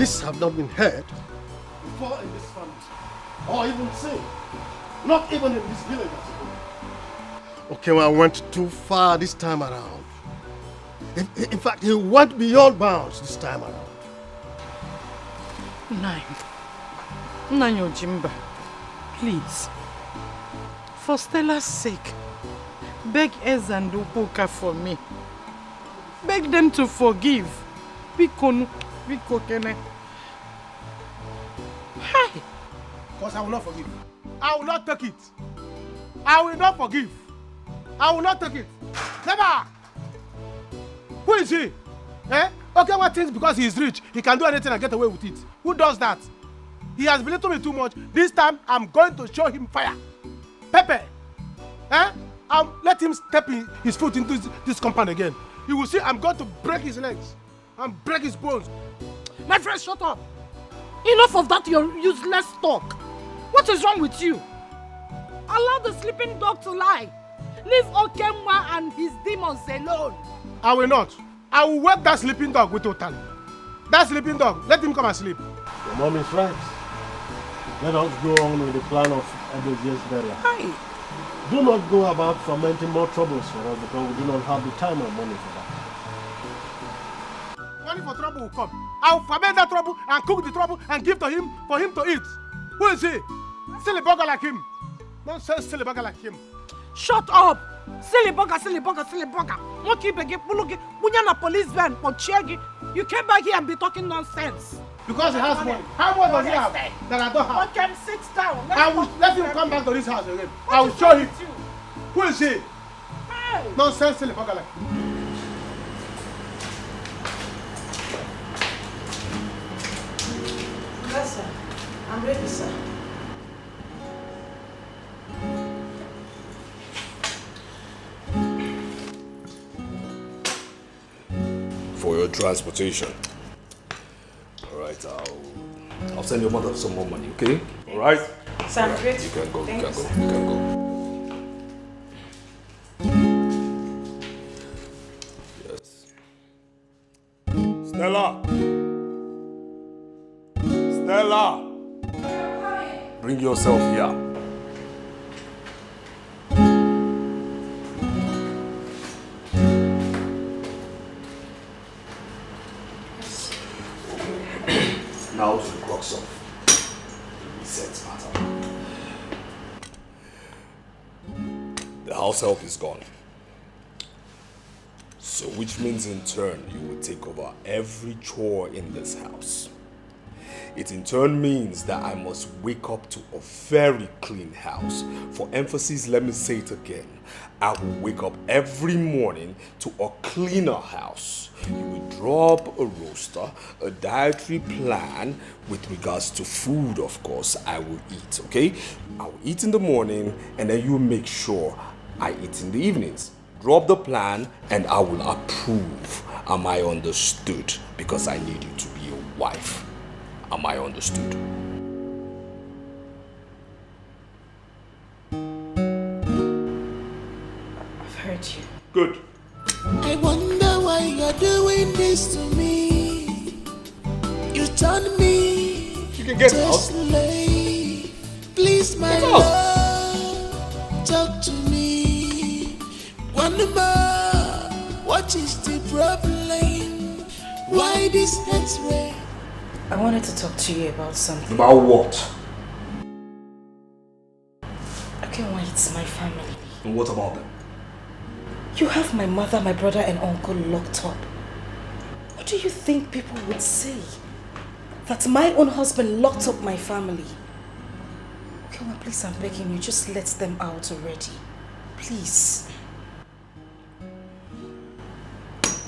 This have not been heard before in this family, or even seen. Not even in this village. Okay, well, I went too far this time around. In fact, he went beyond bounds this time around. Nine, Jimba, please, for Stella's sake, beg Ez and Ubuka for me. Beg them to forgive. Biko kene. Hi. Because I will not forgive. I will not take it. I will not forgive. I will not take it. Never. Who is he? Eh? Okay, what thinks because he is rich, he can do anything and get away with it. Who does that? He has belittled me too much. This time, I'm going to show him fire. Pepe. Eh? I'll let him step his foot into this compound again. You will see I'm going to break his legs and break his bones. My friend, shut up. Enough of that, your useless talk. What is wrong with you? Allow the sleeping dog to lie. Leave Okemwa and his demons alone. I will not. I will wake that sleeping dog with Otali. That sleeping dog, let him come and sleep. Your mom is right. Let us go on with the plan of Edozia's burial. Hi. Do not go about fomenting more troubles for us because we do not have the time or money for that. Money for trouble will come. I will foment that trouble and cook the trouble and give to him for him to eat. Who is he? Silly bugger like him. Don't say silly bugger like him. Shut up! Silly bugger, silly bugger, silly bugger. You came back here and be talking nonsense. Because he has money. How much does he have that I don't have? Okay, sit down. I will let him come back to this house again. I will show him. Who is he? Hey. Nonsense, silly bugger like him. Yes, sir. I'm ready, sir. For your transportation. Alright, I'll send your mother some more money, okay? Alright? Sir, I'm ready. You can go, you can go, you can go. Yes. Stella! Stella! Bring yourself here. Now to the crux of the reset matter. The house help is gone. So which means in turn you will take over every chore in this house. It in turn means that I must wake up to a very clean house. For emphasis, let me say it again. I will wake up every morning to a cleaner house. You will drop a roster, a dietary plan with regards to food, of course, I will eat, okay? I will eat in the morning and then you make sure I eat in the evenings. Drop the plan and I will approve. Am I understood? Because I need you to be a wife. Am I understood? I've heard you. Good. I wonder why you're doing this to me. You turn me You can get to out. slave. Please, my love, talk to me. One more, what is the problem? Why this X-ray? I wanted to talk to you about something. About what? Okay, why it's my family. And what about them? You have my mother, my brother and uncle locked up. What do you think people would say? That my own husband locked up my family. Okay, well, please, I'm begging you, just let them out already. Please.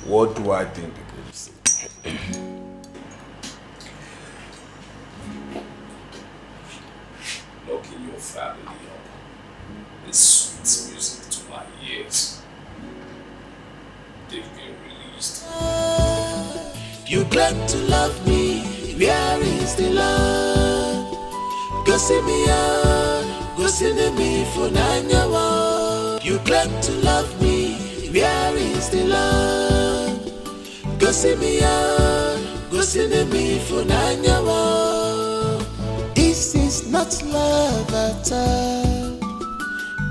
What do I think people will say? Locking your family up is sweet music to my ears. They've been released. You claim to love me, where is the love? Go see me out, go see me for 9 years. You claim to love me, where is the love? Go see me out, go go see me for nanyawa. This is not love at all.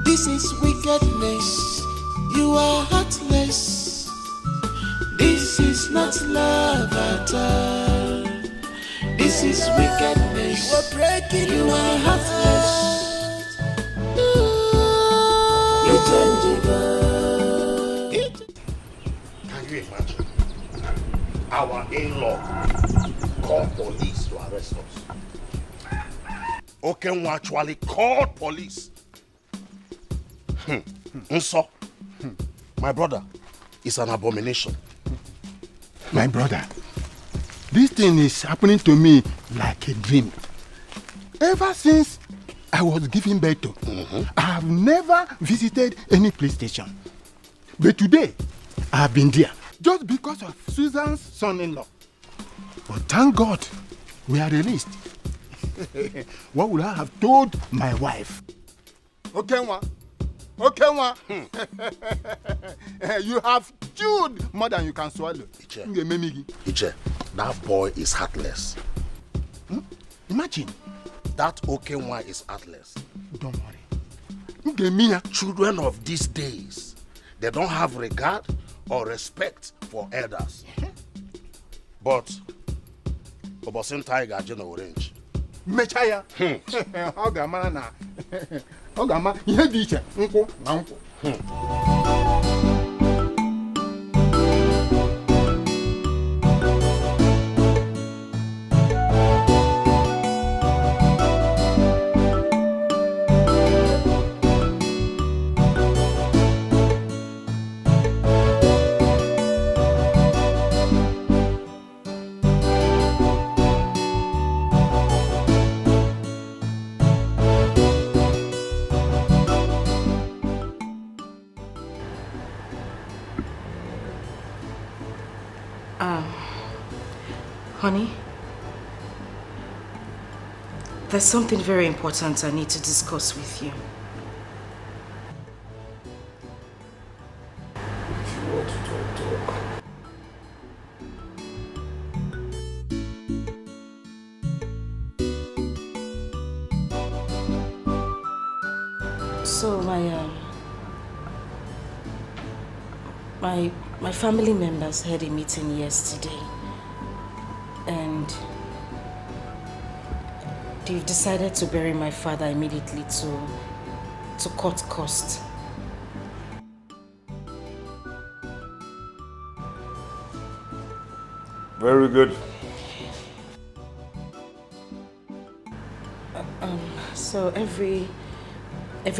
This is wickedness. You are heartless. This is not love at all. This is wickedness. You are breaking. You are heartless. Can you imagine? Our in-law called police to arrest us. Okenwa actually called police. Nso, my brother, is an abomination. My brother, this thing is happening to me like a dream. Ever since I was giving birth to, I have never visited any police station. But today, I have been there just because of Susan's son-in-law. But thank God, we are released. What would I have told my wife? Okenwa, you have chewed more than you can swallow. Iche, that boy is heartless. Imagine. That Okenwa is heartless. Don't worry. Children of these days, they don't have regard or respect for elders. But Obosin Tiger Jeno Orange. Mechaya. Ogama na. Ogama ihe dị iche nkwụ na nkwụ. Honey, there's something very important I need to discuss with you. If you want to talk. So my family members had a meeting yesterday, and they've decided to bury my father immediately to cut costs. Very good. So every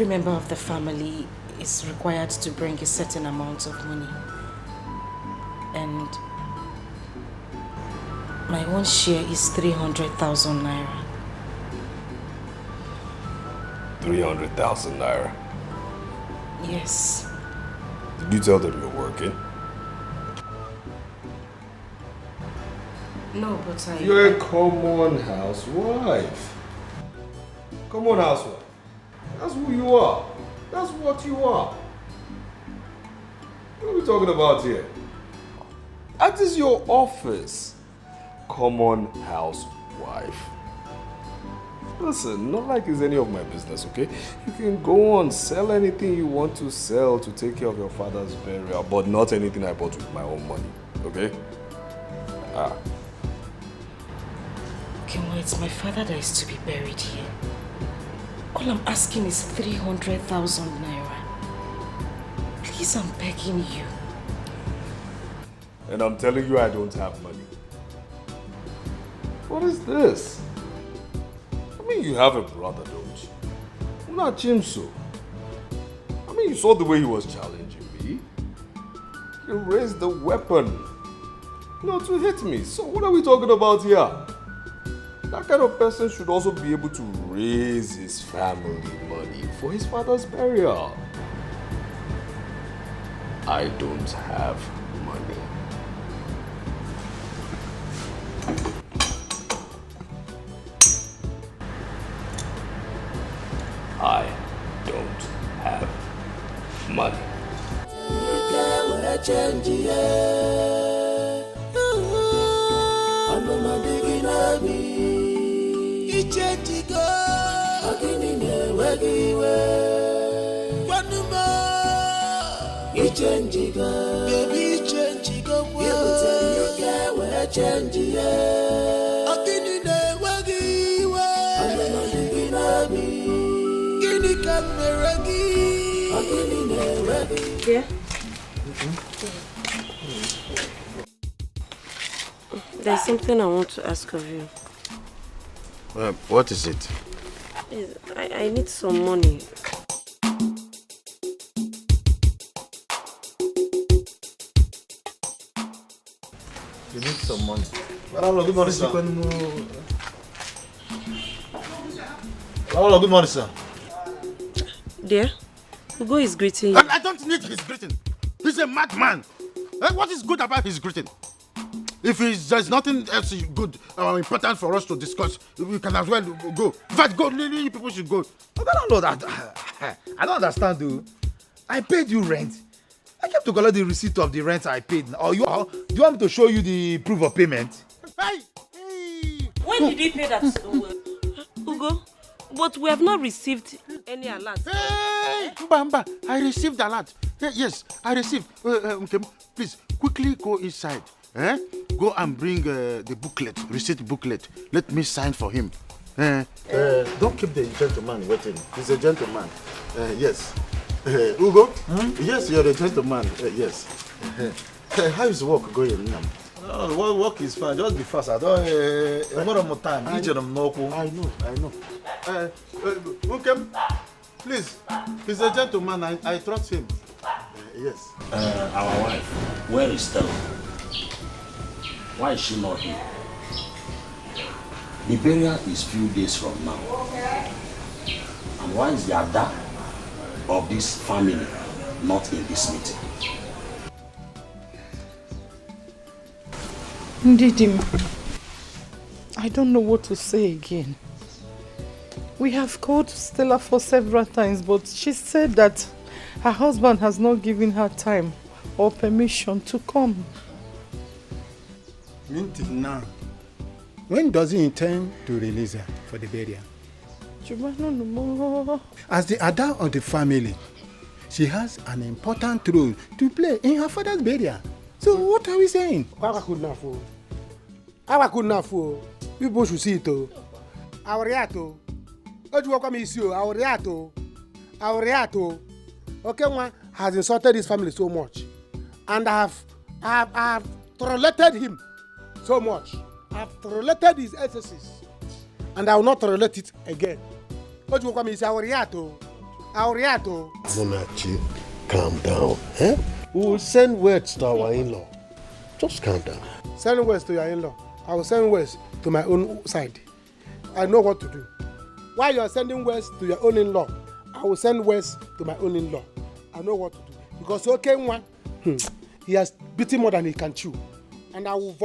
member of the family is required to bring a certain amount of money, and my own share is 300,000 naira. 300,000 naira. Yes. Did you tell them you're working? No, but You're a common housewife. Common housewife. That's who you are. That's what you are. What are we talking about here? That is your office. Common housewife. Listen, not like it's any of my business, okay? You can go on, sell anything you want to sell to take care of your father's burial, but not anything I bought with my own money, okay? Okay, well, it's my father that is to be buried here. All I'm asking is 300,000 naira. Please, I'm begging you. And I'm telling you I don't have money. What is this? I mean, you have a brother, don't you? Not Chimso. I mean, you saw the way he was challenging me. He raised the weapon, to hit me. So what are we talking about here? That kind of person should also be able to raise his family money for his father's burial. I don't have money. I don't have money. nabi ichenjigo ogini newegiwe wanuma ichenjigo baby ichenjigo yewe chenjiye ogini newegiwe ogini nabi gini kameragi ogini newegi. Yeah. There's something I want to ask of you. What is it? I need some money. You need some money. Hello, good morning, sir. Hello, good morning, sir. Dear, Ugo is greeting you. I don't need his greeting. He's a madman. What is good about his greeting? If there's nothing else good or important for us to discuss, we can as well go. In fact, go. You people should go. I don't understand, dude. I paid you rent. I kept to collect the receipt of the rent I paid. Or do you want me to show you the proof of payment? Hey! When did he pay that? Ugo, but we have not received any alert. Hey! Mba, I received alert. Yes, I received. Okay, please, quickly go inside. Go and bring the booklet, receipt booklet. Let me sign for him. Don't keep the gentleman waiting. He's a gentleman. Yes. Ugo? Yes, you're a gentleman. Yes. How is work going now? Work is fine. Just be fast. I don't more time. I know. Okay, please. He's a gentleman. I trust him. Yes. Our wife, where is Stella? Why is she not here? The burial is few days from now. And why is the Ada of this family not in this meeting? Ndidim, I don't know what to say again. We have called Stella for several times, but she said that her husband has not given her time or permission to come. Until now, when does he intend to release her for the burial? As the Ada of the family, she has an important role to play in her father's burial. So what are we saying? People should see it. Aureato. Okay, one has insulted his family so much. And I have tolerated him so much. I have tolerated his excesses. And I will not tolerate it again. Aureato. Munachi, calm down. We will send words to our in-law. Just calm down. Send words to your in-law. I will send words to my own side. I know what to do. While you are sending words to your own in-law, I will send words to my own in-law. I know what to do. Because okay, one, he has beaten more than he can chew. And I will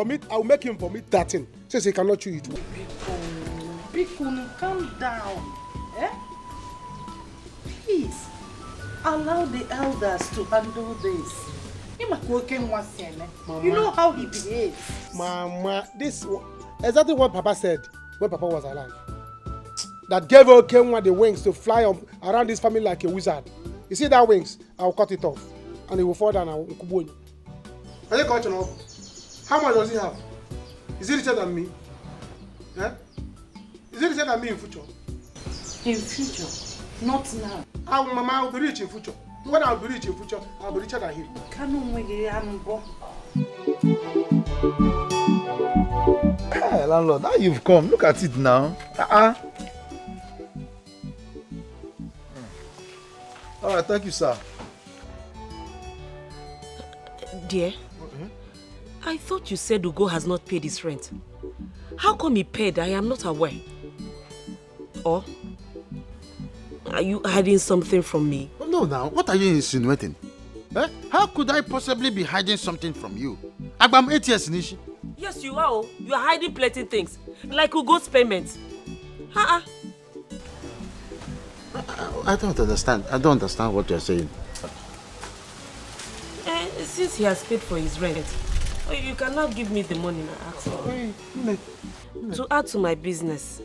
make him vomit that thing, since he cannot chew it. Bcos, calm down. Please, allow the elders to handle this. Mama, you know how he behaves. Mama, this exactly what Papa said when Papa was alive. That gave Okenwa the wings to fly around this family like a wizard. You see that wings? I'll cut it off. And it will fall down. How much does he have? Is he richer than me? Is he richer than me in future? In future, not now. Mama, I'll be rich in future. When I'll be rich in future, I'll be richer than him. Hey, landlord, now you've come. Look at it now. All right, thank you, sir. Dear, I thought you said Ugo has not paid his rent. How come he paid? I am not aware. Or are you hiding something from me? No, now, what are you insinuating? How could I possibly be hiding something from you? I'm 8 years, Nishi. Yes, you are. You are hiding plenty things, like Ugo's payment. I don't understand. I don't understand what you're saying. Since he has paid for his rent, Oh, you cannot give me the money now. To add to my business.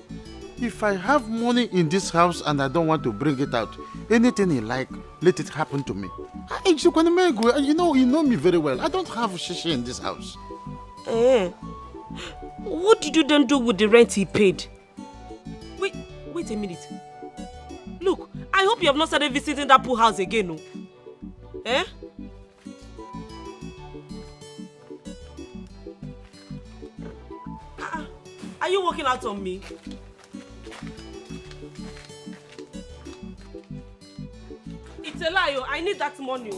If I have money in this house and I don't want to bring it out, anything you like, let it happen to me. You know me very well. I don't have shishi in this house. What did you then do with the rent he paid? Wait a minute. Look, I hope you have not started visiting that poor house again, no? Are you working out on me? It's a lie, I need that money.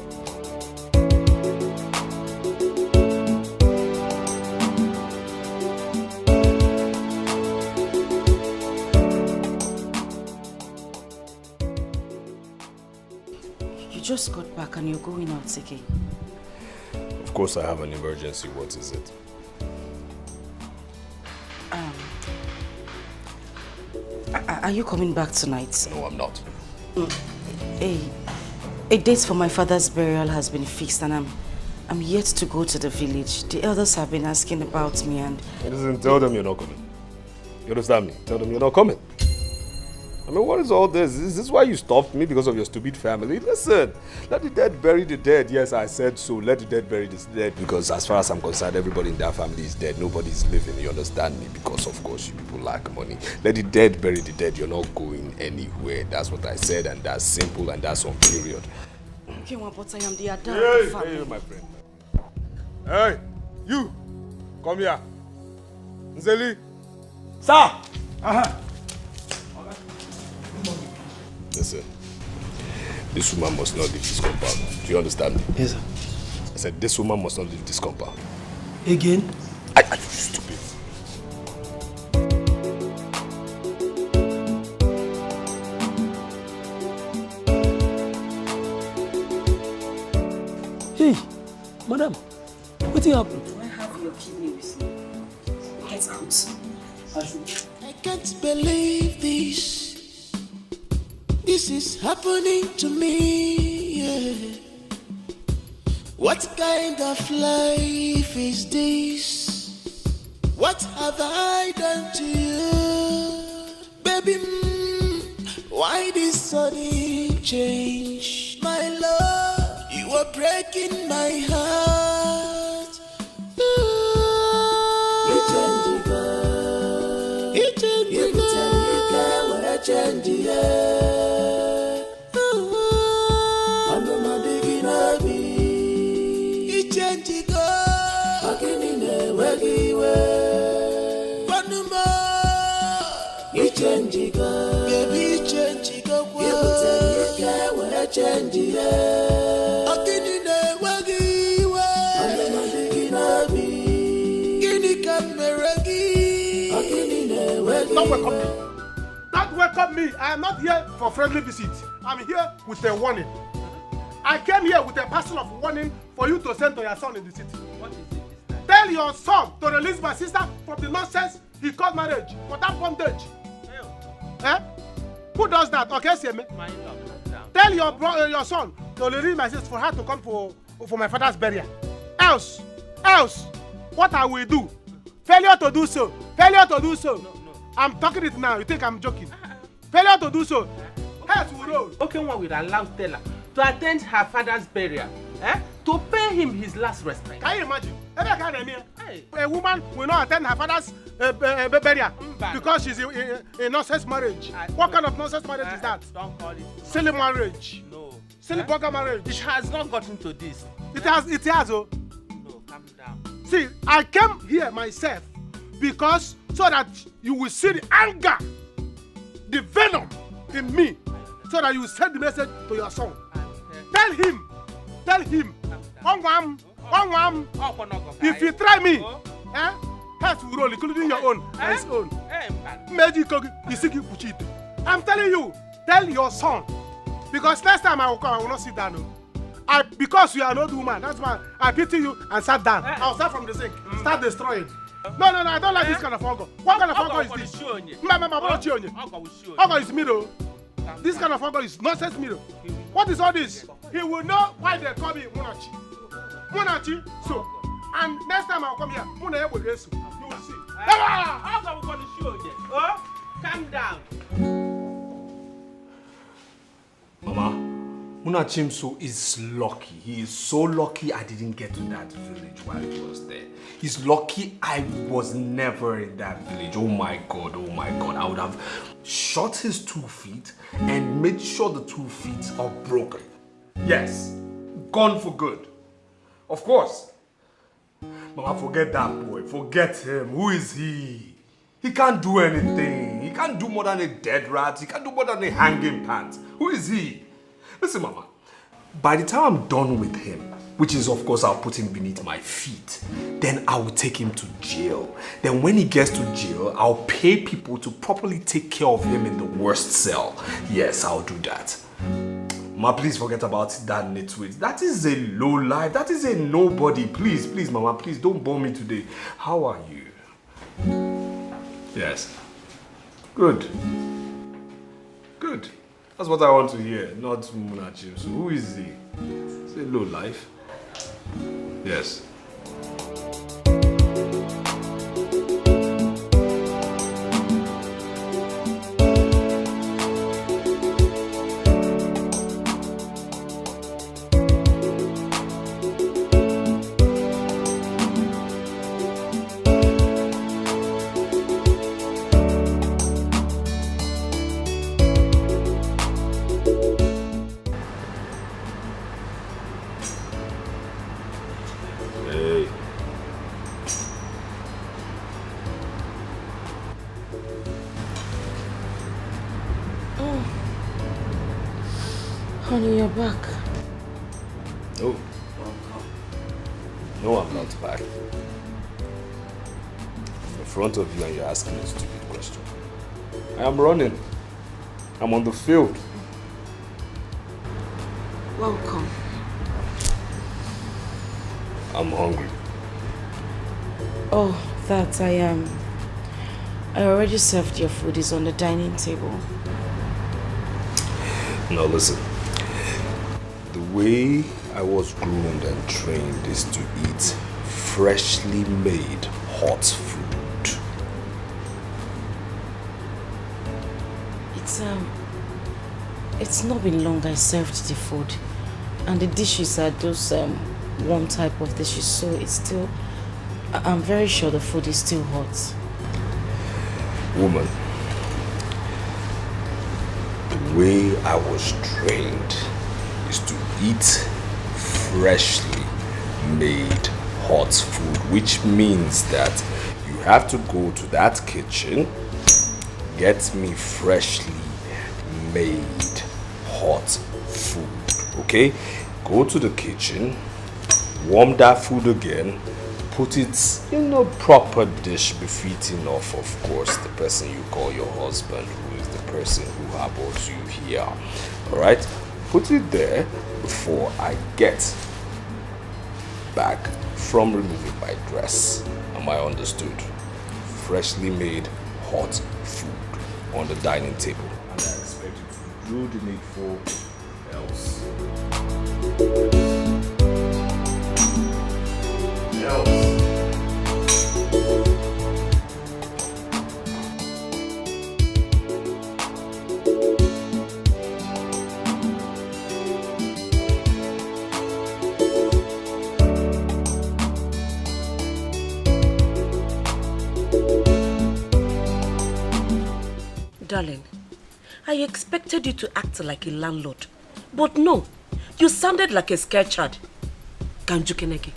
You just got back and you're going out again. Of course I have an emergency. What is it? Are you coming back tonight? No, I'm not. A date for my father's burial has been fixed and I'm yet to go to the village. The elders have been asking about me and... Listen, tell them you're not coming. You understand me? Tell them you're not coming. I mean, what is all this? Is this why you stopped me because of your stupid family? Listen, let the dead bury the dead. Yes, I said so. Let the dead bury the dead because as far as I'm concerned, everybody in that family is dead. Nobody's living. You understand me? Because, of course, you people lack money. Let the dead bury the dead. You're not going anywhere. That's what I said, and that's simple, and that's on period. Okay, but I am the adult of the family. Hey, my friend. Hey, you. Come here. Nzeli. Sir! Listen, this woman must not leave this compound. Do you understand me? Yes, sir. I said this woman must not leave this compound. Again? Are you stupid? Hey, madam, what happened? Do I have your kidney with me? Get out. I can't believe this. This is happening to me, yeah. What kind of life is this? What have I done to you? Baby, why this sudden change? My love, you are breaking my heart. Don't welcome me. Don't welcome me. I am not here for friendly visit. I'm here with a warning. I came here with a parcel of warning for you to send to your son in the city. What is it this time? Tell your son to release my sister from the nonsense he called marriage for that bondage. Who does that? Okay, see me. Tell your son to release my sister for her to come for my father's burial. Else, what I will do? Failure to do so. Failure to do so. No. I'm talking it now. You think I'm joking? Failure to do so. Heads will roll. Okay, one will allow Stella to attend her father's burial, to pay him his last respect. Can you imagine? A woman will not attend her father's burial because she's in nonsense marriage. What kind of nonsense marriage is that? Don't call it. Silly marriage. No. Silly burger marriage. It has not gotten to this. It has. Oh. No, calm down. See, I came here myself because so that you will see the anger, the venom in me, so that you will send the message to your son. Tell him, if you try me, heads will roll, including your own and his own. I'm telling you, tell your son, because next time I will come, I will not sit down. Because you are an old woman, that's why I pity you and sat down. I'll start from the sink, start destroying. No, I don't like this kind of fungo. What kind of fungo is this? Fungo is middle. This kind of fungo is nonsense middle. What is all this? He will know why they call me Munachi. So, And next time I'll come here, you will see. How come we got the show again? Oh, calm down. Mama, Munachimso is lucky. He is so lucky I didn't get to that village while he was there. He's lucky I was never in that village. Oh my God, oh my God. I would have shot his 2 feet and made sure the 2 feet are broken. Yes, gone for good. Of course. Mama, forget that boy. Forget him. Who is he? He can't do anything. He can't do more than a dead rat. He can't do more than a hanging pant. Who is he? Listen, Mama. By the time I'm done with him, which is, of course, I'll put him beneath my feet, then I will take him to jail. Then when he gets to jail, I'll pay people to properly take care of him in the worst cell. Yes, I'll do that. Mama, please forget about that nitwit. That is a low life. That is a nobody. Please, please, Mama, please don't bore me today. How are you? Yes. Good. Good. That's what I want to hear, not Munachim. So who is he? It's a low life. Yes. Honey, you're back. No. No, I'm not back. In front of you and you're asking a stupid question. I am running. I'm on the field. Welcome. I'm hungry. Oh, that I am. I already served your food. It's on the dining table. Now listen. The way I was groomed and trained is to eat freshly made hot food. It's not been long I served the food, and the dishes are those one type of dishes, so it's still. I'm very sure the food is still hot. Woman, the way I was trained is to eat freshly made hot food, which means that you have to go to that kitchen, get me freshly made hot food, okay? Go to the kitchen, warm that food again, put it in a proper dish befitting of course, the person you call your husband, who is the person who harbors you here, all right? Put it there before I get back from removing my dress. Am I understood? Freshly made hot food on the dining table. And I expect you to do the needful, else. Darling, I expected you to act like a landlord. But no, you sounded like a scared child. Kanjukeneke,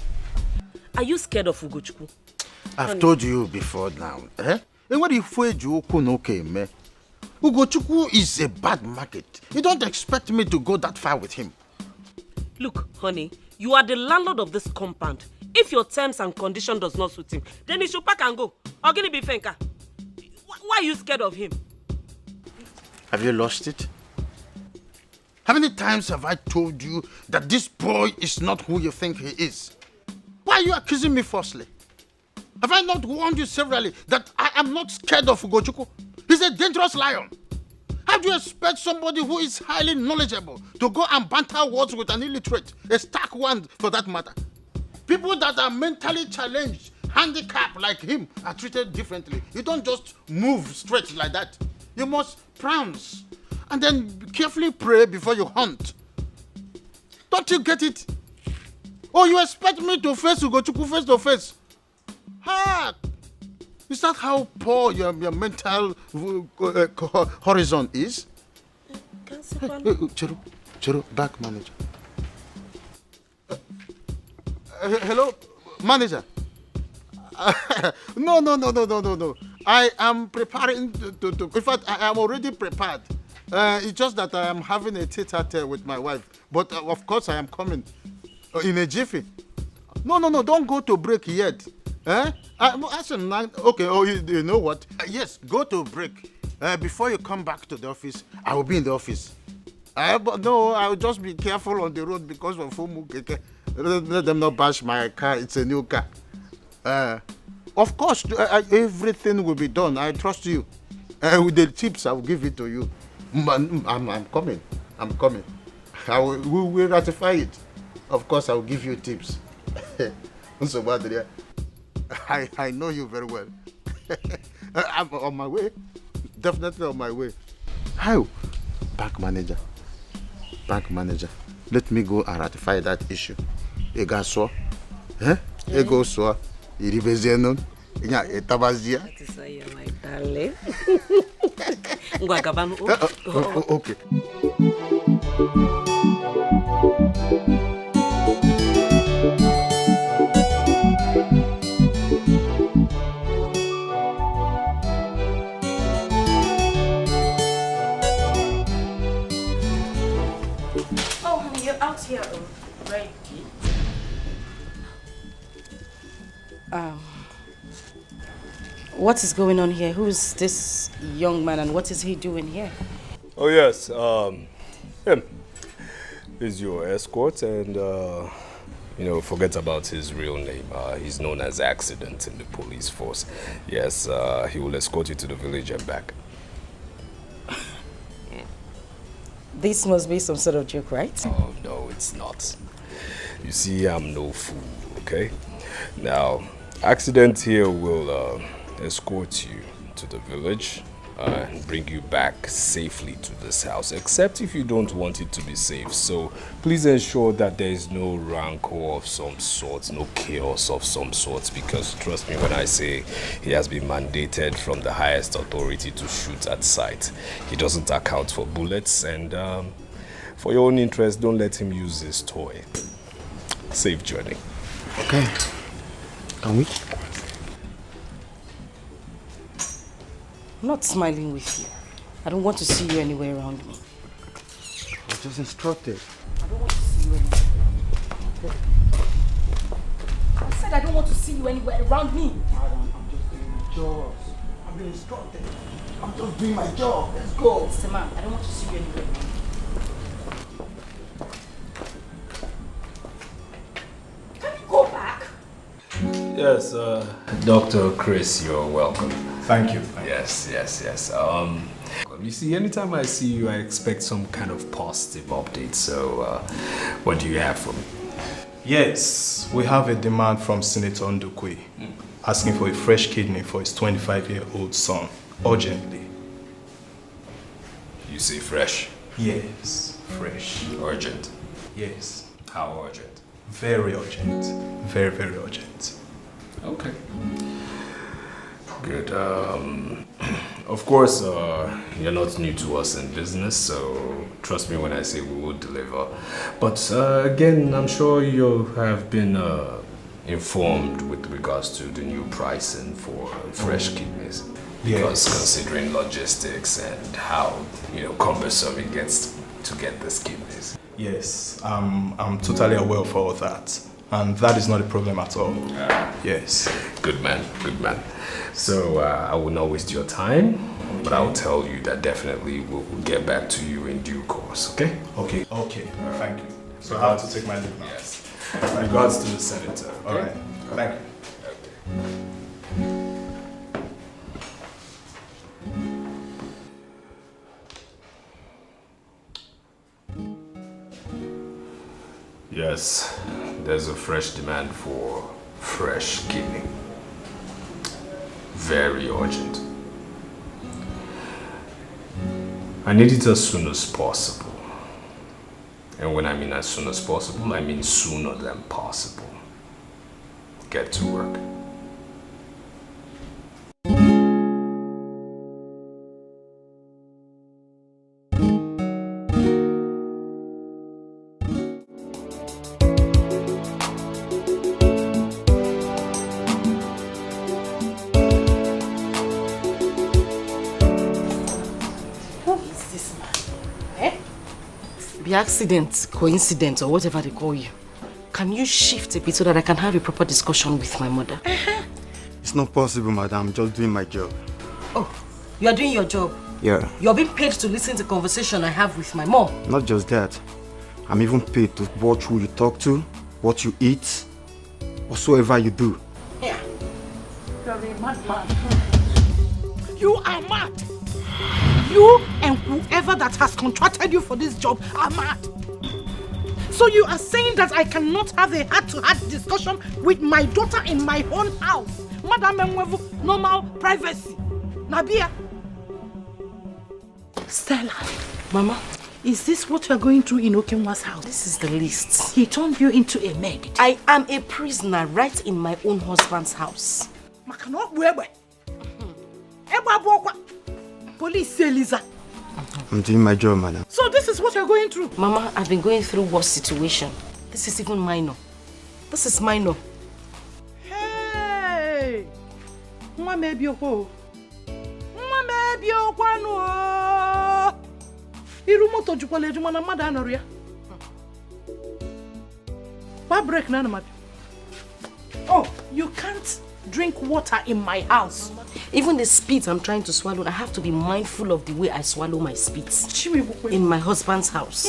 are you scared of Ugochukwu? I've told you before now. Ugochukwu is a bad market. You don't expect me to go that far with him. Look, honey, you are the landlord of this compound. If your terms and conditions does not suit him, then he should pack and go. Or gonna be Fenka. Why are you scared of him? Have you lost it? How many times have I told you that this boy is not who you think he is? Why are you accusing me falsely? Have I not warned you severally that I am not scared of Ugochukwu? He's a dangerous lion. How do you expect somebody who is highly knowledgeable to go and banter words with an illiterate, a stark one for that matter? People that are mentally challenged, handicapped like him, are treated differently. You don't just move straight like that. You must prounce and then carefully pray before you hunt. Don't you get it? Oh, you expect me to face Ugochukwu face to face? Ha! Is that how poor your mental horizon is? Chero, back manager. Hello, manager. No. I am preparing to. In fact, I am already prepared. It's just that I am having a tete-a-tete with my wife. But of course, I am coming in a jiffy. No. Don't go to break yet. Okay. Oh, you know what? Yes, go to break. Before you come back to the office, I will be in the office. But no, I will just be careful on the road because of Fumu. Let them not bash my car. It's a new car. Of course, everything will be done. I trust you. With the tips, I will give it to you. I'm coming. We will ratify it. Of course, I will give you tips. I know you very well. I'm on my way. Definitely on my way. How? Bank manager. Let me go and ratify that issue. Ega so? Ego so? Iribezenon? Inya etabazia? That is why you're my darling. Okay. Oh, honey, you're out here already. What is going on here? Who's this young man and what is he doing here? Oh yes, him is your escort, and forget about his real name. He's known as Accident in the police force. Yes, he will escort you to the village and back. This must be some sort of joke, right? Oh no, it's not. You see, I'm no fool, okay? Now, Accident here will escort you to the village and bring you back safely to this house, except if you don't want it to be safe. So please ensure that there is no rancor of some sort, no chaos of some sort, because trust me when I say he has been mandated from the highest authority to shoot at sight. He doesn't account for bullets, and for your own interest, don't let him use his toy. Safe journey. Okay. Can we? I'm not smiling with you. I don't want to see you anywhere around me. I just instructed. I don't want to see you anywhere around me. I said I don't want to see you anywhere around me. Madam, I'm just doing my job. I've been instructed. I'm just doing my job. Let's go. Mr. Man, I don't want to see you anywhere around me. Can you go back? Yes, Dr. Chris, you're welcome. Thank you. Yes. You see, anytime I see you, I expect some kind of positive update. So, what do you have for me? Yes, we have a demand from Senator Ndukwe asking for a fresh kidney for his 25-year-old son, urgently. You say fresh? Yes, fresh. Urgent? Yes. How urgent? Very urgent. Very, very urgent. Okay. Good. Of course, you're not new to us in business, so trust me when I say we will deliver. But again, I'm sure you have been informed with regards to the new pricing for fresh kidneys. Because considering logistics and how cumbersome it gets to get these kidneys. Yes, I'm totally aware of all that. And that is not a problem at all. Yes. Good man. So I will not waste your time, but I will tell you that definitely we'll get back to you in due course, okay? Okay. Thank you. So I have to take my leave now. Yes. Regards to the senator. Okay? All right. Thank you. Yes, There's a fresh demand for fresh kidney. Very urgent. I need it as soon as possible. And when I mean as soon as possible, I mean sooner than possible. Get to work. The accident, coincidence, or whatever they call you. Can you shift a bit so that I can have a proper discussion with my mother? It's not possible, madam. I'm just doing my job. Oh, you are doing your job? Yeah. You're being paid to listen to the conversation I have with my mom. Not just that. I'm even paid to watch who you talk to, what you eat, whatsoever you do. Yeah. You're a madman. You are mad. You and whoever that has contracted you for this job are mad. So you are saying that I cannot have a heart-to-heart discussion with my daughter in my own house? Madam Mwevu, normal privacy. Nabia. Stella. Mama. Is this what you are going through in Okenwa's house? This is the list. He turned you into a maid. I am a prisoner right in my own husband's house. Police say Lisa. I'm doing my job, madam. So this is what you're going through? Mama, I've been going through worse situation. This is even minor. This is minor. Hey! Mwa maybe oko. Mwa maybe okwano. Irumoto jukwale jumana mada anoria. Why break nana mad? Oh, you can't drink water in my house. Even the spit I'm trying to swallow, I have to be mindful of the way I swallow my spits. In my husband's house.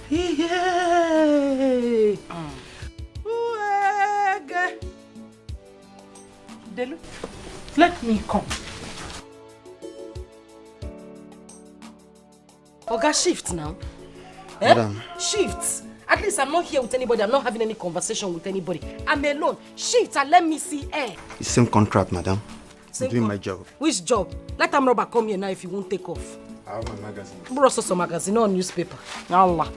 Hey! Delu, let me come. Oga, shift now. Madam. Shift. At least I'm not here with anybody. I'm not having any conversation with anybody. I'm alone. Shift and let me see air. It's same contract, madam. Same I'm doing my job. Which job? Let them robber come here now if you won't take off. I have my magazine. Bro, some magazine or newspaper. Allah.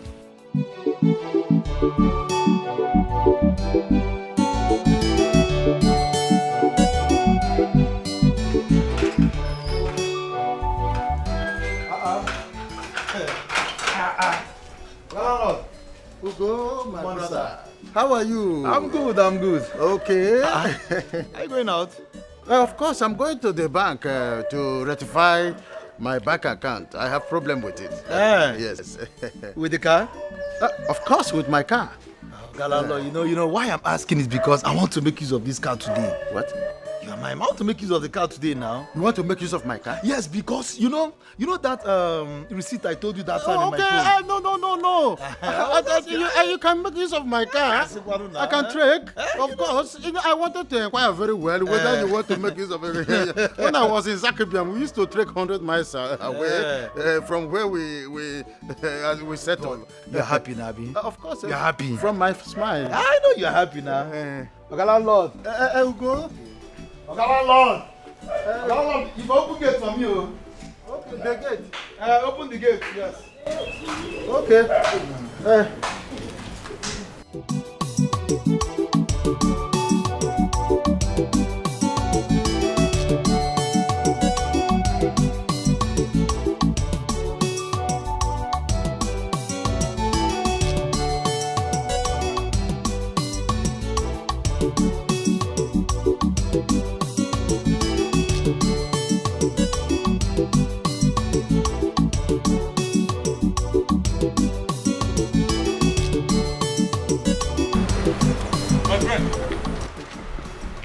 Ugo, my brother. How are you? I'm good, I'm good. Okay. Are you going out? Of course, I'm going to the bank to rectify my bank account. I have problem with it. Yes. With the car? Of course, with my car. Galalo, you know why I'm asking is because I want to make use of this car today. What? You are mine. I want to make use of the car today now. You want to make use of my car? Yes, because you know that receipt I told you that time in my phone. No. You can make use of my car. I can trade. Of course. I wanted to inquire very well whether you want to make use of it. When I was in Zakibiam, we used to trek 100 miles away from where we settled. You're happy, Nabi? Of course. You're happy? From my smile. I know you're happy now. Lord. Ugo. Lord, you open gate for me. Okay, the gate. Open the gate, yes. Okay.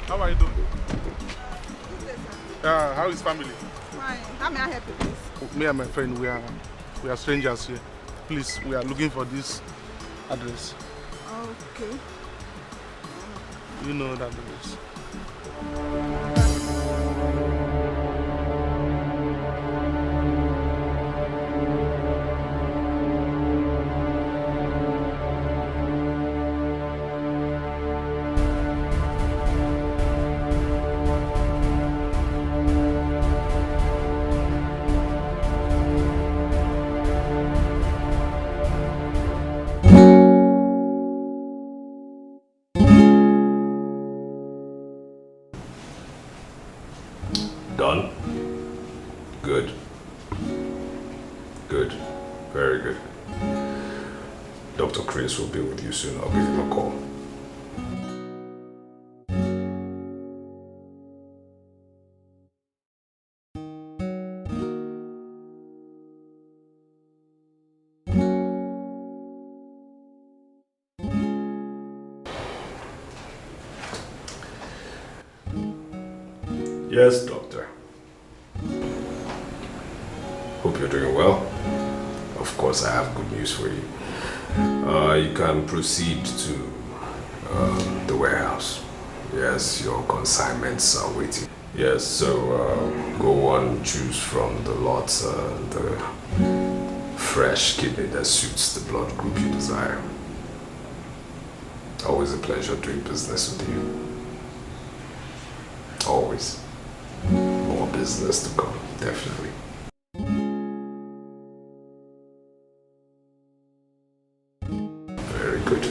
How are you doing? How is family? Fine. How may I help you, please? Me and my friend, we are strangers here. Please, we are looking for this address. Okay. You know that address. done? Good. Good. Very good. Dr. Chris will be with you soon. I'll give him a call. Yes, doctor. Hope you're doing well. Of course, I have good news for you. You can proceed to the warehouse. Yes, your consignments are waiting. Yes, so go on, choose from the lot the fresh kidney that suits the blood group you desire. Always a pleasure doing business with you. Always. More business to come, definitely. Very good.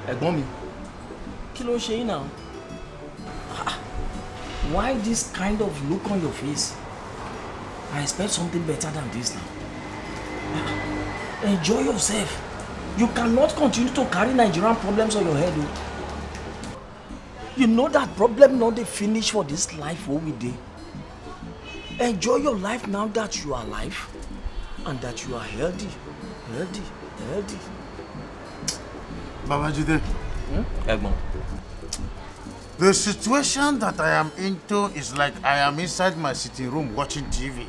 Ẹ̀gbọ́n mi, kí ló ń ṣe yín now? Why this kind of look on your face? I expect something better than this now. Enjoy yourself. You cannot continue to carry Nigerian problems on your head. You know that problem not the finish for this life what we did. Enjoy your life now that you are alive and that you are healthy. Babajide. Ẹ̀gbọ́n. The situation that I am into is like I am inside my sitting room watching TV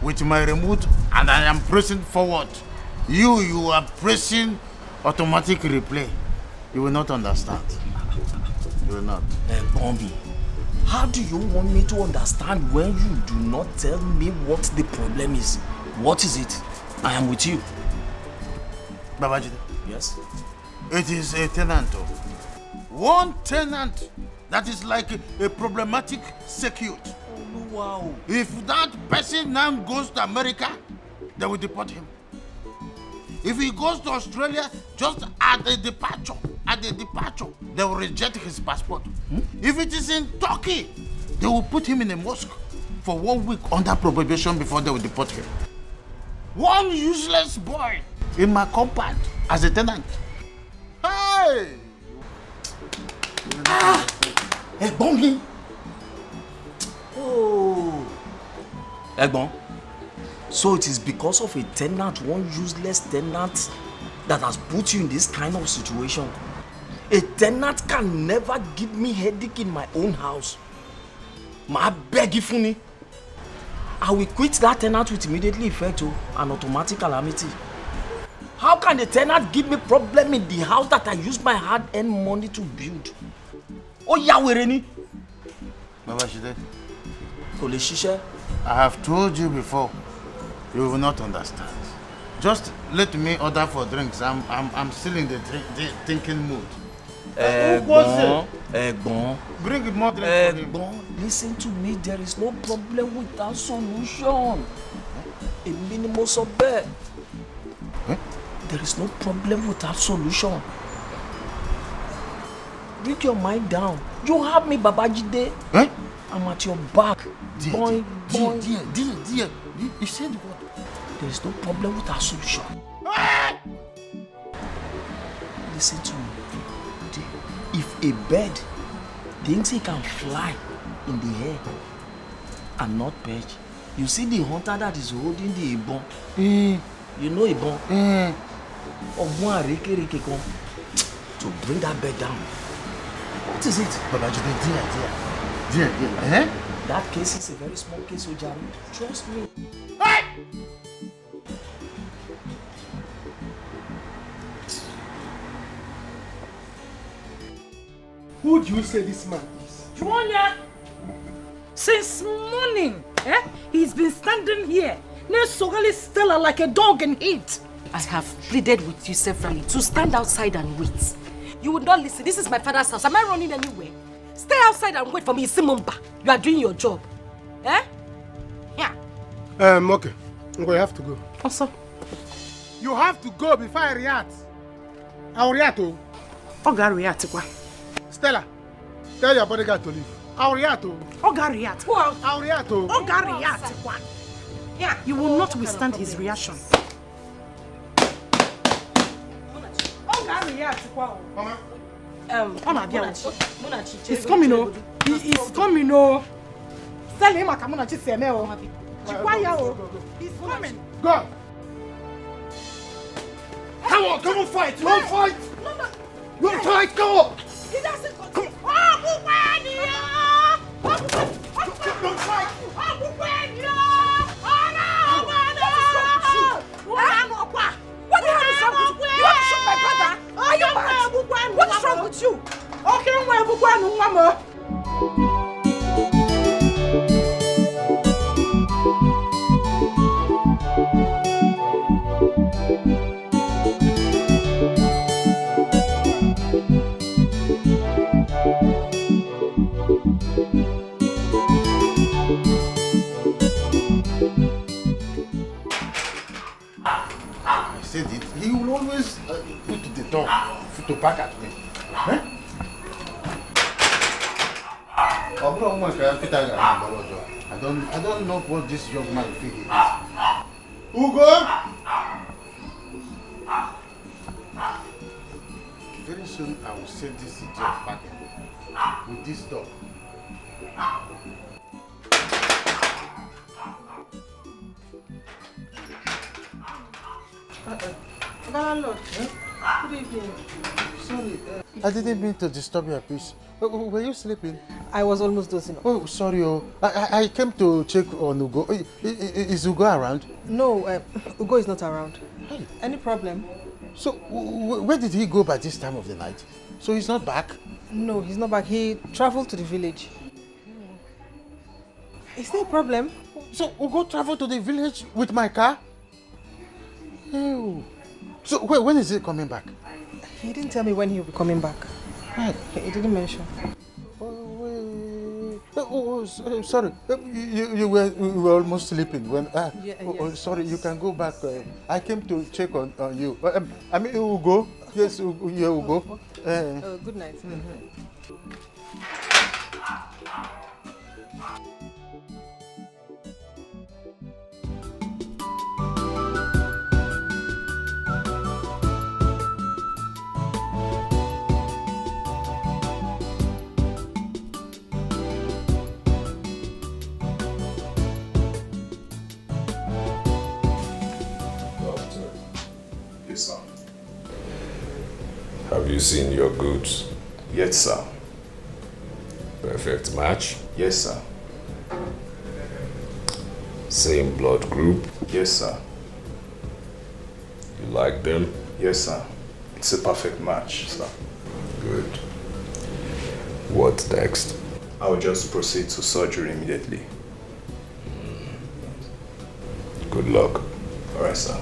with my remote and I am pressing forward. You are pressing automatic replay. You will not understand. You will not. Ẹ̀gbọ́n, how do you want me to understand when you do not tell me what the problem is? What is it? I am with you. Babajide. Yes? It is a tenant. One tenant that is like a problematic circuit. Oh, wow. If that person now goes to America, they will deport him. If he goes to Australia, just at the departure, they will reject his passport. If it is in Turkey, they will put him in a mosque for 1 week under probation before they will deport him. One useless boy in my compound as a tenant. Hey! Ẹ̀gbọ́n mi. Oh. Ẹ̀gbọ́n. So it is because of a tenant, one useless tenant, that has put you in this kind of situation. A tenant can never give me headache in my own house. Ma beg you for me. I will quit that tenant with immediately effect, an automatic calamity. How can a tenant give me problem in the house that I use my hard-earned money to build? Oh, Yahweh, Babajide. Kole Shisha. I have told you before, you will not understand. Just let me order for drinks. I'm still in the thinking mood. Ẹ̀gbọ́n. Bring more drinks for him. Ẹ̀gbọ́n, listen to me. There is no problem without solution. A minimum sọ bẹ́ẹ̀. There is no problem without solution. Bring your mind down. You have me, Babajide. I'm at your back. Dear. You said what? There is no problem without solution. Listen to me. If a bird thinks he can fly in the air and not perch, you see the hunter that is holding the ibon. You know ibon? Ọgbọ́n àrékérekè kan to bring that bird down. What is it? Babajide, dear. That case is a very small case, Ojari. Trust me. Who do you say this man is? Juanya! Since morning, he's been standing here, Nesogally Stella like a dog in heat. I have pleaded with you severally to stand outside and wait. You would not listen. This is my father's house. Am I running anywhere? Stay outside and wait for me, Simumba. You are doing your job. Yeah. Okay. You have to go. Also? You have to go before I react. I will react. Oga react. Stella, tell your bodyguard to leave. I'll react. Oga react. I'll react. Oga react. Yeah. You will not withstand his reaction. Oga react. Mama. He's coming, oh. He's coming, oh. Tell him I come on to say, oh. He's coming. Go. Come on, fight. You want fight? No. You want fight? Come on. He doesn't come. Don't fight. What the hell is wrong with you? You want to shoot my brother? Are you mad? What is wrong with you? Okay, Mama. I said it. He will always put the door to back at me. Huh? I don't know what this young man feels. Ugo! Very soon I will send this idiot back with this dog. Landlord, good evening. Sorry, I didn't mean to disturb your peace. Were you sleeping? I was almost dozing off. Oh, sorry. I came to check on Ugo. Is Ugo around? No, Ugo is not around. Hey. Any problem? So, where did he go by this time of the night? So he's not back? No, he's not back. He traveled to the village. Is there a problem? So Ugo traveled to the village with my car? Oh. So when is he coming back? He didn't tell me when he'll be coming back. Right. He didn't mention. Sorry. You were almost sleeping when. Yes. Sorry. You can go back. I came to check on you. I mean Ugo. Yes, Ugo. Good night. Yes, sir. Have you seen your goods? Yes, sir. Perfect match? Yes, sir. Same blood group? Yes, sir. You like them? Yes, sir. It's a perfect match, sir. Good. What next? I'll just proceed to surgery immediately. Good luck. All right, sir.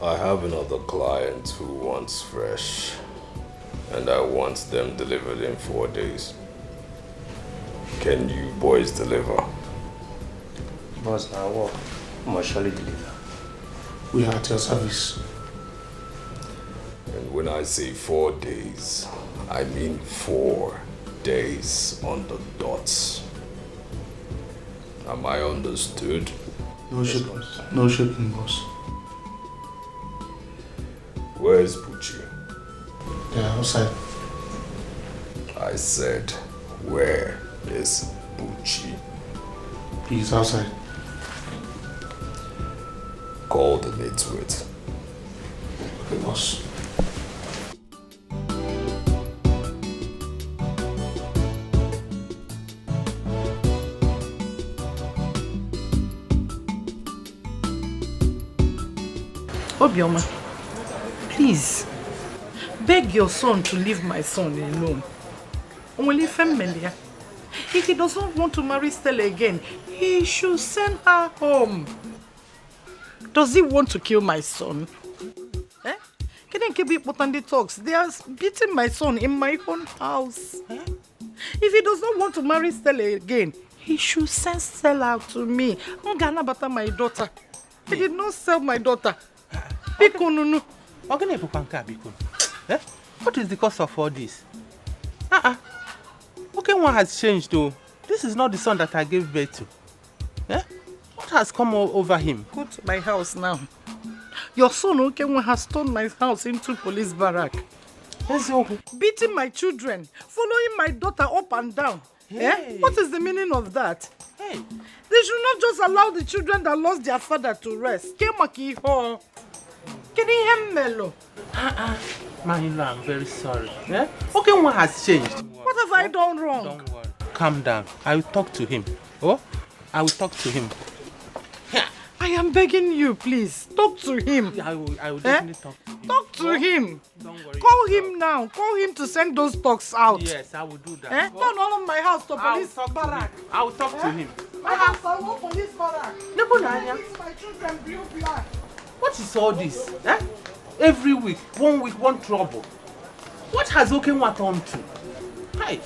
I have another client who wants fresh, and I want them delivered in 4 days. Can you boys deliver? Boss, now what? Must surely deliver. We are at your service. And when I say 4 days, I mean 4 days on the dot. Am I understood? No shipping. No shipping, boss. Where's Bucci? Yeah, outside. I said, where is Bucci? He's outside. Call the nitwit. Okay, boss. Obioma, please, beg your son to leave my son alone. Only family. If he does not want to marry Stella again, he should send her home. Does he want to kill my son? Eh? Can he keep it on the talks? They are beating my son in my own house. Eh? If he does not want to marry Stella again, he should send Stella out to me. I'm gonna butter my daughter. He did not sell my daughter. Bikonu. What is the cause of all this? Okay, one has changed though. This is not the son that I gave birth to. Eh? What has come over him? Go to my house now. Your son Okenwa has turned my house into police barrack. Beating my children, following my daughter up and down. Hey. Eh? What is the meaning of that? Hey. They should not just allow the children that lost their father to rest. Man, I'm very sorry. Eh? Okay, one has changed. What have I done wrong? Don't worry. Calm down. I will talk to him. Oh? I will talk to him. I am begging you, please. Talk to him. I will definitely talk to him. Talk to him. Don't worry. Call him now. Call him to send those talks out. Yes, I will do that. Eh? Turn all of my house to police barrack. I will talk to him. My house, I want police barrack. My children blue black. What is all this? Eh? Every week, 1 week, one trouble. What has Okenwa turned to? Hi.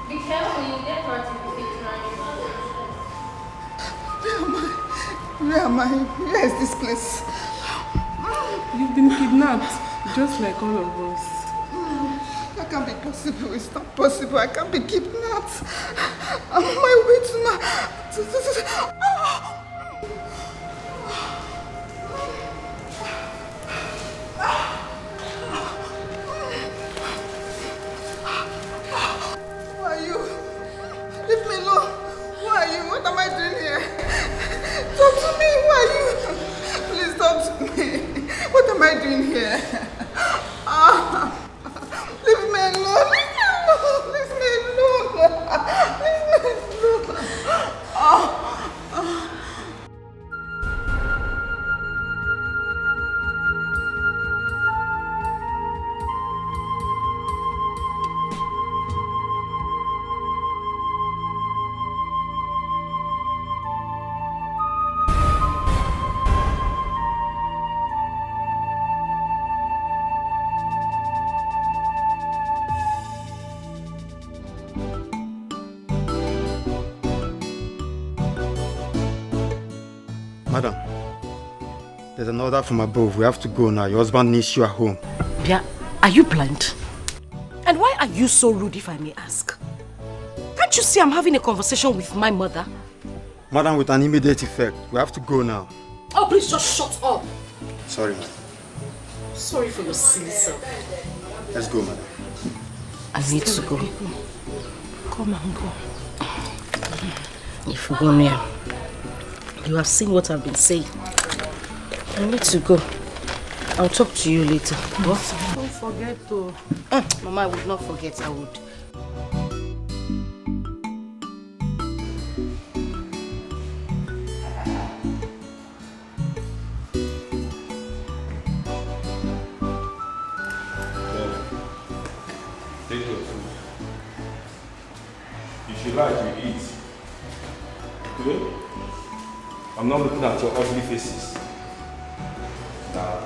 Be careful, you get hurt if you keep trying. Where am I? Where is this place? You've been kidnapped, just like all of us. That can't be possible. It's not possible. I can't be kidnapped. I'm on my way to my... Who are you? Leave me alone. Who are you? What am I doing here? Talk to me. Who are you? Please talk to me. What am I doing here? Leave me alone. Leave me alone. Leave me alone. Madam, there's an order from above. We have to go now. Your husband needs you at home. Bia, are you blind? And why are you so rude, if I may ask? Can't you see I'm having a conversation with my mother? Madam, with an immediate effect. We have to go now. Oh, please just shut up. Sorry, madam. Sorry for your silly self. Let's go, madam. I need to go. Come and go. If you go near, you have seen what I've been saying. I need to go. I'll talk to you later. What? Don't forget to... Mama, I would not forget. I would. Take your food. If you like, you eat. Okay? I'm not looking at your ugly faces. Now.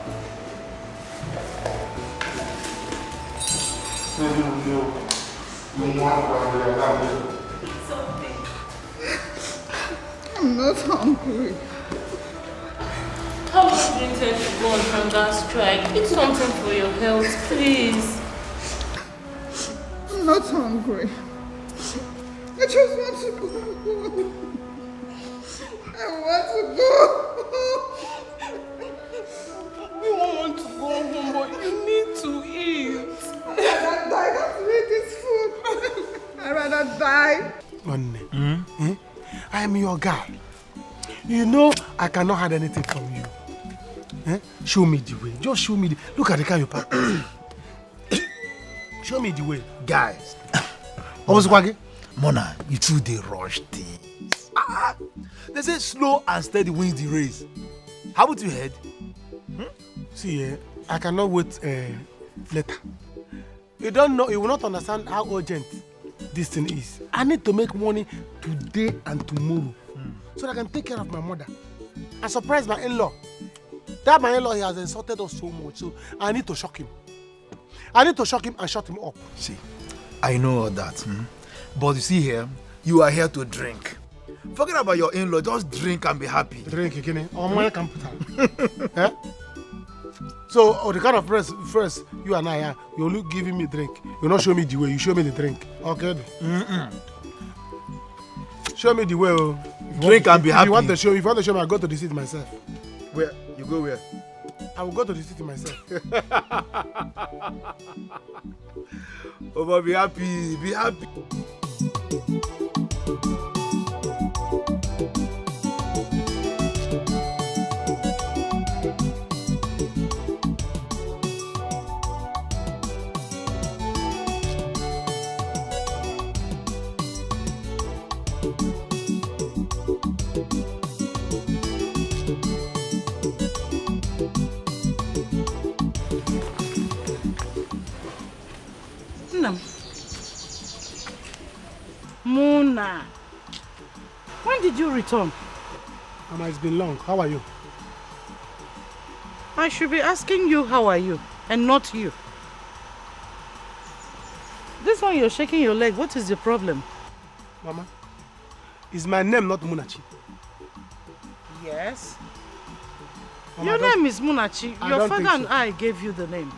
I'm not hungry. How much do you intend to go on hunger strike? Eat something for your health, please. I'm not hungry. I just want to go. I want to go. You won't want to go home, but you need to eat. I'd rather die than to eat this food. I'd rather die. I am your guy. You know I cannot hide anything from you. Show me the way. Just show me the... Look at the car you parked. Show me the way. Guys. Mona, you two they rush things. They say slow and steady wins the race. How would you head? See, I cannot wait later. You don't know, you will not understand how urgent this thing is. I need to make money today and tomorrow so that I can take care of my mother and surprise my in-law. That my in-law, he has insulted us so much, so I need to shock him. I need to shock him and shut him up. See, I know all that. But you see here, you are here to drink. Forget about your in-law, just drink and be happy. Drink again, or my computer. Eh? So, the kind of first you and I, you're only giving me drink. You not show me the way, you show me the drink. Okay? Show me the way. Drink and be happy. If you want to show me, I'll go to the city myself. Where? You go where? I will go to the city myself. Oh, but be happy, be happy. Muna, when did you return? Mama, it's been long. How are you? I should be asking you how are you and not you. This one you're shaking your leg. What is the problem? Mama, is my name not Munachi? Yes. Mama, your name is Munachi. Your father and I gave you the name.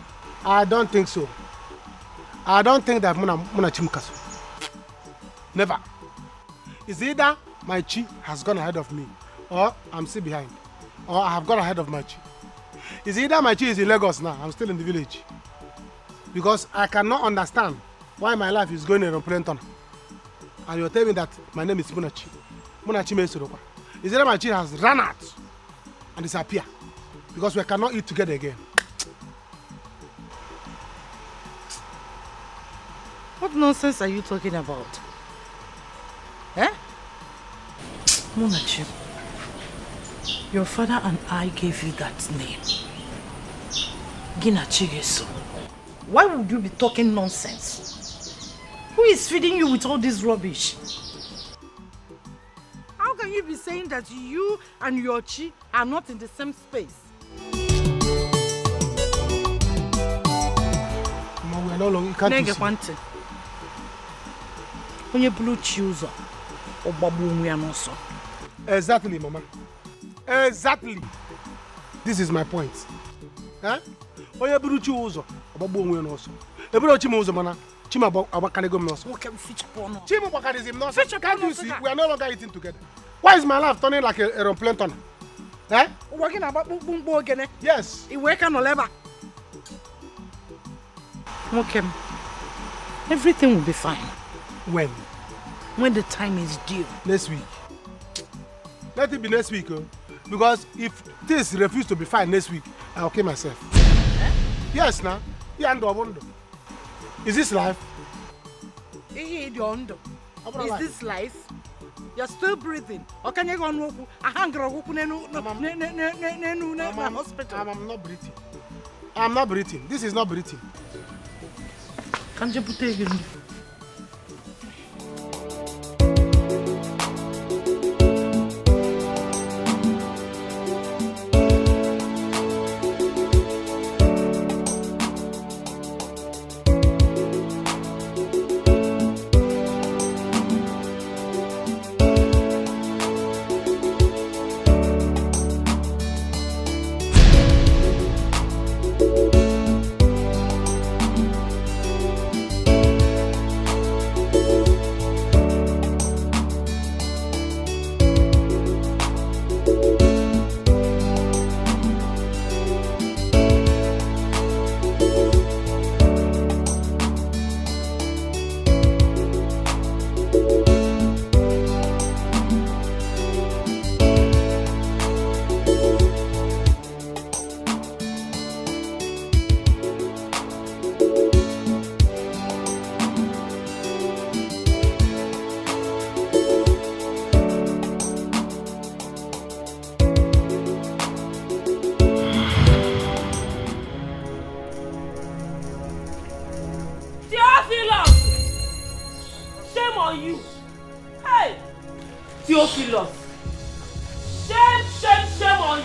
I don't think so. I don't think that Munachi Mukasu. Never. It's either my chi has gone ahead of me, or I'm still behind, or I have gone ahead of my chi. It's either my chi is in Lagos now, I'm still in the village. Because I cannot understand why my life is going in a plane tunnel. And you're telling me that my name is Munachi. Munachi means Surokwa. It's either my chi has run out and disappeared, because we cannot eat together again. What nonsense are you talking about? Eh? Munachi, your father and I gave you that name. Ginachigeso. Why would you be talking nonsense? Who is feeding you with all this rubbish? How can you be saying that you and your chi are not in the same space? Mama, we are no longer, you can't you see? Onye blue chooser. Exactly, Mama. Exactly. This is my point. Huh? Oye buru chi uzo, ogbagbo onwe no so. Eburu chi mo uzo mana, chi ma abakanego no so. Okay, feature porno. Chi mo bakadism no so. Can't you see? We are no longer eating together. Why is my life turning like a aeroplane tunnel? Eh? Working about bumbo again. Yes. You work on lever. Okay. Everything will be fine. When? When the time is due. Next week. Let it be next week, because if this refuse to be fine next week, I'll kill myself. Eh? Yes, now. Is this life? Is this life? You're still breathing. Or can you go on a hunger hospital? I'm not breathing. I'm not breathing. This is not breathing. Can't you put it again?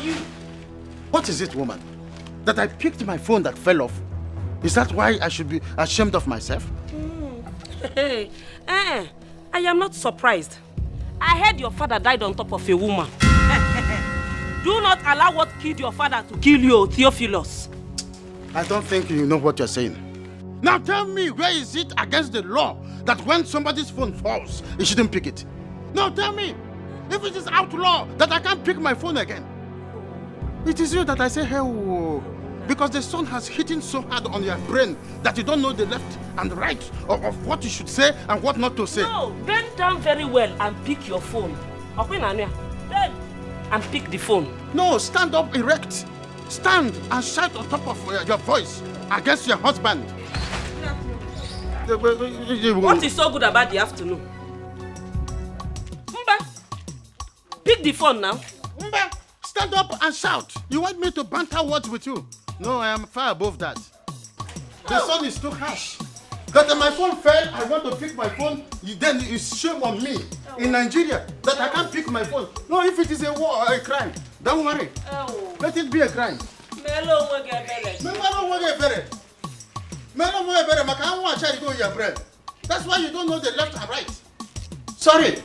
you? What is it, woman? That I picked my phone that fell off? Is that why I should be ashamed of myself? Hey, I am not surprised. I heard your father died on top of a woman. Do not allow what killed your father to kill you, Theophilus. I don't think you know what you're saying. Now tell me, where is it against the law that when somebody's phone falls, you shouldn't pick it? Now tell me, if it is outlaw that I can't pick my phone again. It is you that I say, hey, whoa, because the sun has hit so hard on your brain that you don't know the left and right of what you should say and what not to say. No, bend down very well and pick your phone. Bend and pick the phone. No, stand up erect. Stand and shout on top of your voice against your husband. What is so good about the afternoon? Mba, pick the phone now. Mba, stand up and shout. You want me to banter words with you? No, I am far above that. The sun is too harsh. That my phone fell, I want to pick my phone, then it's shame on me in Nigeria that I can't pick my phone. No, if it is a war or a crime, don't worry. Let it be a crime. That's why you don't know the left and right. Sorry.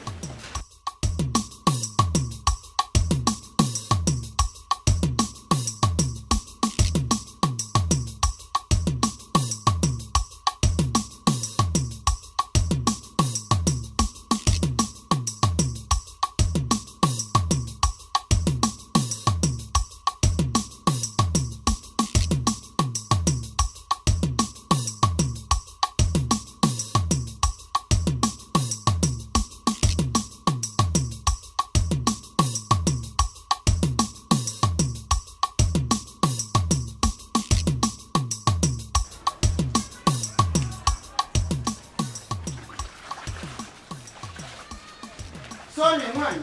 Sorry, man.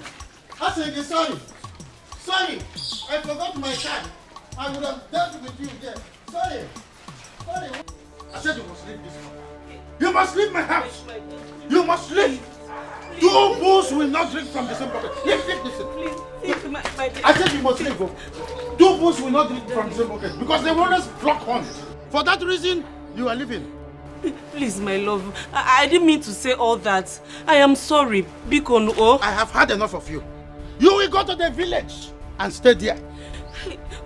I said sorry. Sorry, I forgot my card. I would have dealt with you there. Sorry. Sorry. I said you must leave this house. You must leave my house. You must leave. Two bulls will not drink from the same bucket. Leave this. Please, I said you must leave. Two bulls will not drink from the same bucket because they will always block horns. For that reason, you are leaving. Please, my love, I didn't mean to say all that. I am sorry, Bcos. I have had enough of you. You will go to the village and stay there.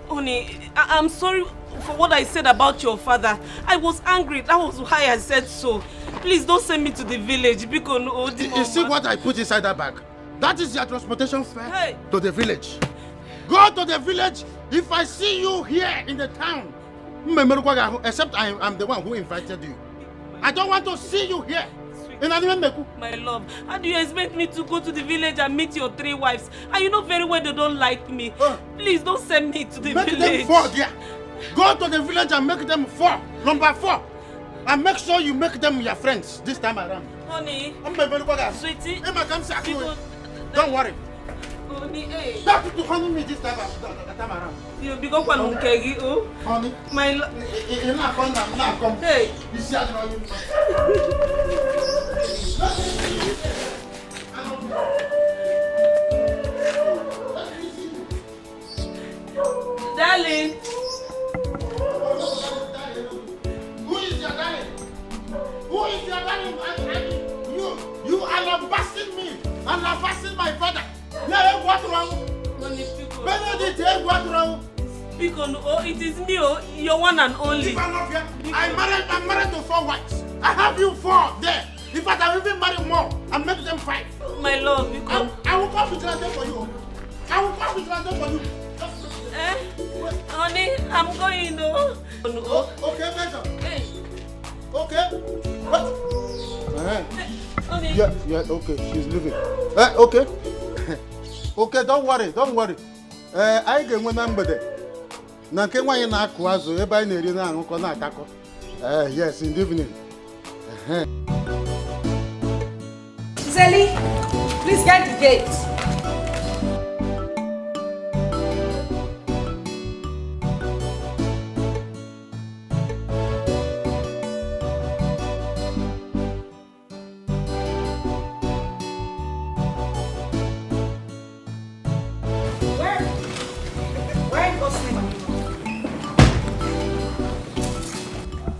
Honey, I'm sorry for what I said about your father. I was angry. That was why I said so. Please don't send me to the village, Bcos. You see what I put inside that bag? That is your transportation fare to the village. Go to the village. If I see you here in the town, except I'm the one who invited you. I don't want to see you here. My love, how do you expect me to go to the village and meet your 3 wives? And you know very well they don't like me. Please don't send me to the village. Make them 4 there. Go to the village and make them 4. Number 4. And make sure you make them your friends this time around. Honey, sweetie, don't worry. Honey, Stop to honey me this time around. You become one honey. My love. Hey. Darling. Who is your darling? Who is your darling? You are lambasting me and lambasting my father. Yeah, what wrong? Benedict, what wrong? Bcos, it is me, your one and only. I'm married to 4 wives. I have you 4 there. In fact, I will even marry more and make them 5. My love, Bcos. I will come with London for you. I will come with London for you. Honey, I'm going though. Okay, Major. Hey. Okay. What? Honey. Yeah, okay, she's leaving. Okay. Okay, don't worry. I can remember that. Nanke wanye na akụ azụ ebe anyị na-eri na aṅụkọ na atakọ. Yes, in the evening. Zeli, please get the gate.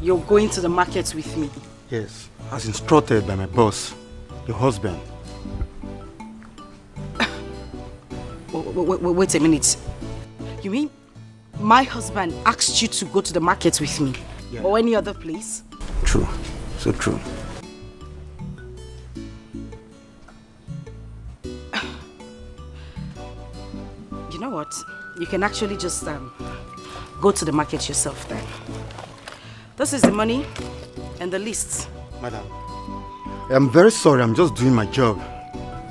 You're going to the market with me? Yes, as instructed by my boss, your husband. Wait a minute. You mean my husband asked you to go to the market with me? Yeah. Or any other place? True, so true. You know what? You can actually just go to the market yourself then. This is the money and the list. Madam, I'm very sorry, I'm just doing my job.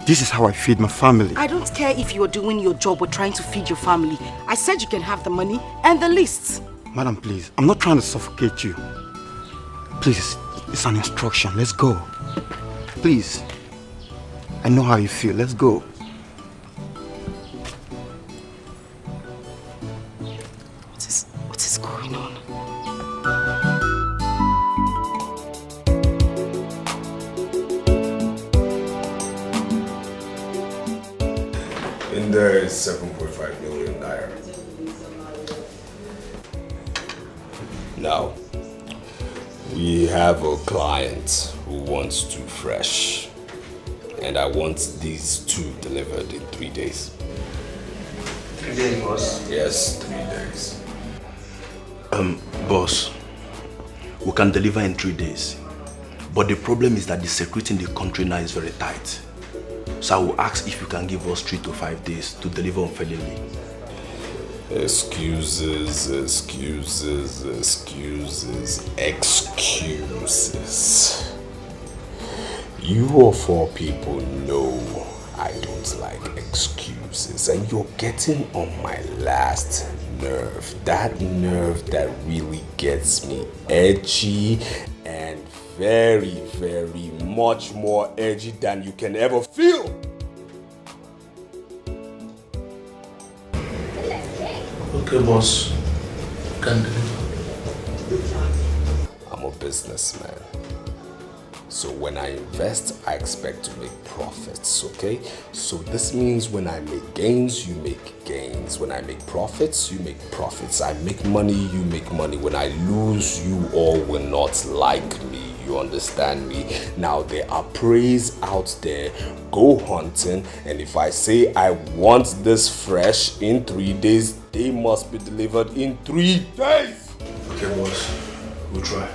This is how I feed my family. I don't care if you're doing your job or trying to feed your family. I said you can have the money and the list. Madam, please, I'm not trying to suffocate you. Please, it's an instruction. Let's go. Please. I know how you feel. Let's go. What is going on? In there is 7.5 million naira. Now, we have a client who wants two fresh, and I want these two delivered in 3 days. 3 days, boss? Yes, 3 days. Boss, we can deliver in 3 days, but the problem is that the security in the country now is very tight. So I will ask if you can give us 3 to 5 days to deliver unfailingly. Excuses, excuses, excuses, excuses. You of all people know I don't like excuses, and you're getting on my last nerve. That nerve that really gets me edgy and very, very much more edgy than you can ever feel. Okay, boss. Can deliver. I'm a businessman. So when I invest, I expect to make profits, okay? So this means when I make gains, you make gains. When I make profits, you make profits. I make money, you make money. When I lose, you all will not like me. You understand me? Now there are preys out there. Go hunting, and if I say I want this fresh in 3 days, they must be delivered in 3 days. Okay, boss. We'll try.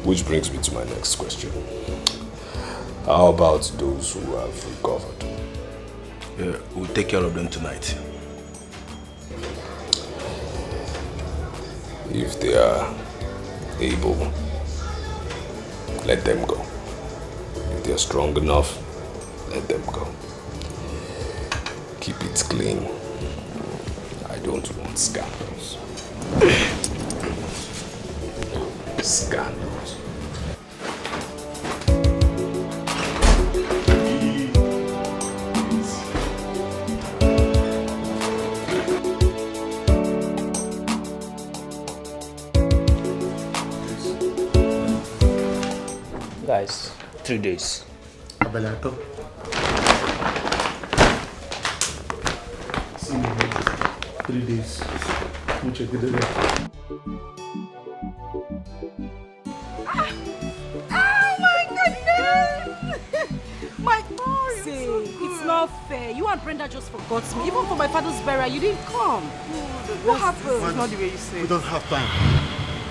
Which brings me to my next question. How about those who have recovered? Yeah, we'll take care of them tonight. If they are able, let them go. If they are strong enough, let them go. Keep it clean. I don't want scandals. Scandals. Guys, 3 days. Abelato. 3 days. Mucho que debe. Oh my goodness! My God! Say, it's not fair. You and Brenda just forgot me. Even for my father's burial, you didn't come. What happened? It's not the way you said. We don't have time.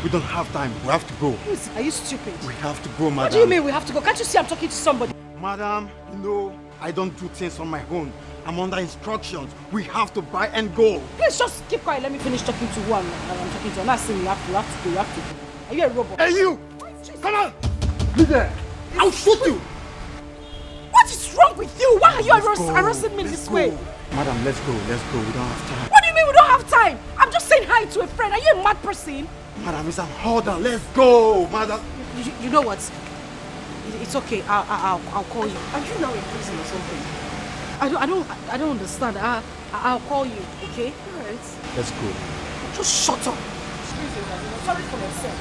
We don't have time. We have to go. Are you stupid? We have to go, madam. What do you mean we have to go? Can't you see I'm talking to somebody? Madam, no, I don't do things on my own. I'm under instructions. We have to buy and go. Please just keep quiet. Let me finish talking to who I'm talking to. I'm not saying you have to go. You have to go. Are you a robot? Hey, you! Come on! Be there! I'll shoot you! What is wrong with you? Why are you harassing me this way? Madam, let's go. Let's go. We don't have time. What do you mean we don't have time? I'm just saying hi to a friend. Are you a mad person? Madam, it's an order. Let's go, madam. You know what? It's okay. I'll call you. Are you now in prison or something? I don't understand. I'll call you. Okay? All right. Let's go. Just shut up. Excuse me, I'm sorry for myself.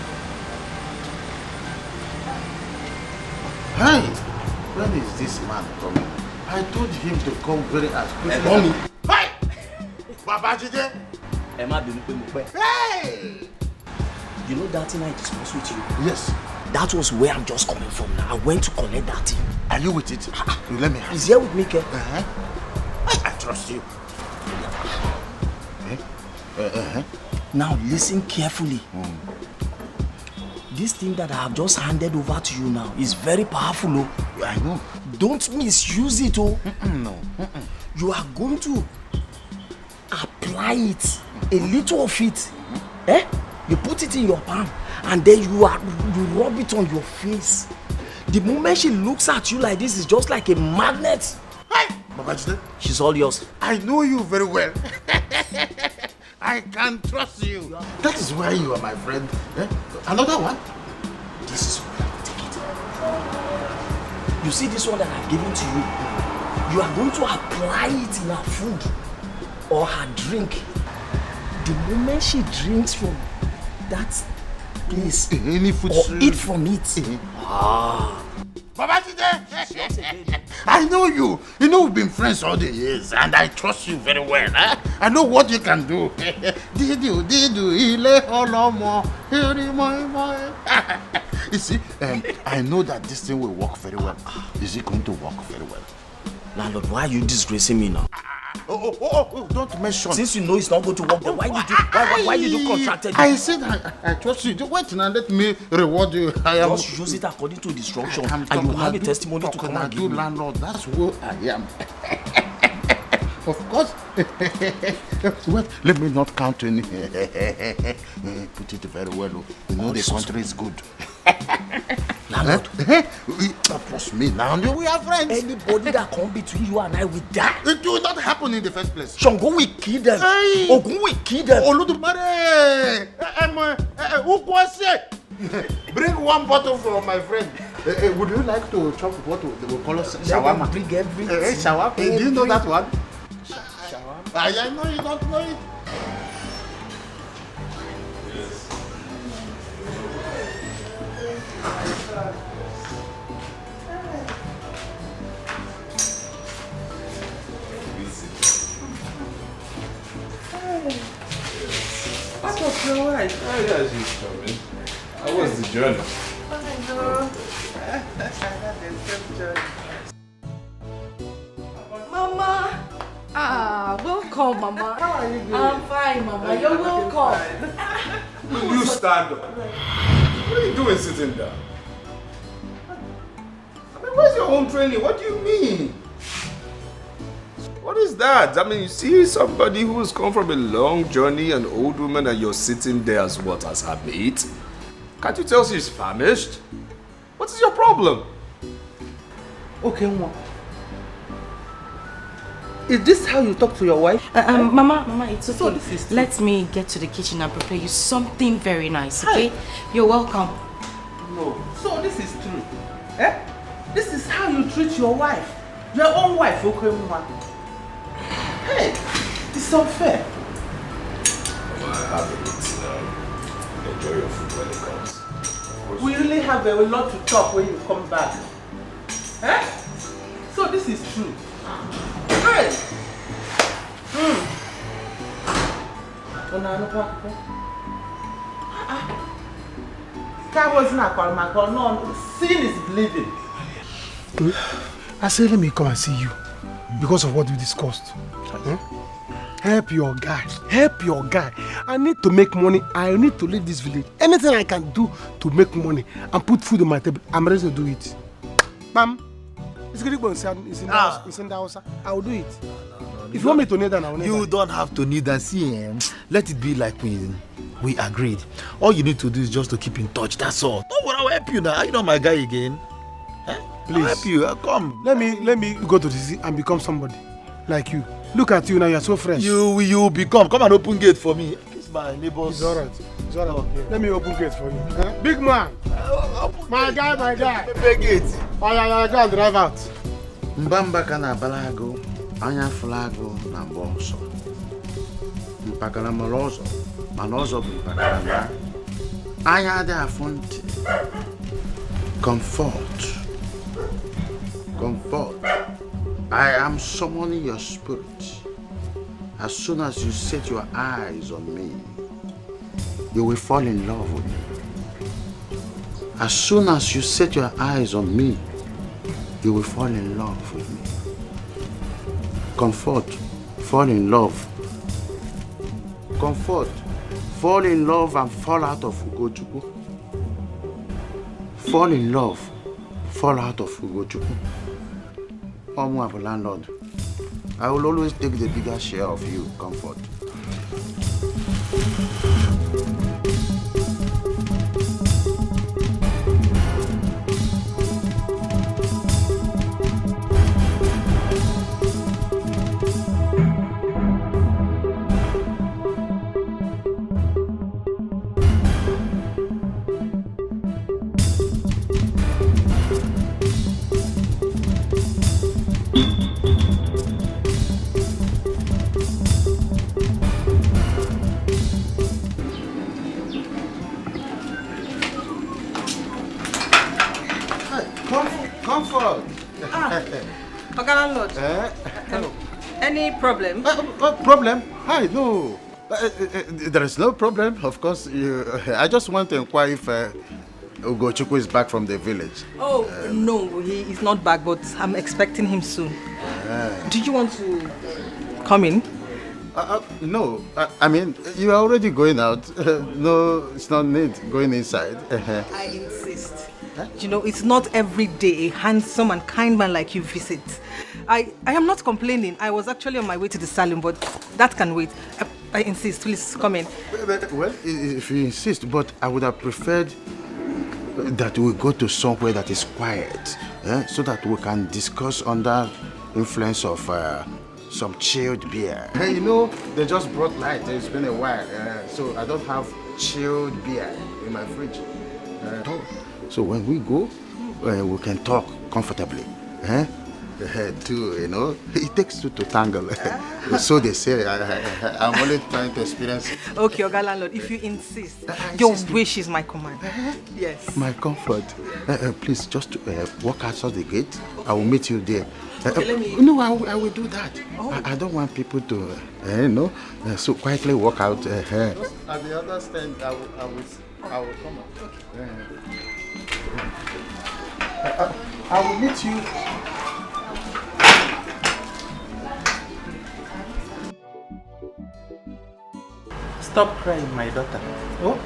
Hi. When is this man coming? I told him to come very as quickly. Babajide. Emma Bimupe. Hey! You know that thing I discussed with you? Yes. That was where I'm just coming from now. I went to collect that thing. Are you with it? You let me have it. He's here with me, Ke. I trust you. Now listen carefully. This thing that I have just handed over to you now is very powerful. Oh. I know. Don't misuse it. Oh. No. You are going to apply it, a little of it. You put it in your palm and then you rub it on your face. The moment she looks at you like this, it's just like a magnet. Hey, Babajide. She's all yours. I know you very well. I can trust you. That is why you are my friend. Another one? This is where I take it. You see this one that I've given to you? You are going to apply it in her food or her drink. The moment she drinks from that place any food or eat from it. Babajide! I know you. You know we've been friends all the years and I trust you very well. I know what you can do. You see, I know that this thing will work very well. Is it going to work very well? Landlord, why are you disgracing me now? Don't mention. Since you know it's not going to work, then why did you contract it? I said I trust you. Wait now, let me reward you. Just use it according to instruction and you have a testimony to come and give me. Landlord, that's who I am. Of course. Wait, let me not count any. Put it very well. You know the country is good. Landlord, trust me now. We are friends. Anybody that come between you and I will die. It will not happen in the first place. Shango will kill them. Ogun will kill them. Oludumare. Bring one bottle for my friend. Would you like to chop what they will call us shawarma? Bring everything. Shawarma. Do you know that one? Shawarma. I know you don't know it. What was your wife? Oh, yeah, she's coming. How was the journey? Mama! Welcome, Mama. How are you doing? I'm fine, Mama. You're welcome. You stand up. What are you doing sitting down? I mean, where's your home training? What do you mean? What is that? I mean, you see somebody who has come from a long journey, an old woman, and you're sitting there as what? As her mate? Can't you tell she's famished? What is your problem? Okay, Mama. Is this how you talk to your wife? Mama, it's okay. So this is Let me get to the kitchen and prepare you something very nice, okay? You're welcome. No. So this is true. This is how you treat your wife. Your own wife, okay, Mama? Hey, it's unfair. Mama, have a bit now. Enjoy your food when it comes. We really have a lot to talk when you come back. So this is true. Hey! That wasn't a call, my call. No, sin is believing. I said, let me come and see you because of what we discussed. Help your guy. Help your guy. I need to make money. I need to leave this village. Anything I can do to make money and put food on my table, I'm ready to do it. Ma'am, it's in the house. I will do it. If you want me to kneel down, I will kneel down. You don't have to kneel down. See, let it be like we agreed. All you need to do is just to keep in touch. That's all. Don't worry, I'll help you now. You know my guy again. Please. I'll help you. Come. Let me go to the city and become somebody like you. Look at you now. You're so fresh. You become. Come and open gate for me. It's my neighbors. It's alright. It's alright. Okay. Let me open gate for you. Big man. My guy. Big gate. Oh yeah, go and drive out. Mbamba kana balago, anya flago na boso. Mpakala malozo, malozo mpakala ya. Anya de afonte. Comfort. I am summoning your spirit. as soon as you set your eyes on me, you will fall in love with me. As soon as you set your eyes on me, you will fall in love with me. Comfort, fall in love. Comfort, fall in love and fall out of Ugochukwu. Fall in love, fall out of Ugochukwu. Omu landlord, I will always take the bigger share of you, Comfort. Comfort. Oga landlord. Any problem? Problem? Hi, no. There is no problem. Of course, I just want to inquire if Ugochukwu is back from the village. Oh, no, he is not back, but I'm expecting him soon. Do you want to come in? No, I mean, you are already going out. No, it's not need going inside. I insist. You know, it's not every day a handsome and kind man like you visit. I am not complaining. I was actually on my way to the salon, but that can wait. I insist. Please come in. Well, if you insist, but I would have preferred that we go to somewhere that is quiet, so that we can discuss under influence of some chilled beer. You know, they just brought light. It's been a while, so I don't have chilled beer in my fridge. So when we go, we can talk comfortably. Too, you know, it takes two to tangle. So they say. I'm only trying to experience it. Okay, Oga landlord, if you insist, your wish is my command. Yes. My comfort. Please, just walk outside the gate. I will meet you there. Okay, let me... No, I will do that. Oh. I don't want people to, no. So quietly walk out. At the other stand, I will come out. Okay. I will meet you. Stop crying, my daughter. Oh,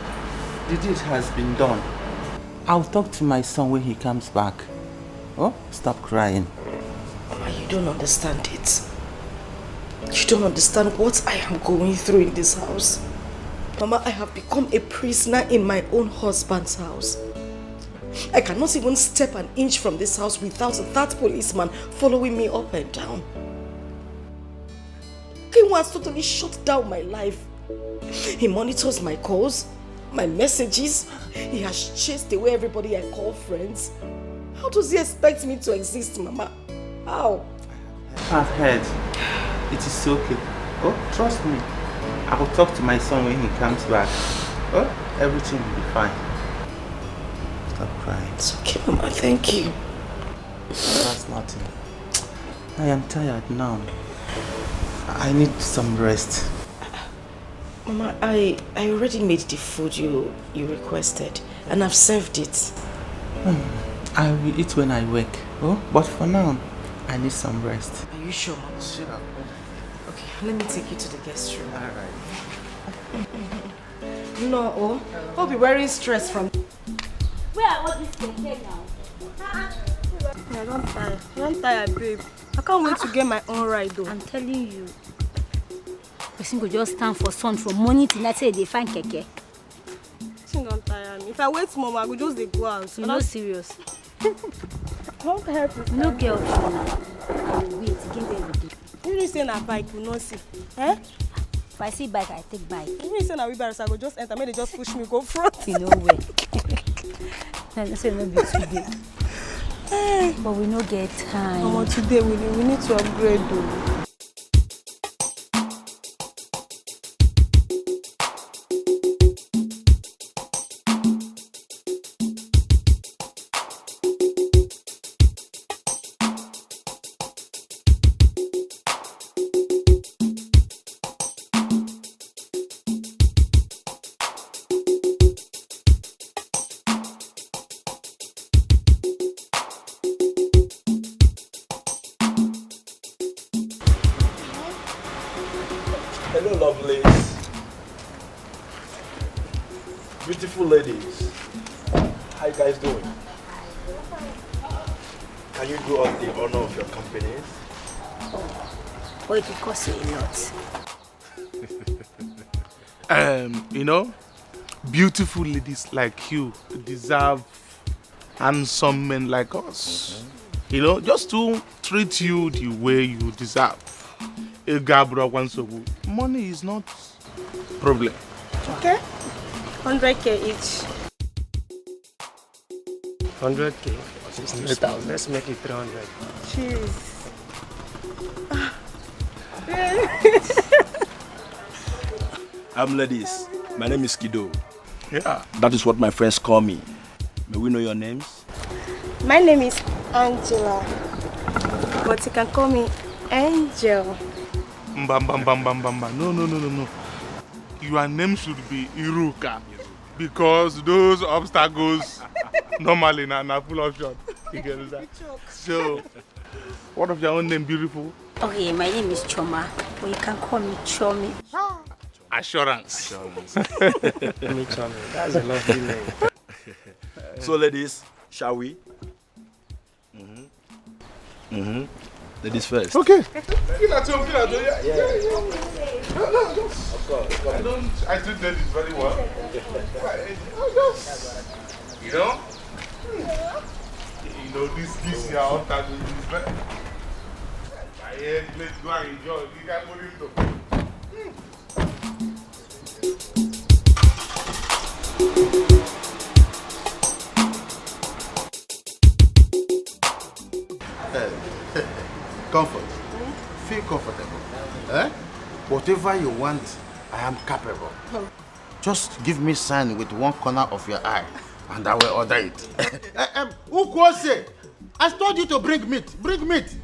the deed has been done. I'll talk to my son when he comes back. Oh, stop crying. Mama, you don't understand it. You don't understand what I am going through in this house. Mama, I have become a prisoner in my own husband's house. I cannot even step an inch from this house without that policeman following me up and down. He has totally shut down my life. He monitors my calls, my messages. He has chased away everybody I call friends. How does he expect me to exist, Mama? How? I've heard. It is okay. Oh, trust me. I will talk to my son when he comes back. Oh, everything will be fine. Stop crying. It's okay, Mama. Thank you. That's nothing. I am tired now. I need some rest. Mama, I already made the food you requested, and I've served it. I will eat when I wake. Oh, but for now, I need some rest. Are you sure, Mama? Sure. Okay, let me take you to the guest room. Alright. No, oh, I'll be wearing stress from. Where are all these things now? I don't tire. I don't tire, babe. I can't wait to get my own ride, though. I'm telling you. Person go just stand for sun from morning till night say they find keke. She don't tire me. If I wait Mama, I go just go out. You know serious. I don't tire to no girl now. I will wait. Give everything. You really say na bike, you know see. Eh? If I see bike, I take bike. You really say na wheelbarrow, I go just enter. Maybe they just push me go front. You know where. I say no be today. But we no get time. Mama, today we need to upgrade though. Hello, lovelies. Beautiful ladies. How you guys doing? Can you do us the honor of your company? Oh, it will cost you a lot. You know, beautiful ladies like you deserve handsome men like us. You know, just to treat you the way you deserve. Money is not problem. Okay. 100k each. 100k, 60,000. Let's make it 300. Jeez. Ladies, my name is Kido. Yeah. That is what my friends call me. May we know your names? My name is Angela, but you can call me Angel. No. Your name should be Iruka, because those obstacles normally are full option. You get that? So, what of your own name, beautiful? Okay, my name is Choma, but you can call me Chomi. Assurance. Me, Chummy. That's a lovely name. So, ladies, shall we? Ladies first. Okay. Yeah. Of course. I do that very well. You know? You know, this year, all that is better. Let's go and enjoy. You can put him though. Comfort. Feel comfortable. Whatever you want, I am capable. Just give me sign with one corner of your eye, and I will order it. Ukwose, I told you to bring meat. Bring meat.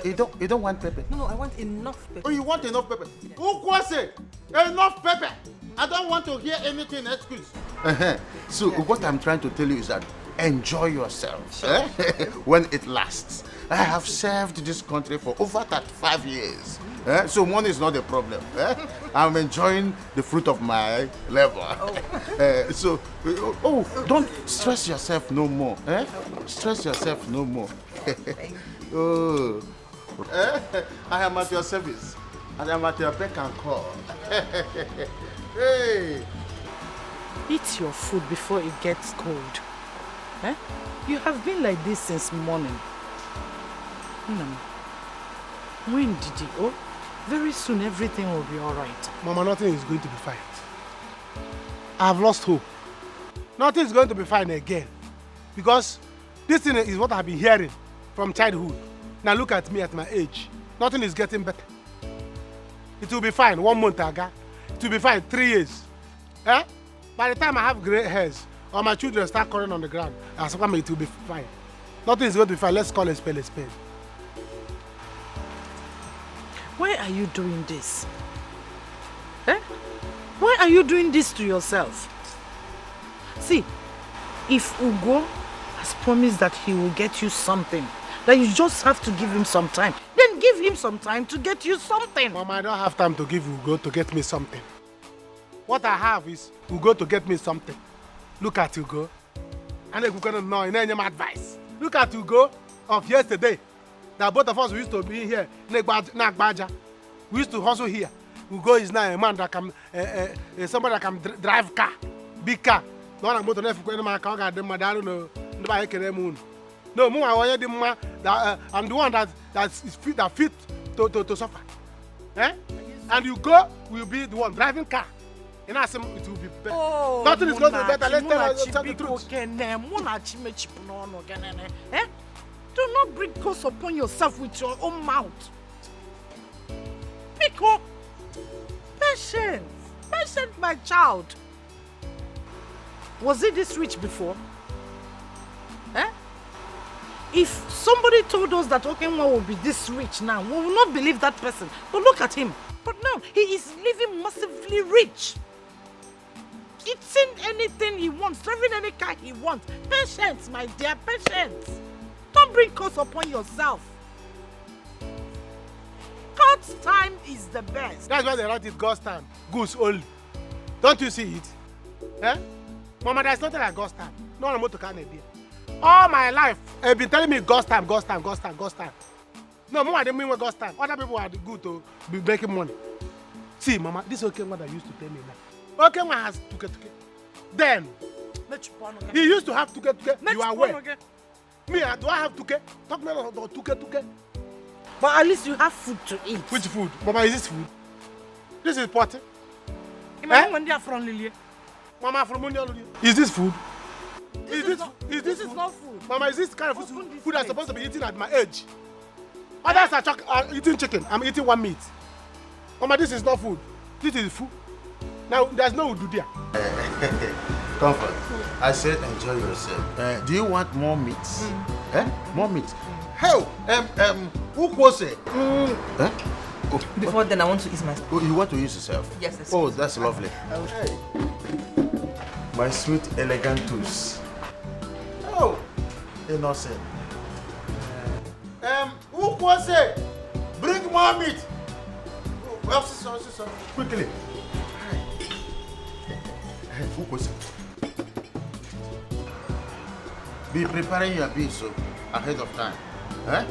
You don't want pepper? No, I want enough pepper. Oh, you want enough pepper? Ukwose, enough pepper. I don't want to hear anything excuse. So what I'm trying to tell you is that enjoy yourself when it lasts. I have served this country for over 35 years. So money is not a problem. I'm enjoying the fruit of my labor. Don't stress yourself no more. Stress yourself no more. I am at your service. And I'm at your beck and call. Hey. Eat your food before it gets cold. You have been like this since morning. When did you? Oh, very soon everything will be all right. Mama, nothing is going to be fine. I have lost hope. Nothing is going to be fine again. Because this thing is what I've been hearing from childhood. Now look at me at my age. Nothing is getting better. It will be fine 1 month ago. It will be fine 3 years. By the time I have gray hairs or my children start crawling on the ground, it will be fine. Nothing is going to be fine. Let's call a spade a spade. Why are you doing this? Why are you doing this to yourself? See, if Ugo has promised that he will get you something, that you just have to give him some time, then give him some time to get you something. Mama, I don't have time to give Ugo to get me something. What I have is Ugo to get me something. Look at Ugo. And Ugo don't know any advice. Look at Ugo of yesterday. That both of us we used to be here. We used to hustle here. Ugo is now a man that can, somebody that can drive car, big car. No one about to never go my car. No, I'm the one that fit to suffer. And you go will be the one driving car. And I say it will be better. Oh, nothing is going to be better. Let's tell the truth. Do not bring curse upon yourself with your own mouth. Pico, patience, my child. Was he this rich before? If somebody told us that Okenwa will be this rich now, we will not believe that person. But look at him. But now, he is living massively rich. Eating anything he wants, driving any car he wants. Patience, my dear, patience. Don't bring curse upon yourself. Cut God's time is the best. That's why they write it God's time. Goose only. Don't you see it? Eh? Mama, there's nothing like God's time. No one to can idea. All my life, they've been telling me God's time, God's time, God's time, God's time. No, Mama, I didn't mean God's time. Other people are good to be making money. See, Mama, this okay one that used to tell me now. Okay one has tuke. Then, he used to have tuke. You are aware. Me, do I have tuke? Talk me about tuke. But at least you have food to eat. Which food? Mama, is this food? This is potty. Mama, from is this food? This is not food. Mama, is this kind of food I'm supposed to be eating at my age? Others are eating chicken. I'm eating one meat. Mama, this is not food. This is food. Now, there's no udu there. Comfort. I said enjoy yourself. Do you want more meat? More meat. Hell, who was it? Before then, I want to eat my. Oh, you want to use yourself? Yes. Oh, that's lovely. Hey. My sweet, elegant tools. Oh, innocent. Who was it? Bring more meat. Oh, quickly. Who was it? Be preparing your beef so ahead of time. Eh?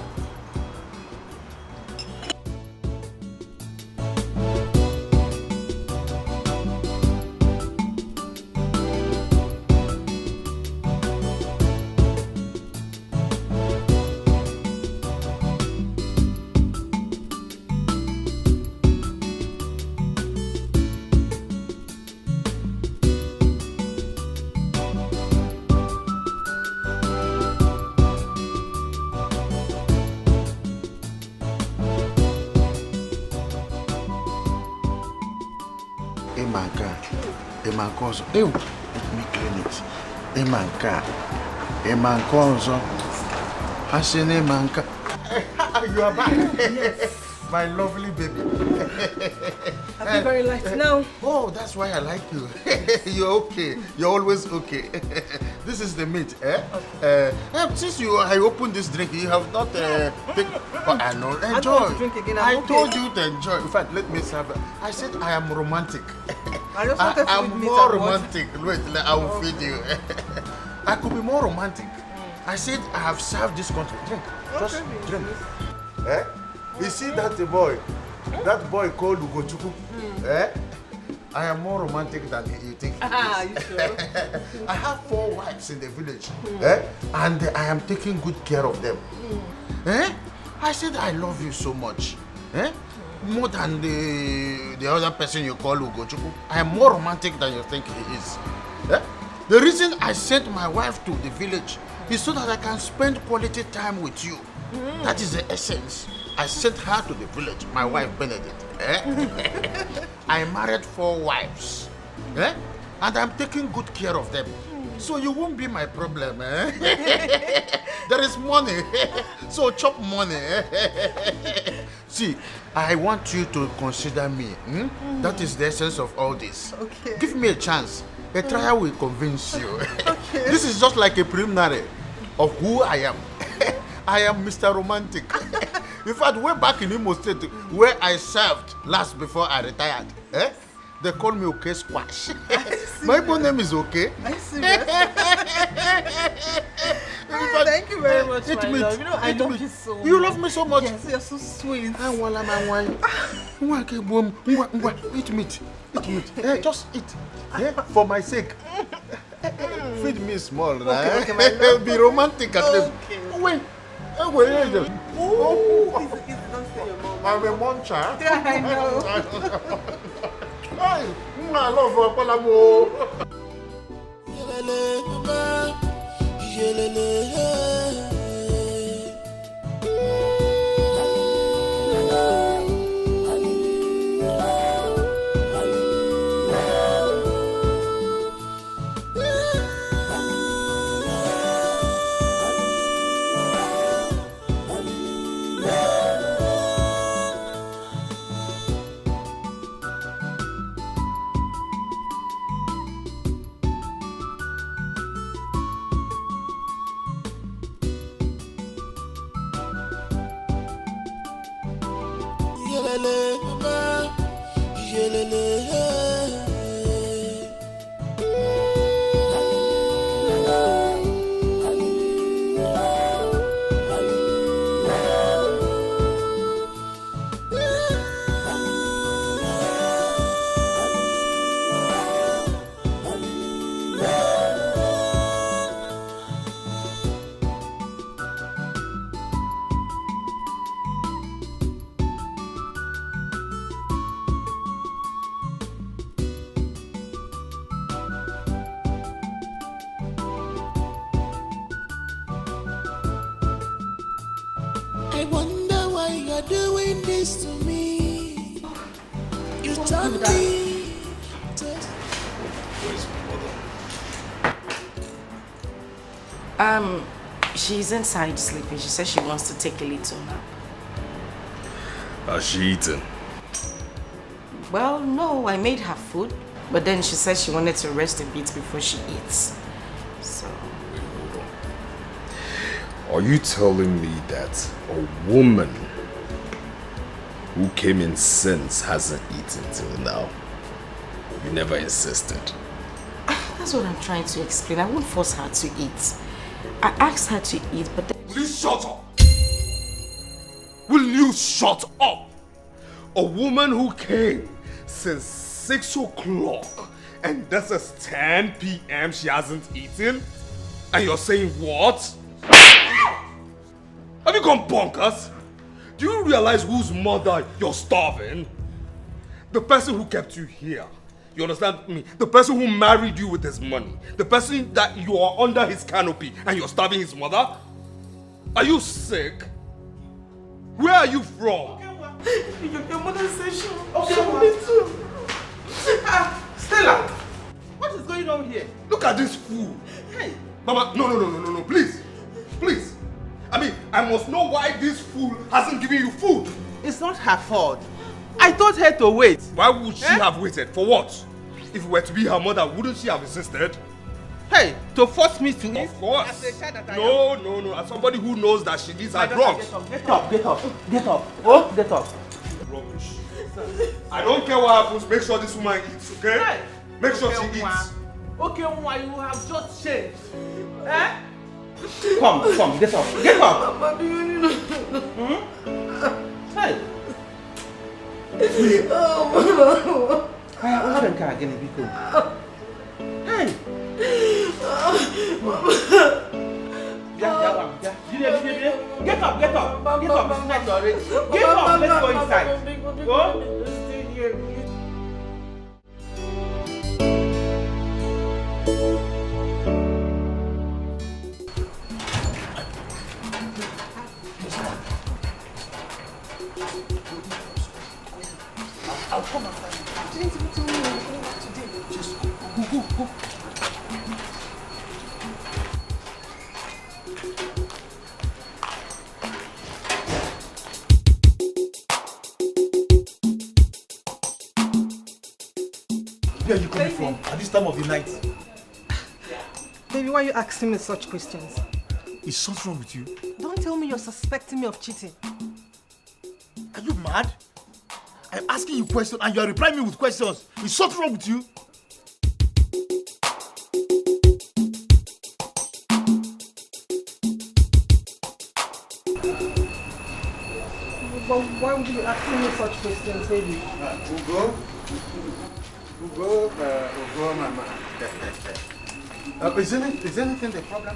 Emankozo. Ew, let me clean it. Emankozo. Hasene Emanka. You are back. Yes. My lovely baby. I feel very light now. Oh, that's why I like you. You're okay. You're always okay. This is the meat, eh? Okay. Since I opened this drink, you have not taken. But I know. Enjoy. I don't want to drink again. I told you to enjoy. In fact, let me serve it. I said I am romantic. I just wanted to I'm more romantic. Wait, I will feed you. I could be more romantic. I said I have served this country. Drink. Just drink. Eh? You see that boy? That boy called Ugochukwu. Eh? I am more romantic than you think. You sure? I have 4 wives in the village. Eh? And I am taking good care of them. Eh? I said I love you so much. Eh? More than the other person you call Ugochukwu. I am more romantic than you think he is. Eh? The reason I sent my wife to the village is so that I can spend quality time with you. That is the essence. I sent her to the village, my wife Benedict. Eh? I married 4 wives. Eh? And I'm taking good care of them. So you won't be my problem. Eh? There is money. So chop money. See, I want you to consider me. That is the essence of all this. Okay. Give me a chance. A trial will convince you. Okay. This is just like a preliminary of who I am. I am Mr. Romantic. In fact, way back in Imo State, where I served last before I retired, they call me OK Squash. My Igbo name is OK. Are you serious? Thank you very much, my love. You know, I love you so much. You love me so much? Yes, you're so sweet. Eat meat. Eat meat. Just eat. For my sake. Feed me small. Okay, my love. Be romantic at least. Wait. Don't say your mom. I'm a muncher. Yeah, I know. Hey, I love Palamo. Yelele, mama, yelele. I wonder why you're doing this to me. You turned me. Where's mother? She's inside sleeping. She says she wants to take a little nap. Has she eaten? Well, no, I made her food. But then she said she wanted to rest a bit before she eats. So... Are you telling me that a woman who came in since hasn't eaten till now? You never insisted. That's what I'm trying to explain. I won't force her to eat. I asked her to eat, but then... Will you shut up? Will you shut up? A woman who came since 6 o'clock and this is 10 p.m. she hasn't eaten? And you're saying what? Have you gone bonkers? Do you realize whose mother you're starving? The person who kept you here. You understand me? The person who married you with his money. The person that you are under his canopy and you're starving his mother? Are you sick? Where are you from? Your mother says she me too. Stella, what is going on here? Look at this fool. Hey. Mama, no, please. Please. I mean, I must know why this fool hasn't given you food. It's not her fault. I told her to wait. Why would she have waited? For what? If it were to be her mother, wouldn't she have insisted? Hey, to force me to eat? Of course. As a child that I No. As somebody who knows that she needs her drugs. Get up. Oh, get up. Rubbish. I don't care what happens. Make sure this woman eats, okay? Hey. Make sure she eats. Okay, why you have just changed? Eh? Come, get up. Get up. Mama, do you know? Hey. Oh, Mama. Hey. Get up. Get up. It's not already. Get up. Let's go inside. Go. Stay here. I'll come and find you. Didn't even tell me you were going out today. Just go. Where are you coming from at this time of the night? Baby, why are you asking me such questions? Is something wrong with you? Don't tell me you're suspecting me of cheating. Are you mad? I'm asking you questions and you are replying me with questions. Is something wrong with you? But why would you be asking me such questions, baby? Ugo, mama. Is anything the problem?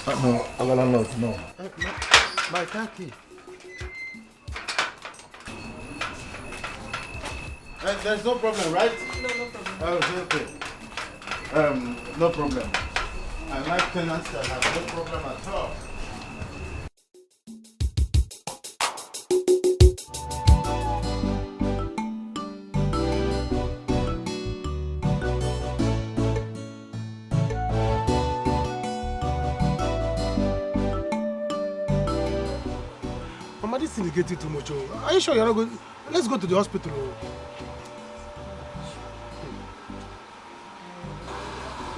No, our landlord, no. My car key. There's no problem, right? No problem. Oh, okay. No problem. I like tenants that have no problem at all. Mama, this thing is getting too much. Are you sure you're not going? Let's go to the hospital.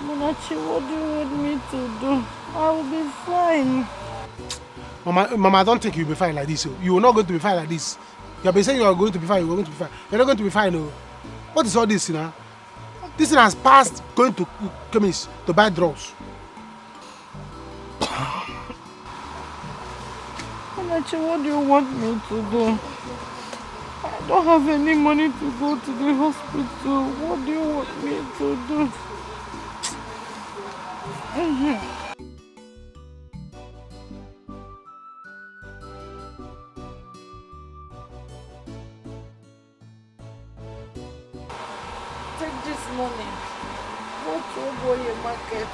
Munachi, what do you want me to do? I will be fine. Mama, I don't think you'll be fine like this. You are not going to be fine like this. You have been saying you are going to be fine, you are going to be fine. You're not going to be fine, no. What is all this, you know? This thing has passed going to chemist to buy drugs. Anachi, what do you want me to do? I don't have any money to go to the hospital. What do you want me to do? Take this money. Go to Oboye market.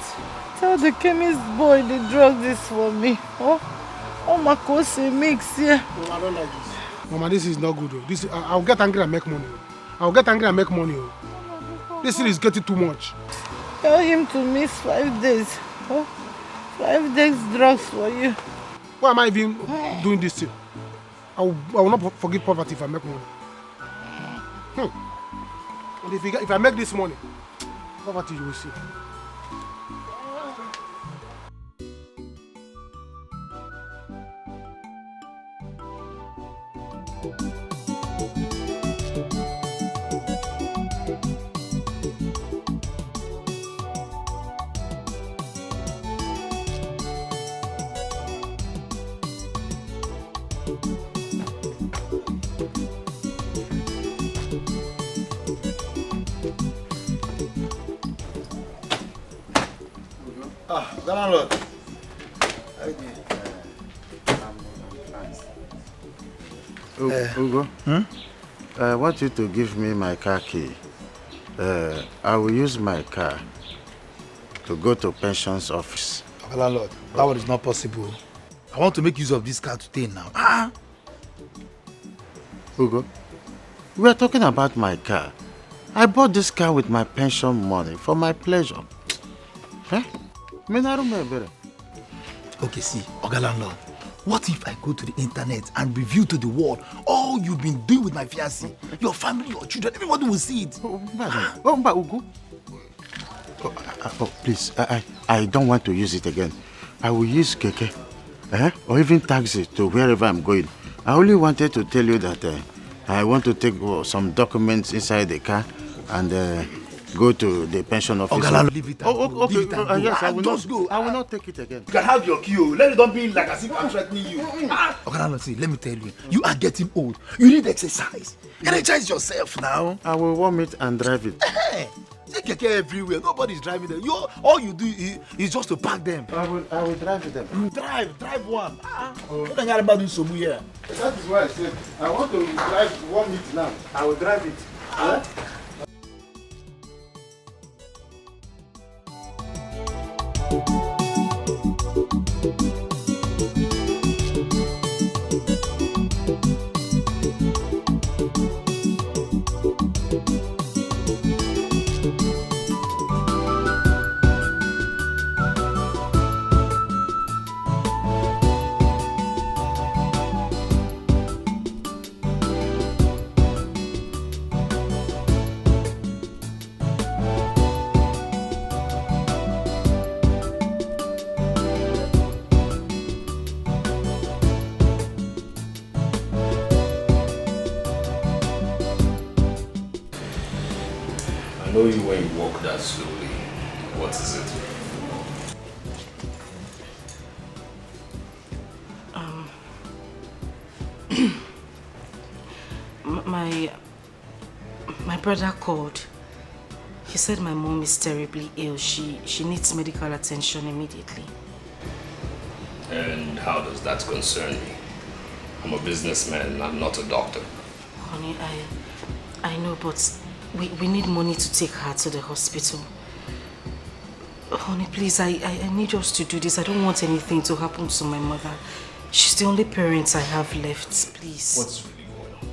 Tell the chemist boy the drug this for me. Oh my cousin mix here. No, I don't like this. Mama, this is not good. This I'll get angry and make money. I'll get angry and make money. This thing is getting too much. Tell him to miss 5 days. Oh, 5 days drugs for you. Why am I even doing this thing? I will not forgive poverty if I make money. And if I make this money, poverty you will see. Landlord. Ugo, I want you to give me my car key. I will use my car to go to pension's office. Landlord, that one is not possible. I want to make use of this car today now. Ugo, we are talking about my car. I bought this car with my pension money for my pleasure. Huh? Okay, see, Oga Landlord, what if I go to the internet and reveal to the world all you've been doing with my fiancé, your family, your children, everybody will see it. Ugo. Please, I don't want to use it again. I will use keke, or even taxi to wherever I'm going. I only wanted to tell you that I want to take some documents inside the car and go to the pension office. Oga, leave it. Okay. Leave it Yes, I will just not. go. I will not take it again. You can have your key. Let it not be like as if I'm threatening you. Oga, see, let me tell you, you are getting old. You need exercise. Energize yourself now. I will warm it and drive it. Take keke everywhere. Nobody's driving them. All you do is just to park them. I will drive them. You drive one. What are you about doing so here? That is why I said I want to drive 1 minute now. I will drive it. I know you when you walk that slowly. What is it? My brother called. He said my mom is terribly ill. She needs medical attention immediately. And how does that concern me? I'm a businessman, I'm not a doctor. Honey, I know, but we need money to take her to the hospital. Honey, please, I need us to do this. I don't want anything to happen to my mother. She's the only parent I have left, please. What's really going on?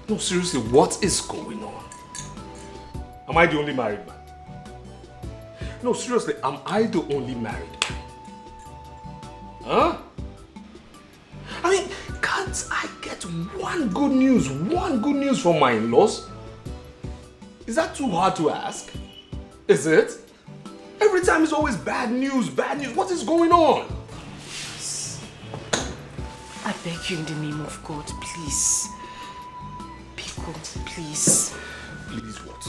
No, seriously, what is going on? Am I the only married man? No, seriously, am I the only married man? Huh? I mean, can't I get one good news from my in-laws? Is that too hard to ask? Is it? Every time it's always bad news, bad news. What is going on? I beg you in the name of God, please. Biko, please. Please what?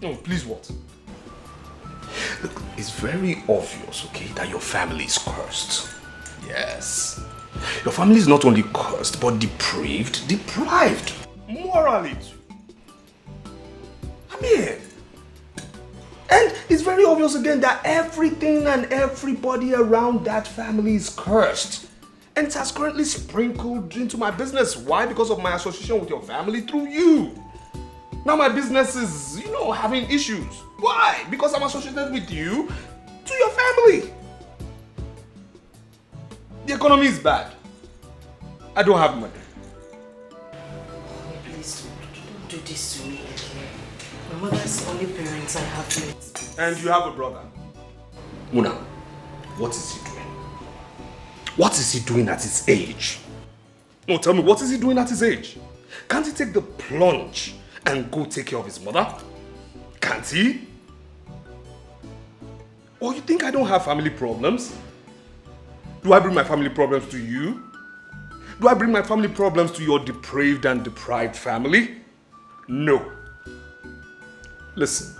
No, please what? Look, it's very obvious, okay, that your family is cursed. Yes. Your family is not only cursed, but depraved, deprived. Morally too. I mean, and it's very obvious again that everything and everybody around that family is cursed. And it has currently sprinkled into my business. Why? Because of my association with your family through you. Now my business is, having issues. Why? Because I'm associated with you to your family. The economy is bad. I don't have money. Please don't do this to me. My mother's the only parents I have left. And you have a brother. Muna, what is he doing? What is he doing at his age? No, tell me, what is he doing at his age? Can't he take the plunge and go take care of his mother? Can't he? Or you think I don't have family problems? Do I bring my family problems to you? Do I bring my family problems to your depraved and deprived family? No. Listen,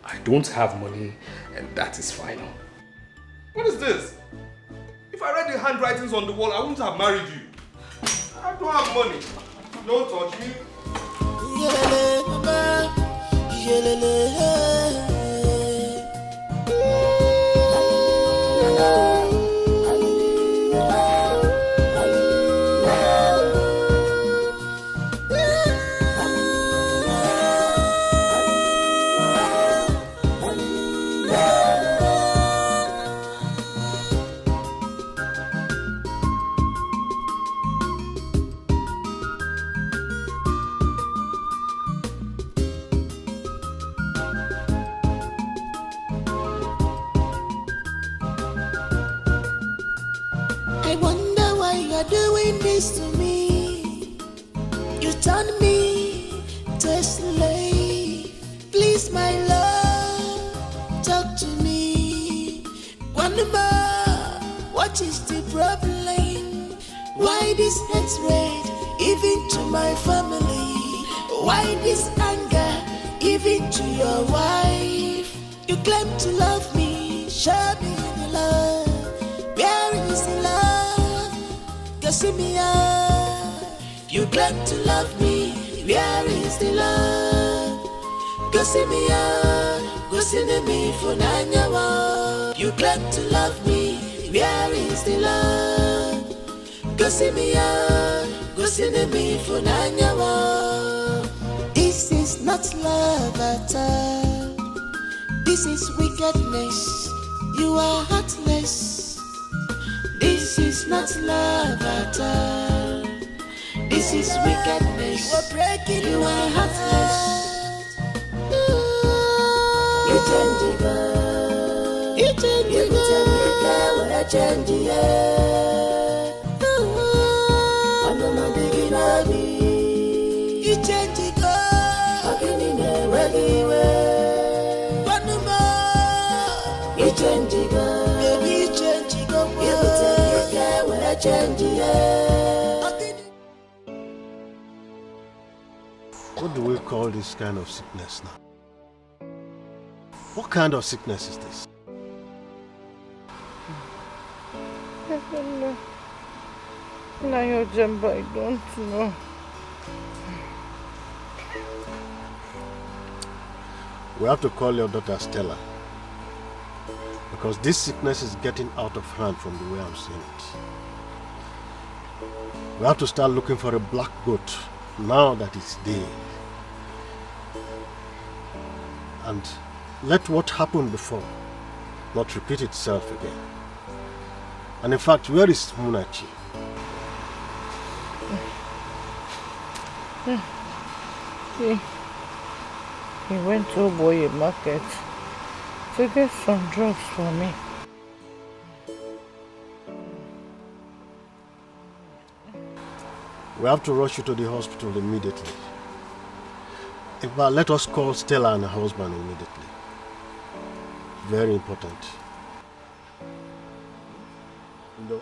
I don't have money and that is final. What is this? If I read the handwritings on the wall, I wouldn't have married you. I don't have money. Don't touch me. I wonder why you're doing this to me. You turn me to a slave. Please, my love, talk to me. One more, what is the problem? Why this hatred, even to my family? Why this anger, even to your wife? You claim to love me, show me the love. Where is the love? Go see me out. You claim to love me. Where is the love? Go see me out. Go see me for Nanyawa. You claim to love me. Where is the love? Go see me out. Go see me for Nanyawa. This is not love at all. This is wickedness. You are heartless. This is not love at all. This is wickedness. You are breaking. You are heartless. You change it, girl. You change it, girl. You change it, I'm not digging at me. You change it, girl. I can't even way. One more. You change it, girl. Baby, you change it, girl. What do we call this kind of sickness now? What kind of sickness is this? I don't know. Now your jumper, I don't know. We have to call your daughter Stella. Because this sickness is getting out of hand from the way I'm seeing it. We have to start looking for a black goat now that it's day. And let what happened before not repeat itself again. And in fact, where is Munachi? He went to Oboye market to get some drugs for me. We have to rush you to the hospital immediately. In fact, let us call Stella and her husband immediately. Very important. No.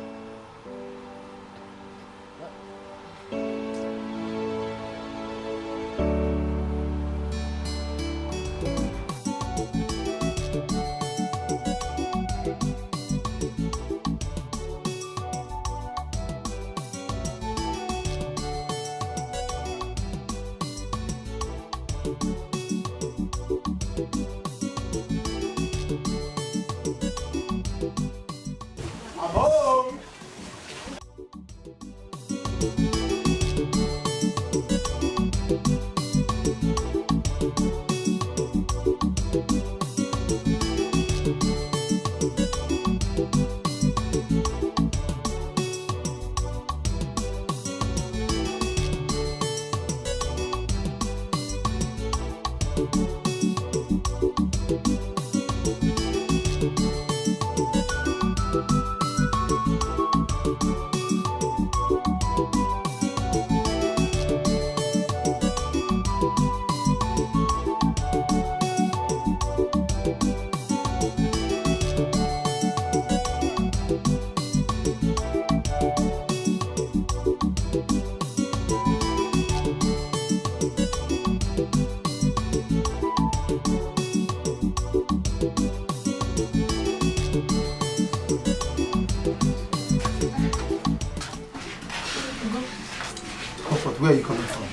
Where are you coming from?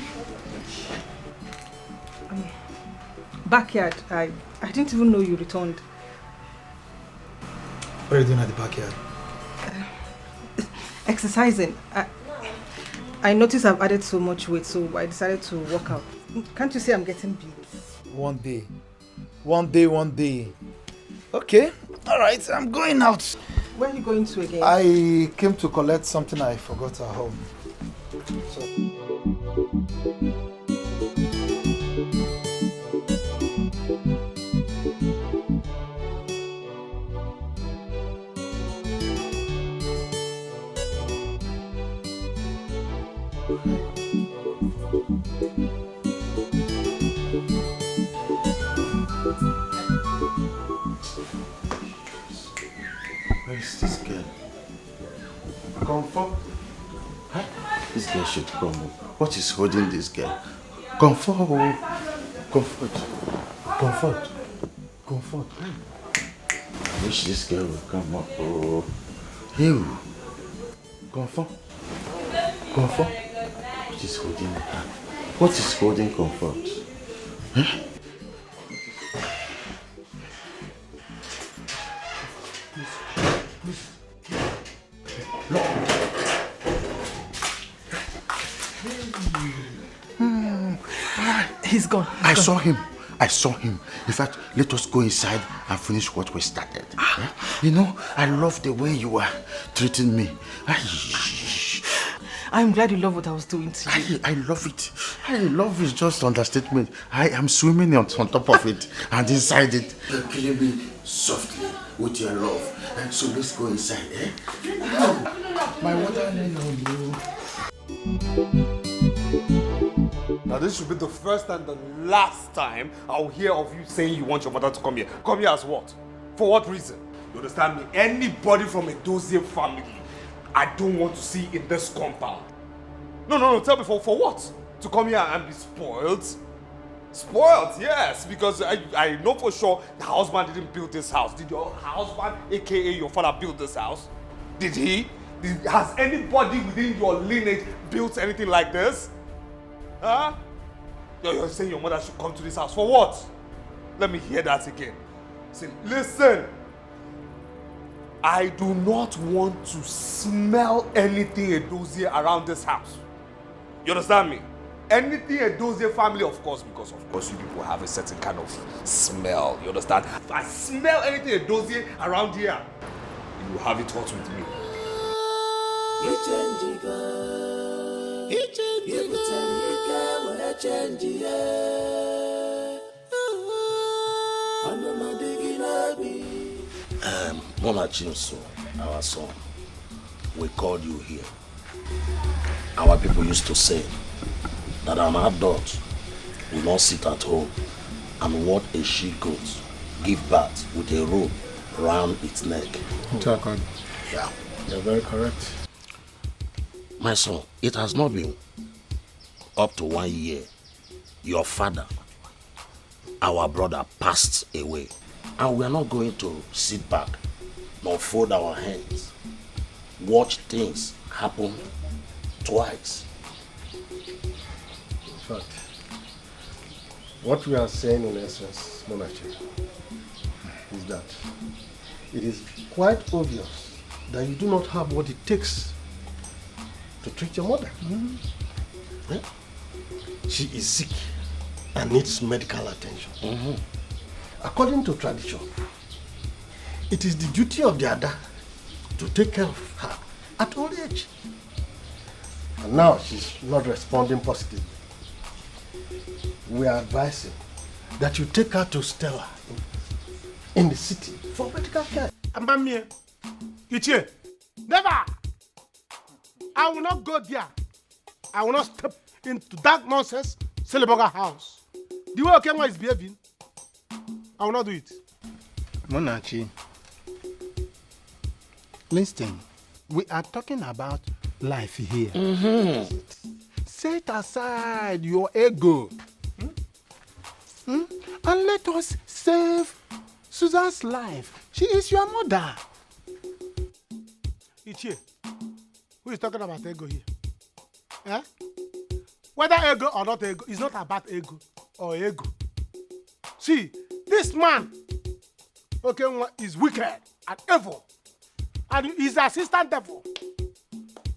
Backyard. I didn't even know you returned. What are you doing at the backyard? Exercising. I noticed I've added so much weight, so I decided to work out. Can't you see I'm getting big? One day. One day. Okay. Alright, I'm going out. Where are you going to again? I came to collect something I forgot at home. So. Where is this girl? Comfort? Huh? This girl should come. What is holding this girl? Comfort. I wish this girl would come up. Oh, you. Comfort. What is holding her? What is holding Comfort? Huh? He's gone. I saw him. In fact, let us go inside and finish what we started. You know, I love the way you are treating me. I'm glad you love what I was doing to you. I love it. I love it, just understatement. I am swimming on top of it and inside it. You're killing me softly with your love. And so let's go inside, eh? My water on you. Now this should be the first and the last time I'll hear of you saying you want your mother to come here. Come here as what? For what reason? You understand me? Anybody from a Dozie family, I don't want to see in this compound. No, tell me for what? To come here and be spoiled? Spoiled, yes, because I know for sure the husband didn't build this house. Did your husband, aka your father, build this house? Did he? Has anybody within your lineage built anything like this? Huh? You're saying your mother should come to this house. For what? Let me hear that again. Listen. I do not want to smell anything Edozie around this house. You understand me? Anything Edozie family, of course, because of course you people have a certain kind of smell. You understand? If I smell anything Edozie around here, you will have it hot with me. Mama Chinsu, our son, we called you here. Our people used to say that an adult will not sit at home and watch a she-goat give birth with a rope round its neck. Yeah, you're very correct. My son, it has not been up to 1 year. Your father, our brother, passed away. And we are not going to sit back nor fold our hands. Watch things happen twice. In fact, what we are saying in essence, Monachi, is that it is quite obvious that you do not have what it takes to treat your mother. Yeah? She is sick and needs medical attention. According to tradition, it is the duty of the Ada to take care of her at old age. And now she's not responding positively. We are advising that you take her to Stella in the city for medical care. Ambamie, Ichie, never! I will not go there. I will not step into that nonsense Seliboga house. The way Okenwa is behaving, I will not do it. Monachi, listen, we are talking about life here. Set aside your ego. And let us save Susan's life. She is your mother. Ichie, who is talking about ego here? Eh? Whether ego or not ego, it's not about ego or ego. See, this man, okay, is wicked and evil. And he's the assistant devil.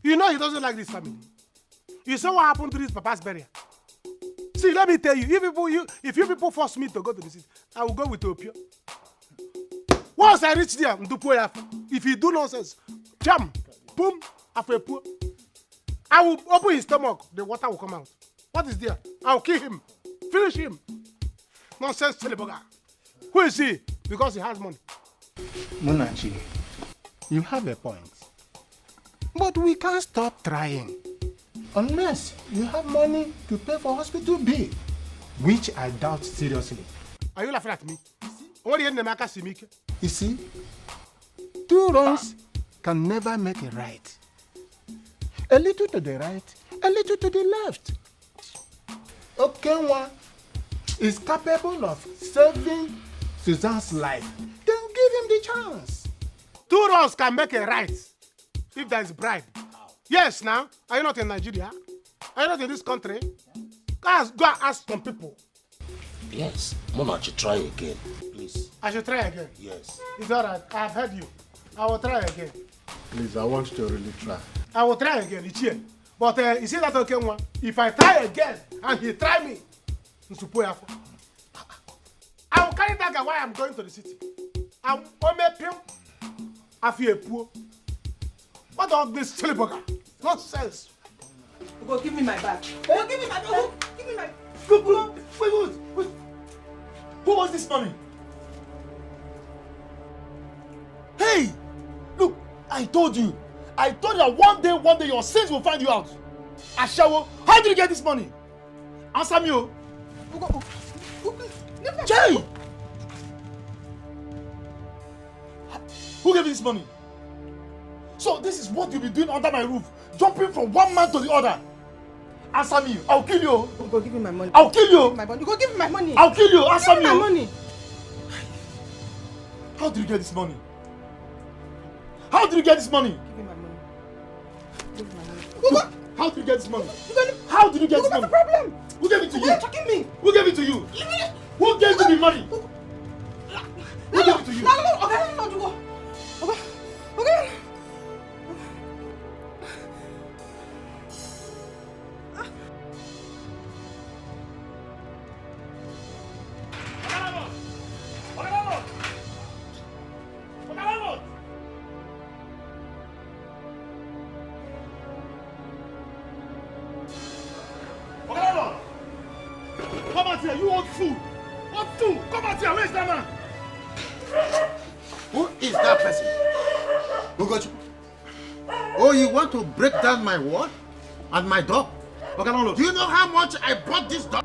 You know he doesn't like this family. You saw what happened to this papa's burial. See, let me tell you, if you people force me to go to the city, I will go with Opio. Once I reach there, if he do nonsense, jam, boom, after poor. I will open his stomach, the water will come out. What is there? I'll kill him. Finish him. Nonsense, Seliboga. Who is he? Because he has money. Monachi, you have a point. But we can't stop trying. Unless you have money to pay for hospital bill, which I doubt seriously. Are you laughing at me? What are you? You see, two wrongs can never make a right. A little to the right, a little to the left. Okenwa is capable of saving Susan's life. Then give him the chance. Two wrongs can make a right if there is bribe. Yes, now. Are you not in Nigeria? Are you not in this country? Go and ask some people. Yes. Monachi, try again, please. I should try again? Yes. It's all right. I have heard you. I will try again. Please, I want you to really try. I will try again, Ichie. But you see that okay one? If I try again and he try me, I will carry that guy while I'm going to the city. I will make him. I feel poor. What all this Seliboga? Nonsense. Go give me my bag. Go give me my bag. Give me my. Wait. Who was this money? Hey! Look, I told you that one day your sins will find you out. Ashawo, how did you get this money? Answer me, oh. Jay! Who gave you this money? So this is what you'll be doing under my roof, jumping from one man to the other. Answer me, I'll kill you. Go give me my money. I'll kill you. My money. Go give me my money. I'll kill you. Answer me. Give me my money. How did you get this money? How did you get this money? Give me my money. Give me my money. Look, how did you get this money? How did you get this money? What's the problem? Who gave it to you? Why are you talking me? Who gave it to you? Who gave you the money? Who gave it to you? No. Okay. Come out here, you old fool! What fool? Come out here, where's that man? Who is that person? Who got you? Oh, you want to break down my wall and my door? Do you know how much I bought this door?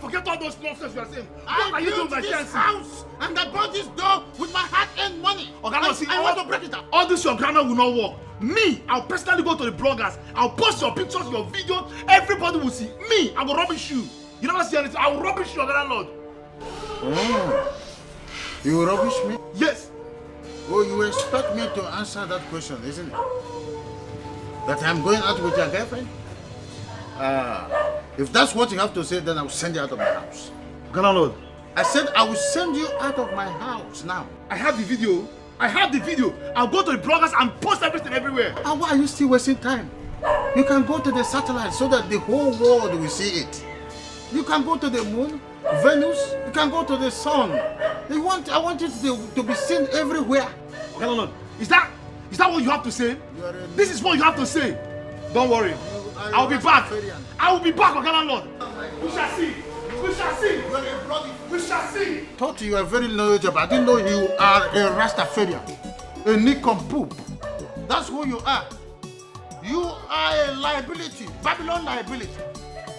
Forget all those nonsense you are saying. I built this house and I bought this door with my hard-earned money. I want to break it up. All this your grammar will not work. Me, I'll personally go to the bloggers. I'll post your pictures, your videos. Everybody will see. Me, I will rubbish you. You never see anything. I will rubbish your landlord. Oh. You will rubbish me? Yes. Oh, you expect me to answer that question, isn't it? That I'm going out with your girlfriend? If that's what you have to say, then I will send you out of my house. Landlord. I said I will send you out of my house now. I have the video. I have the video. I'll go to the bloggers and post everything everywhere. Why are you still wasting time? You can go to the satellite so that the whole world will see it. You can go to the moon, Venus, you can go to the sun. I want it to be seen everywhere. No. Is that what you have to say? This is what you have to say. Don't worry. I'll be back. I will be back, landlord. We shall see. We shall see. We shall see. Thought you are very knowledgeable. I didn't know you are a Rastafarian, a nincompoop. That's who you are. You are a liability, Babylon liability.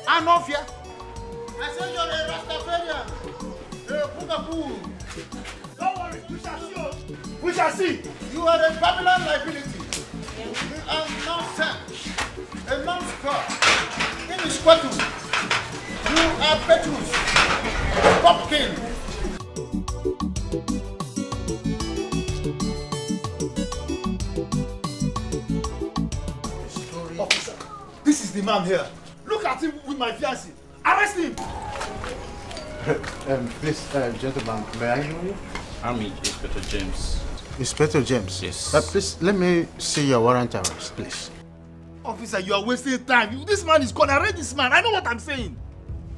Anofia. I said you're a Rastafarian, a Pugapoo. Don't worry, we shall see. We shall see. You are a Babylon liability. You are nonsense, a non-score, inesquatable. You are Petrus, Popkin. Officer, this is the man here. Look at him with my fiancée. Arrest him. Please, gentlemen, may I know you? I'm Inspector James. Inspector James? Yes. Please, let me see your warrant arrest, please. Officer, you are wasting time. This man is gone. Arrest this man. I know what I'm saying.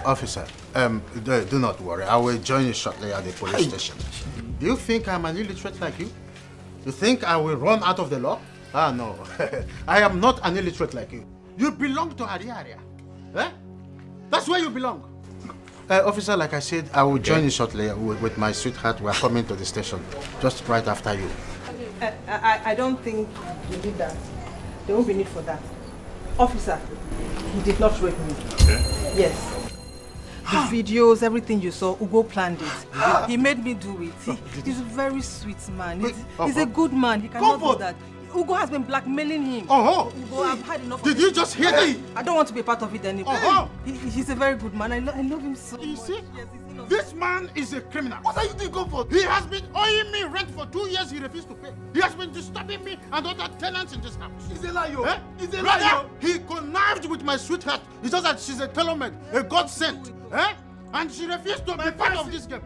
Officer, do not worry. I will join you shortly at the police station. Do you think I'm an illiterate like you? You think I will run out of the law? Ah, no. I am not an illiterate like you. You belong to Ariaria. Eh? That's where you belong. Officer, like I said, I will join you shortly with my sweetheart. We are coming to the station just right after you. I don't think you did that. There won't be need for that. Officer, he did not rape me. Okay. Yes. The videos, everything you saw, Ugo planned it. He made me do it. He's a very sweet man. He's a good man. He cannot do that. Ugo has been blackmailing him. Ugo, I've had enough of it. Did you just hear that? I don't want to be a part of it anymore. He's a very good man. I love him so much. You see? This man is a criminal. What are you doing, Comfort? He has been owing me rent for 2 years. He refused to pay. He has been disturbing me and other tenants in this house. He's a liar. Eh? He's a Brother, liar. he connived with my sweetheart. It's just that she's a tailor-made, a God sent. Eh? And she refused to be part of this game.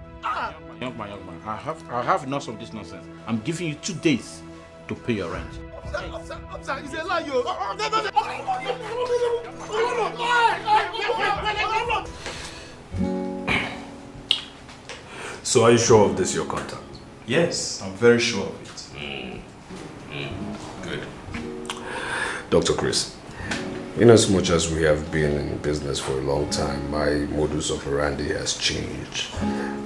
Young man, I have enough of this nonsense. I'm giving you 2 days to pay your rent. Officer, he's a liar. So are you sure of this, your contact? Yes, I'm very sure of it. Good. Dr. Chris, in as much as we have been in business for a long time, my modus operandi has changed.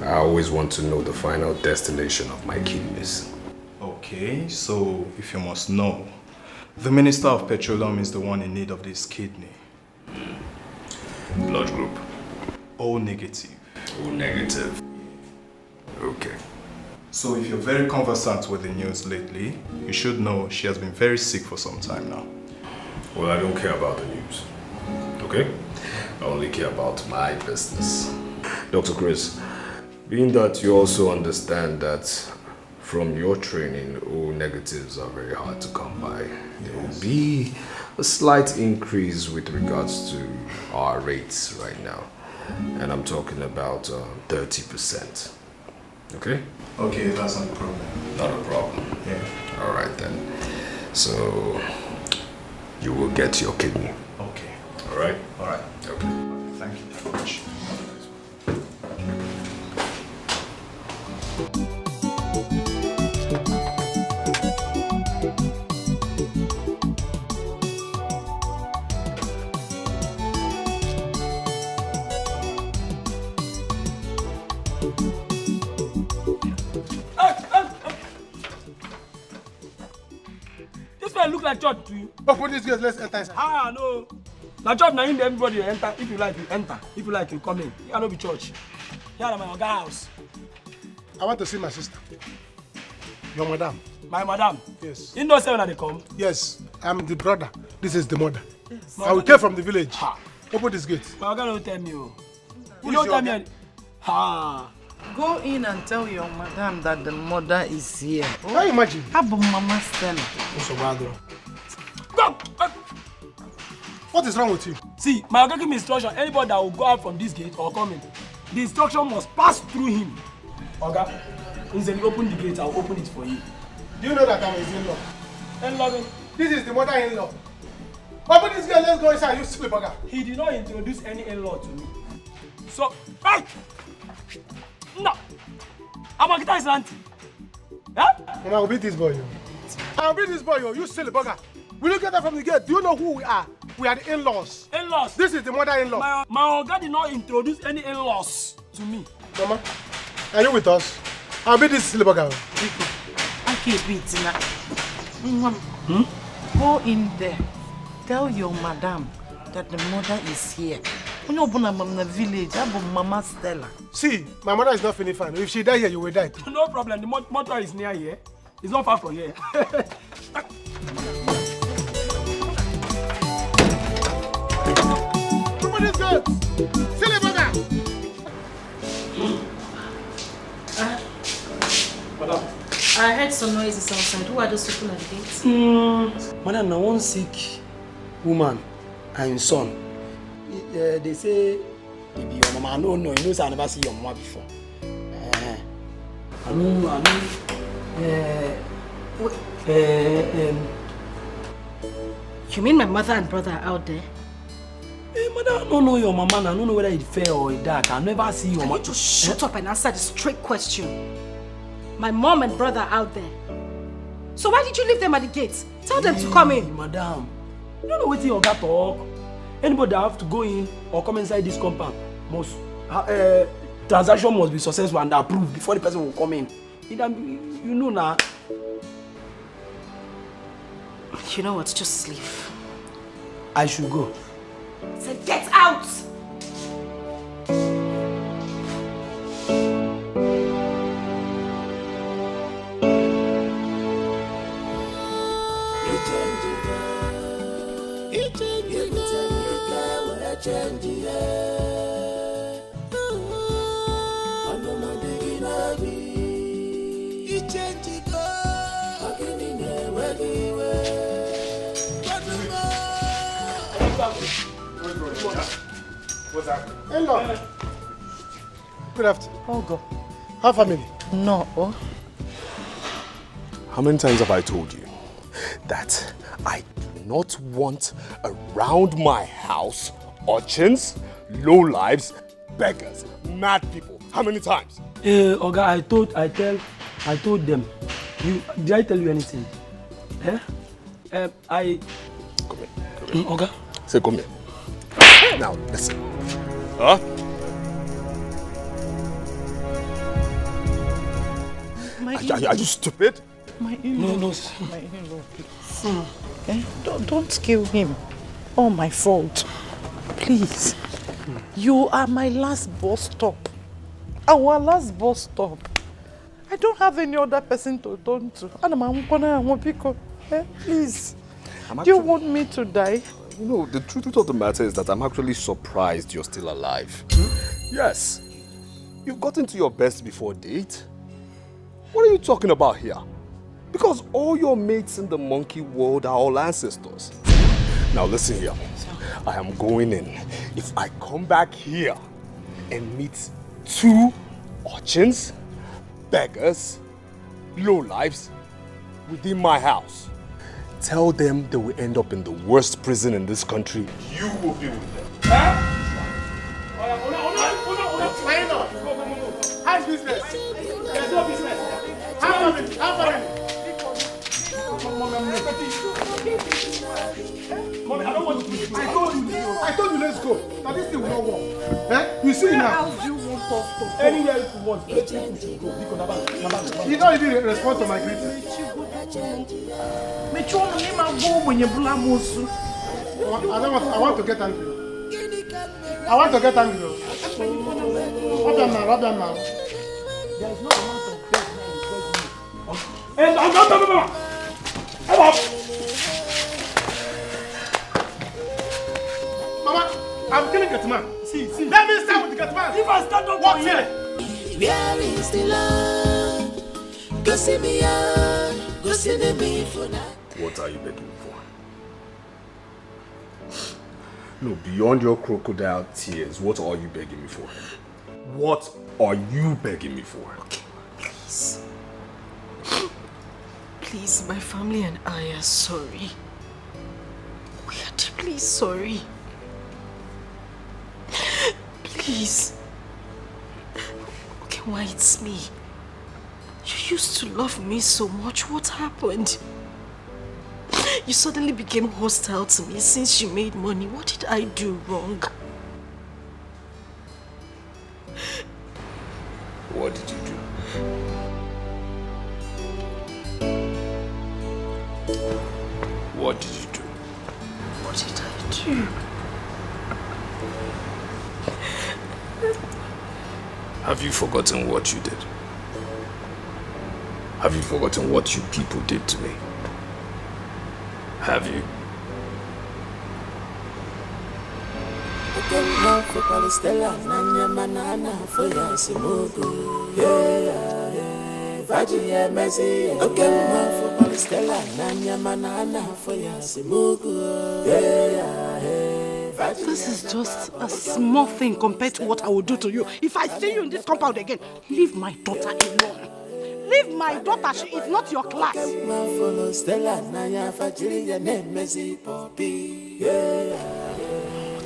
I always want to know the final destination of my kidneys. Okay, so if you must know, the Minister of Petroleum is the one in need of this kidney. Blood group? O negative. O negative. Okay. So if you're very conversant with the news lately, you should know she has been very sick for some time now. Well, I don't care about the news. Okay? I only care about my business. Dr. Chris, being that you also understand that from your training, O negatives are very hard to come by. There will be a slight increase with regards to our rates right now. And I'm talking about 30%. Okay? Okay, that's not a problem. Not a problem. Yeah. All right then. So you will get your kidney. Okay. All right? All right. Okay. Thank you very much. Look like church to you. Open this gate, let's enter inside. Ah, no. Now church, now everybody enter. If you like, you enter. If you like, you come in. You cannot be church. Here is my house. I want to see my sister. Your madam. My madam. Yes. You know when they come? Yes, I'm the brother. This is the mother. Yes. I will came from the village. Ha. Open this gate. My Oga don't tell me. You Who don't is tell your me. Ha. Go in and tell your madam that the mother is here. Can you imagine? Abo Mama Stella. Go. What is wrong with you? See, my Oga give me instruction. Anybody that will go out from this gate or come in, the instruction must pass through him. Oga, instead you open the gate, I'll open it for you. Do you know that I'm his in-law? In-law? This is the mother-in-law. Open this gate, let's go inside, you stupid bugger. He did not introduce any in-law to me. So, hey! No! Amagita is auntie. Huh? Mama, I'll beat this boy, yo. I'll beat this boy, yo. You silly bugger. Will you get that from the gate? Do you know who we are? We are the in-laws. In-laws? This is the mother-in-law. My Oga did not introduce any in-laws to me. Mama, are you with us? I'll beat this silly bugger. I can't beat now. Go in there. Tell your madam that the mother is here. When you open up in the village, I have Mama Stella. See, my mother is not feeling fine. If she die here, you will die too. No problem. The mortuary is near here. It's not far from here. Open this gate! Silly bugger! Madam. I heard some noises outside. Who are those people at the gate? Madam, now one sick woman and your son. They say, if your mama, no, you know, I never see your mama before. You mean my mother and brother are out there? Madam, I don't know your mama, and I don't know whether it's fair or it's dark. I never see your mama. Can you just shut up and answer the straight question? My mom and brother are out there. So why did you leave them at the gate? Tell them to come in. Madam, you don't know what your got talk. Anybody that have to go in or come inside this compound must transaction must be successful and approved before the person will come in. You know now. You know what? Just leave. I should go. I said get out! What's that? Hello. Good afternoon. Oh, go. How family? No. Oh. How many times have I told you that I do not want around my house urchins, lowlifes, beggars, mad people? How many times? Oga, I told them. Did I tell you anything? I. Come here. Oga. Say come here. Now listen. Huh? Are you stupid? My in-law. No. My in-law, please. Don't kill him. All my fault. Please. You are my last bus stop. Our last bus stop. I don't have any other person to turn to. Please. Do you want me to die? You know, the truth of the matter is that I'm actually surprised you're still alive. Yes. You've gotten to your best before date. What are you talking about here? Because all your mates in the monkey world are all ancestors. Now listen here. I am going in. If I come back here and meet 2 urchins, beggars, lowlifes within my house, tell them they will end up in the worst prison in this country. You will be with them. How's business? There's no business. How many? Mommy, I don't want to do this. I told you let's go. Now this thing will not work. You see now. Where else do you want us to go? Anywhere you want. Let people to go. You don't even respond to my greeting. I want to get angry. Rub them now. There is no amount of bed now. Mama, I'm killing Gatman. See. Let me stand with the Gatman. If I stand up, what's here? Where is the love? Go see me out. Go see me for now. What are you begging me for? No, beyond your crocodile tears, what are you begging me for? What are you begging me for? Okay, please. Please, my family and I are sorry. We are deeply sorry. Please. Okay, why it's me? You used to love me so much. What happened? You suddenly became hostile to me since you made money. What did I do wrong? What did you do? What did you do? What did I do? Have you forgotten what you did? Have you forgotten what you people did to me? Have you? This is just a small thing compared to what I will do to you. If I see you in this compound again, leave my daughter alone. Leave my daughter, she is not your class. What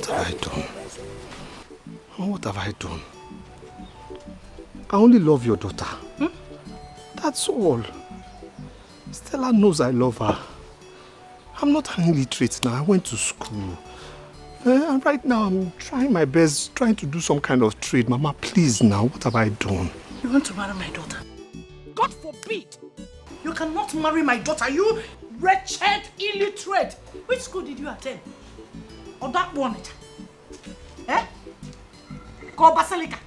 have I done? What have I done? I only love your daughter. That's all. Stella knows I love her. I'm not an illiterate now. I went to school. And right now I'm trying my best, trying to do some kind of trade. Mama, please now, what have I done? You want to marry my daughter? God forbid! You cannot marry my daughter, you wretched illiterate! Which school did you attend? Or that one? Eh? Go Basilica.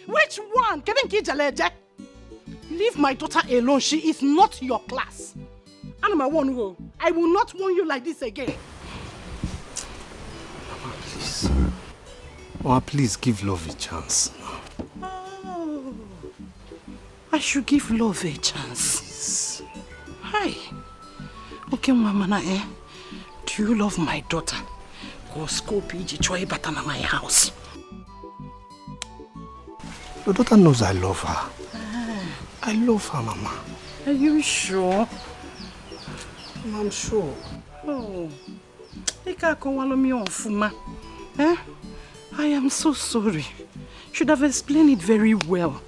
Which one? Leave my daughter alone, she is not your class. And I will not warn you like this again. Mama, please. Mama, please give love a chance. Oh, I should give love a chance. Hi. Okay, Mama, do you love my daughter? Go school PG Choi Batana my house. Your daughter knows I love her. I love her, Mama. Are you sure? I'm sure. Oh, I am so sorry. Should have explained it very well.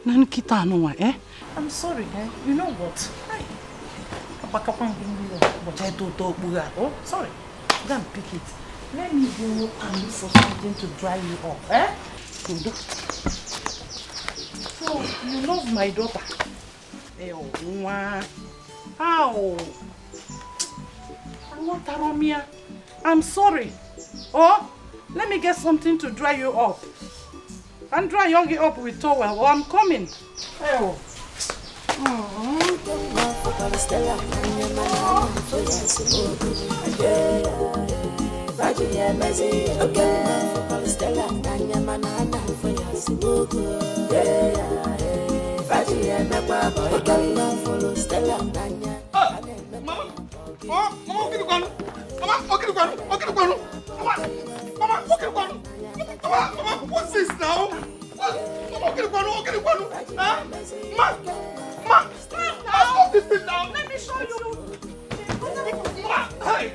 I'm sorry, You know what? Oh, sorry. Go and pick it. Let me go and look for something to dry you off, So, you love my daughter? Ow! I'm sorry. Oh, let me get something to dry you up. And dry Yogi up with towel. Oh, I'm coming. Oh. What's this now? Stop this thing now. Let me show you. Hey,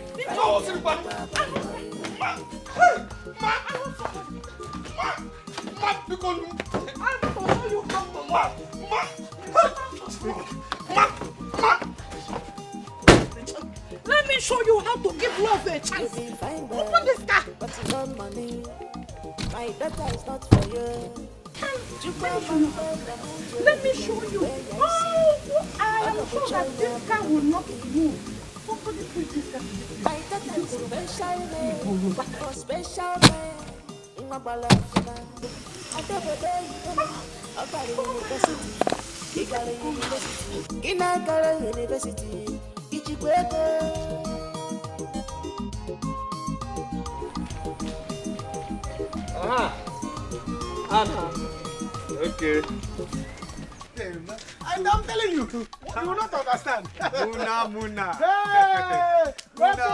Let me show you how to give love a chance. Open this car. My daughter is not for you. Let me show you. Oh, I am sure that this car will not move. Somebody put this car. My daughter is special for special man. In my balance, I never day. I'm university. Inagara University, Ichikweko. Anna. Okay. And I'm telling you, you will not understand. Muna. Hey! Muna,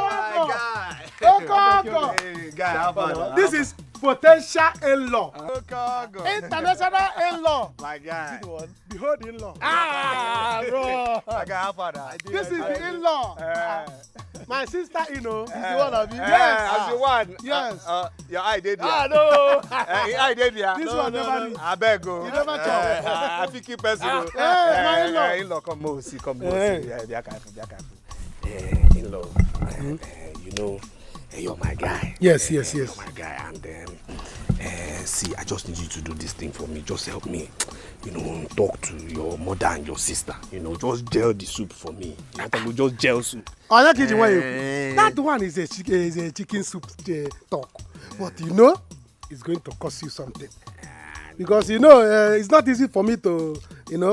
my guy. This is potential in-law. Okay. International in-law. My guy. Behold in-law. Bro. My guy, This is the in-law. My sister, you know, is the one of you. Yes. I'm the one. Yes. Your eye did here. No. Your eye did here. This one never did. I beg you. You never talk. I think keep person. My in-law. In-law, come on, see. Yeah, they are careful. In-law, you know, you're my guy. Yes. You're my guy, and see, I just need you to do this thing for me. Just help me, talk to your mother and your sister. Just gel the soup for me. Just gel soup. Oh, that kitchen that one is a chicken soup talk, but it's going to cost you something. Because it's not easy for me to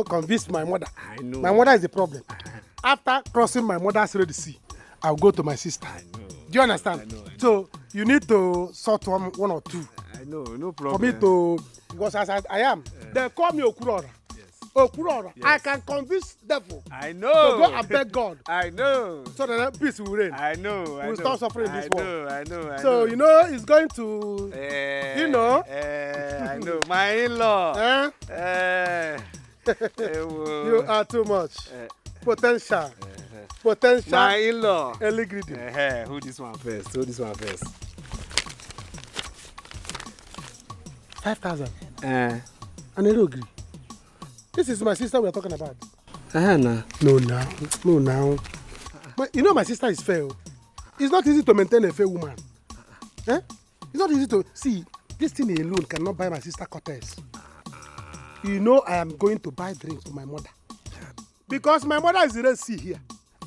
convince my mother. I know. My mother is the problem. After crossing my mother's Red Sea, I'll go to my sister. I know. Do you understand? I know. So you need to sort one or two. I know, no problem. For me to, because as I am, they call me Okurora. Yes. Okurora. Yes. I can convince devil. I know. To go and beg God. I know. So that peace will reign. I know. We'll stop suffering in this world. I know. So it's going to, I know. My in-law. You are too much. Potential. My in-law. Early greeting. Who this one first? 5,000. And they don't agree. This is my sister we are talking about. No, now. But my sister is fair. It's not easy to maintain a fair woman. It's not easy to see. This thing alone cannot buy my sister quarters. I am going to buy drinks for my mother. Because my mother is the Red Sea here.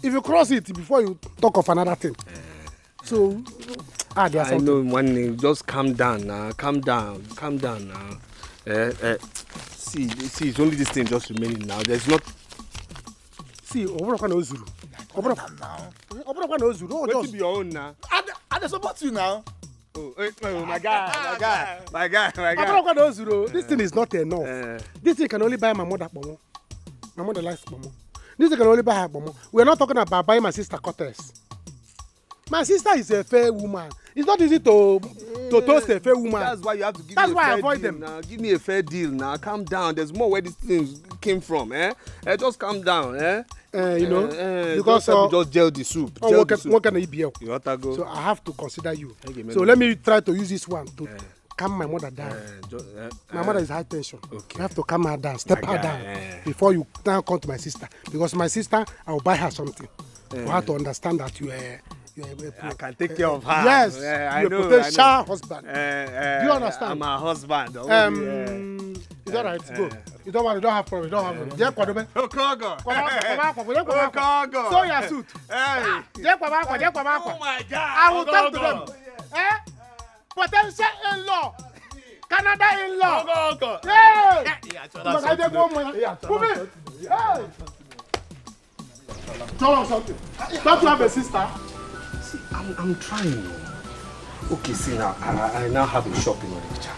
If you cross it before you talk of another thing. So, there's something. I know, one just calm down now. Calm down now. See, it's only this thing just remaining now. There's not. See, Obrokwa no Zulu. Obrokwa no Zulu. What be your own now? I support you now. My guy. Obrokwa no Zulu. This thing is not enough. This thing can only buy my mother pomo. My mother likes pomo. This thing can only buy her pomo. We're not talking about buying my sister quarters. My sister is a fair woman. It's not easy to toast a fair woman. That's why you have to give That's me a why fair I avoid deal them. now. Give me a fair deal now. Calm down. There's more where these things came from. Just calm down. Because just gel the soup. What can I be? You want to go? So I have to consider you. So let me try to use this one to calm my mother down. My mother is high tension. Okay. You have to calm her down, step her down before you now come to my sister. Because my sister, I will buy her something for her to understand that you are. I can take care of her. Yes, you're a potential husband. Do you understand? I'm a husband. It's all right. Go. You don't want. You don't have problem. You don't have problem. So your suit. Oh my God. I will talk to them. Potential in-law. Canada in-law. Hey. Tell us something. Don't you have a sister? See, I'm trying. Okay, see now, I now have a shop in Onitsha.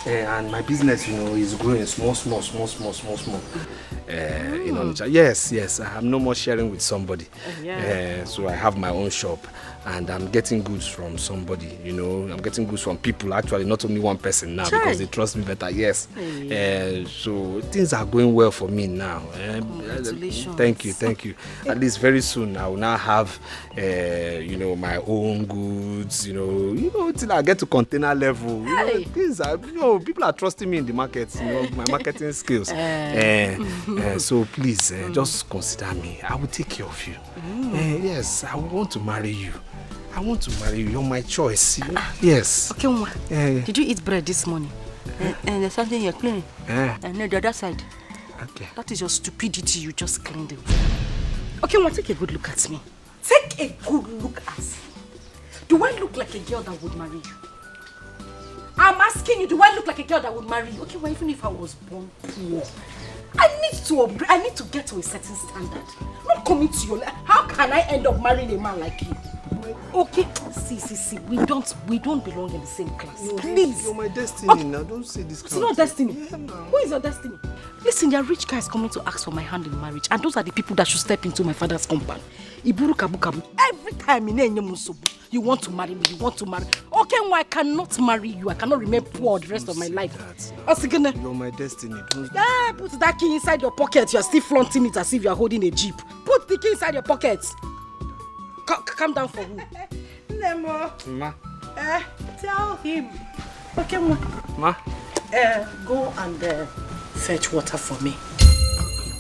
And my business, is growing small. In Onitsha. Yes, I'm no more sharing with somebody. So I have my own shop. And I'm getting goods from somebody, I'm getting goods from people, actually, not only one person now, because they trust me better, yes. So things are going well for me now. Congratulations. Thank you. At least very soon I will now have, my own goods, till I get to container level. Things are, people are trusting me in the market, my marketing skills. So please, just consider me. I will take care of you. Yes, I want to marry you. You're my choice. Yes. Okay, Uma. Did you eat bread this morning? And there's something you're cleaning. And the other side. Okay. That is your stupidity. You just cleaned it. Okay, Uma, take a good look at me. Take a good look at me. Do I look like a girl that would marry you? I'm asking you, do I look like a girl that would marry you? Okay, well, even if I was born poor, I need to get to a certain standard. Not coming to your life. How can I end up marrying a man like you? Okay, see. We don't belong in the same class. Please. You're my destiny now. Don't say this. It's not destiny. Who is your destiny? Listen, there are rich guys coming to ask for my hand in marriage, and those are the people that should step into my father's compound. Iburu kabu kabu. Every time you want to marry me, Okay, well, I cannot marry you. I cannot remain poor the rest of my life. You're my destiny. Yeah, put that key inside your pocket. You're still flaunting it as if you're holding a jeep. Put the key inside your pocket. Calm down for who? Nemo. Ma. Tell him. Okay, Ma. Go and fetch water for me.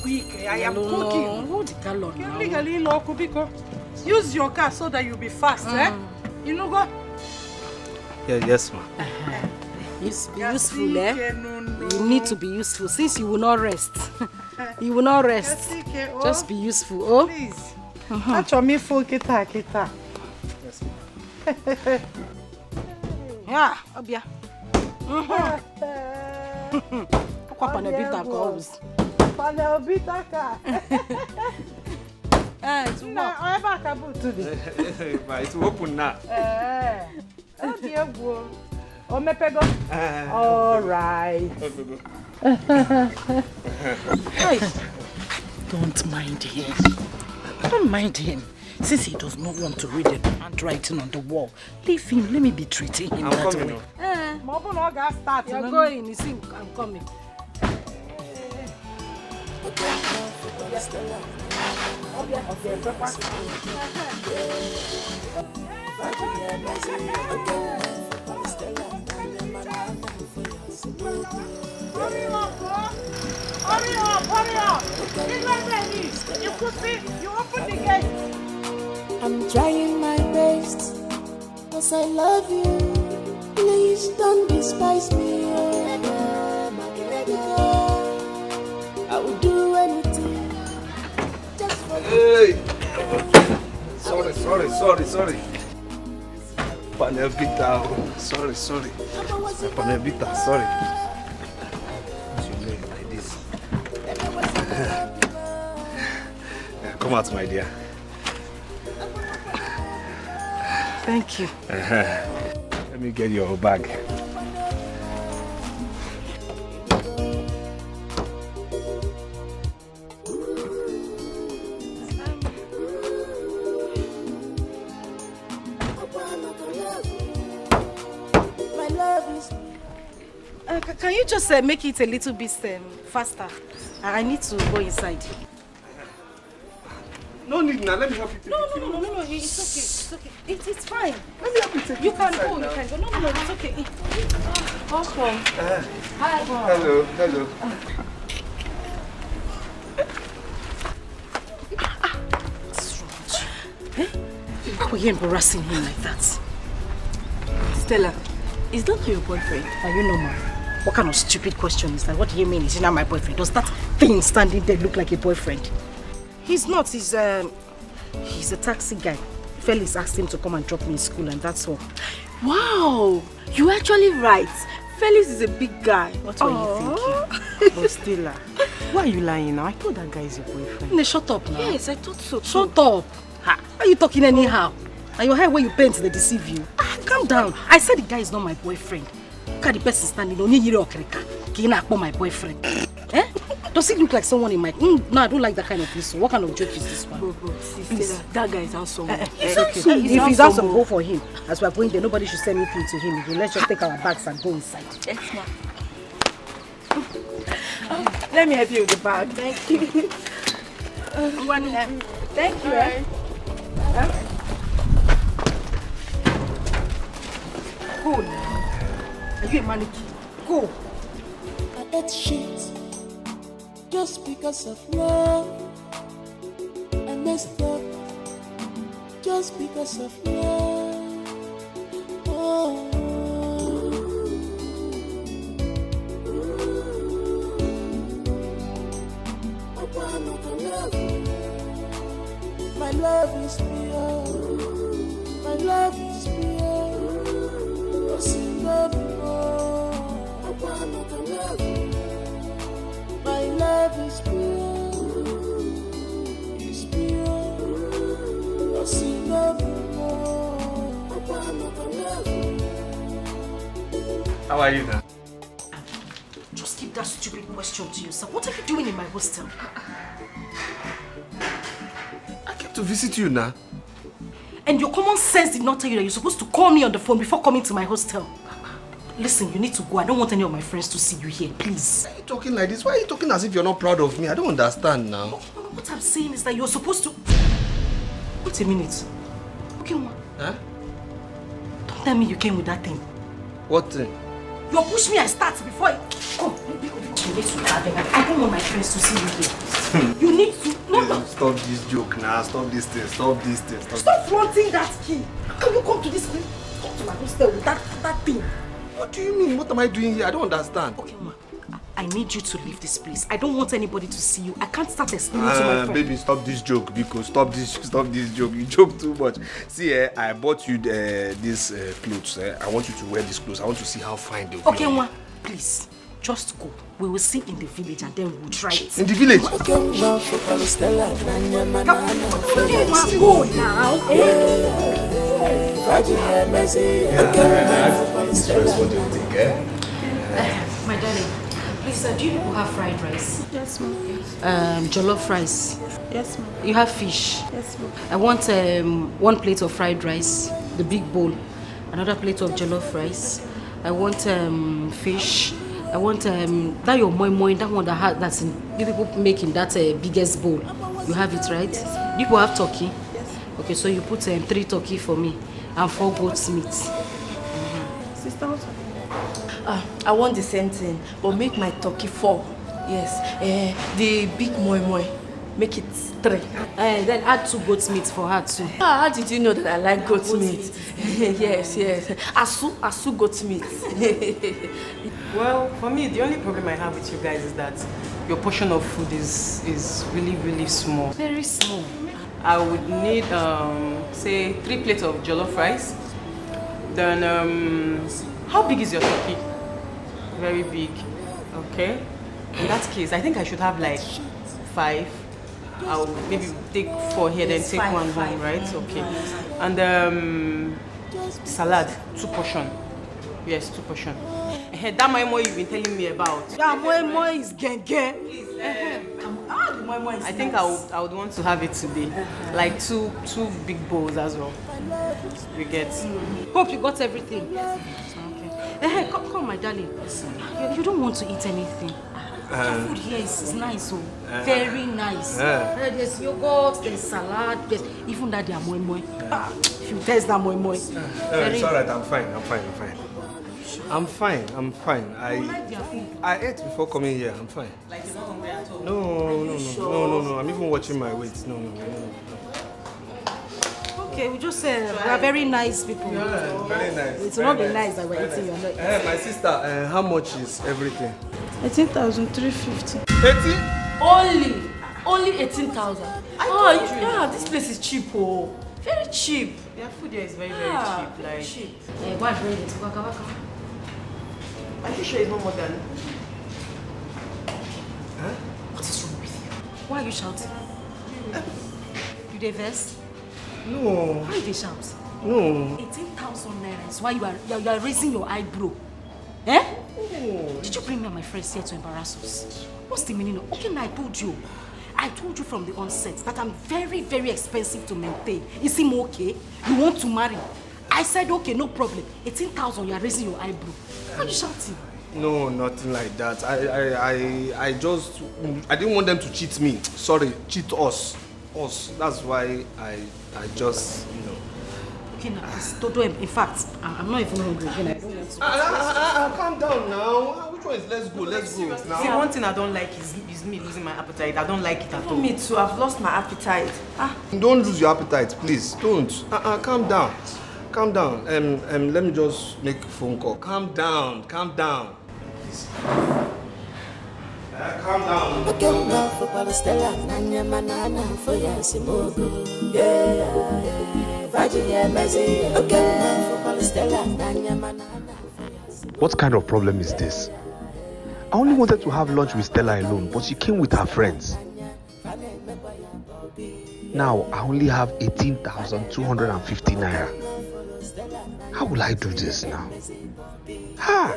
Quick, I am cooking. Hold the gallon now. Use your car so that you'll be fast, You know go? Yeah, yes, ma. Be useful, You need to be useful since you will not rest. You will not rest. Just be useful, oh? Please. Acho mi full kita. Yes, yeah, Obia. It's open now. All right. Don't mind him. Don't mind him. Since he does not want to read the handwriting on the wall, leave him. Let me be treating him that way. You're going. You see, I'm coming. Hurry up! It's not ready. You could see, you open the gate. I'm trying my best, cause I love you. Please don't despise me. I will do anything just for you. Hey! Sorry. Panelbita. Sorry. Panelbita, sorry. Like this. Come out, my dear. Thank you. Let me get your bag. Can you just make it a little bit faster? I need to go inside. No need now. Let me help you. No. It's okay. It's fine. Let me help you take You can go. No, it's okay. Welcome. Hi. Hello. Why were you embarrassing him like that? Stella, is that your boyfriend? Are you normal? What kind of stupid question is that? What do you mean? Is he not my boyfriend? Does that thing standing there look like a boyfriend? He's not. He's a taxi guy. Felix asked him to come and drop me in school, and that's all. Wow, you're actually right. Felix is a big guy. What were you thinking? But Stella, why are you lying now? I thought that guy is your boyfriend. No, shut up now. Yes, I thought so. Shut up. Why are you talking anyhow? And your hair where you paint, they deceive you. Calm down. I said the guy is not my boyfriend. Look at the person standing on your my boyfriend. Does he look like someone in my... No, I don't like that kind of thing. So what kind of joke is this one? Bro, Stella, that guy is handsome. It's okay. If he's handsome, go for him. As we're going there, nobody should say anything to him. Let's just take our bags and go inside. Yes, ma'am. Let me help you with the bag. Thank you. Thank you. Right. Go now. Are you a mannequin? Go. I ate shit just because of love. I messed up just because of love. Oh. My love is pure. My love is pure. My love is How are you now? Just keep that stupid question to yourself. What are you doing in my hostel? I came to visit you now. And your common sense did not tell you that you're supposed to call me on the phone before coming to my hostel. Listen, you need to go. I don't want any of my friends to see you here, please. Why are you talking like this? Why are you talking as if you're not proud of me? I don't understand now. What I'm saying is that you're supposed to... Wait a minute. Okay, Ma. Huh? Don't tell me you came with that thing. What thing? You push me, I start before I... Come, I don't want my friends to see you here. You need to... No. Stop this joke now. Stop this thing. Stop this thing. Stop flaunting that key. How can you come to this place? Come to my hostel with that thing. What do you mean? What am I doing here? I don't understand. Okay, Ma. I need you to leave this place. I don't want anybody to see you. I can't start explaining to my friend. Baby, stop this joke, Bcos. Stop this joke. You joke too much. See, I bought you these clothes. I want you to wear these clothes. I want to see how fine they'll be. Okay, Ma. Please, just go. We will see in the village and then we'll try it. In the village? Come, go now. My darling, please, do you people have fried rice? Yes, ma'am. Jollof rice? Yes, ma'am. You have fish? Yes, ma'am. I want 1 plate of fried rice, the big bowl. Another plate of jollof rice. I want fish. I want that your moi, that one that's in, you people make in that biggest bowl. You have it, right? Yes. You people have turkey? Yes. Okay, so you put 3 turkey for me and 4 goat's meat. Sister, what? I want the same thing, but make my turkey 4. Yes. The big moi, make it 3. Then add 2 goat's meat for her too. How did you know that I like goat meat? Yes. Asu goat meat. Well, for me, the only problem I have with you guys is that your portion of food is really, really small. Very small. I would need, say, 3 plates of jollof rice. Then, how big is your turkey? Very big. Okay. In that case, I think I should have like 5. I'll maybe take 4 here, then take 1 home, right? Okay. And salad, 2 portion. Yes, 2 portion. That moi you've been telling me about. That moi is genge. I think I would want to have it today. Like 2 big bowls as well. We get. Hope you got everything. Okay. Come, my darling. You don't want to eat anything. The food here is nice, very nice. There's yogurt, there's salad, there's even that they are moi. If you taste that moi. It's alright, I'm fine. I'm fine. I ate before coming here. I'm fine. Like you're not hungry at all? No. I'm even watching my weight. No. Okay, we just we are very nice people. Yeah, very nice. It will not be nice that we're eating. You're not eating. My sister, how much is everything? 18,350. 18? Only 18,000. Yeah, this place is cheap, very cheap. Their food here is very cheap. Like cheap. Go and bring it. Are you sure it's not more than? What is wrong with you? Why are you shouting? You dey vex? No. Why you dey shout? No. 18,000 naira is why you are raising your eyebrow. Eh? No. Did you bring me and my friends here to embarrass us? What's the meaning of? Okay, now I told you from the onset that I'm very, very expensive to maintain. Is it okay? You want to marry? I said okay, no problem. 18,000, you are raising your eyebrow. Why are you shouting? No, nothing like that. I didn't want them to cheat me. Sorry, cheat us. That's why I just, Okay, now, Toto, in fact, I'm not even hungry again. I don't want to. Calm down now. Which one is let's go now? See, one thing I don't like is me losing my appetite. I don't like it at all. Me too, I've lost my appetite. Don't lose your appetite, please. Don't. Calm down. Let me just make a phone call. Calm down. Please. Calm down. What kind of problem is this? I only wanted to have lunch with Stella alone, but she came with her friends. Now I only have 18,250 naira. How will I do this now? Ha!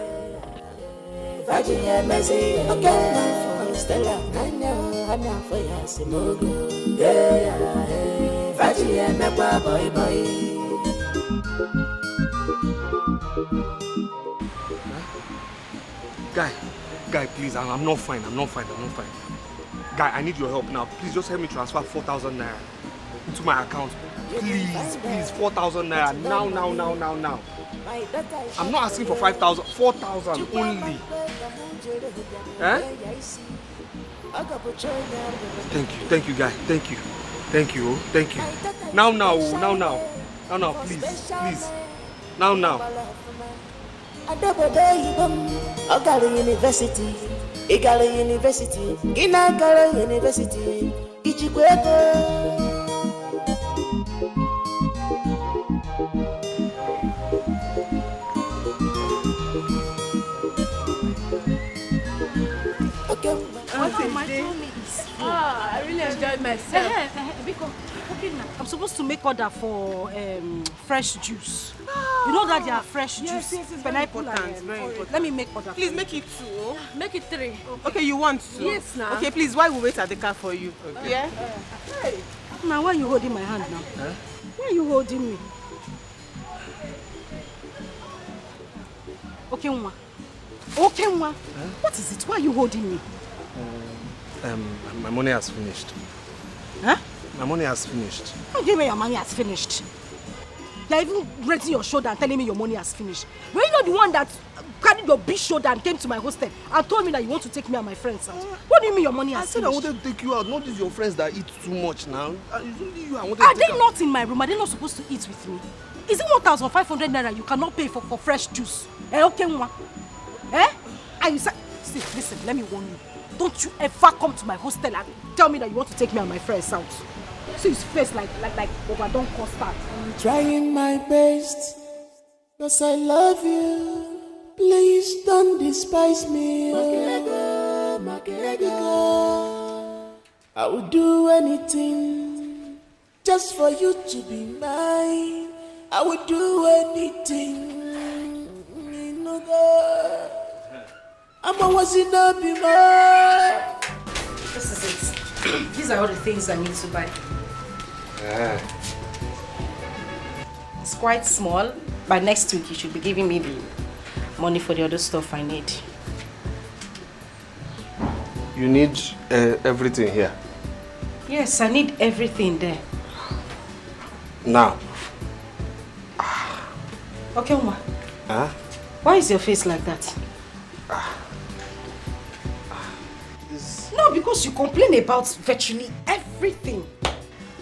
Guy, please, I'm not fine. Guy, I need your help now. Please just help me transfer 4,000 naira into my account. Please, 4,000 naira. Now. I'm not asking for 5,000, 4,000 only. Eh? Thank you, guy. Thank you. Now, please. Now. Ogala University, Igala University, Ginagala University, Ichikweko. I really enjoyed myself. Bcos, okay now, I'm supposed to make order for fresh juice. You know that they are fresh juice. Yes, very important. Let me make order. Please make it 2. Make it 3. Okay, you want 2? Yes, now. Okay, please, why we wait at the car for you? Okay. Yeah? Hey. Now, why are you holding my hand now? Huh? Why are you holding me? Okay, Nwa. What is it? Why are you holding me? My money has finished. Huh? My money has finished. How do you mean your money has finished? You're even raising your shoulder and telling me your money has finished. Were you not the one that carried your big shoulder and came to my hostel and told me that you want to take me and my friends out? What do you mean your money has finished? I said I wanted to take you out, not just your friends that eat too much now. It's only you I wanted to take out. Are they not in my room? Are they not supposed to eat with me? Is it 1,500 naira you cannot pay for fresh juice? Okay, Nwa? And you said, see, listen, let me warn you. Don't you ever come to my hostel and tell me that you want to take me and my friends out. See his face like overdone custard. I'm trying my best, cause I love you. Please don't despise me. I would do anything just for you to be mine. I would do anything. I'm always in a bimmer. This is it. These are all the things I need to buy. It's quite small. By next week, you should be giving me the money for the other stuff I need. You need everything here? Yes, I need everything there. Now? Okay, Uma. Huh? Why is your face like that? No, because you complain about virtually everything.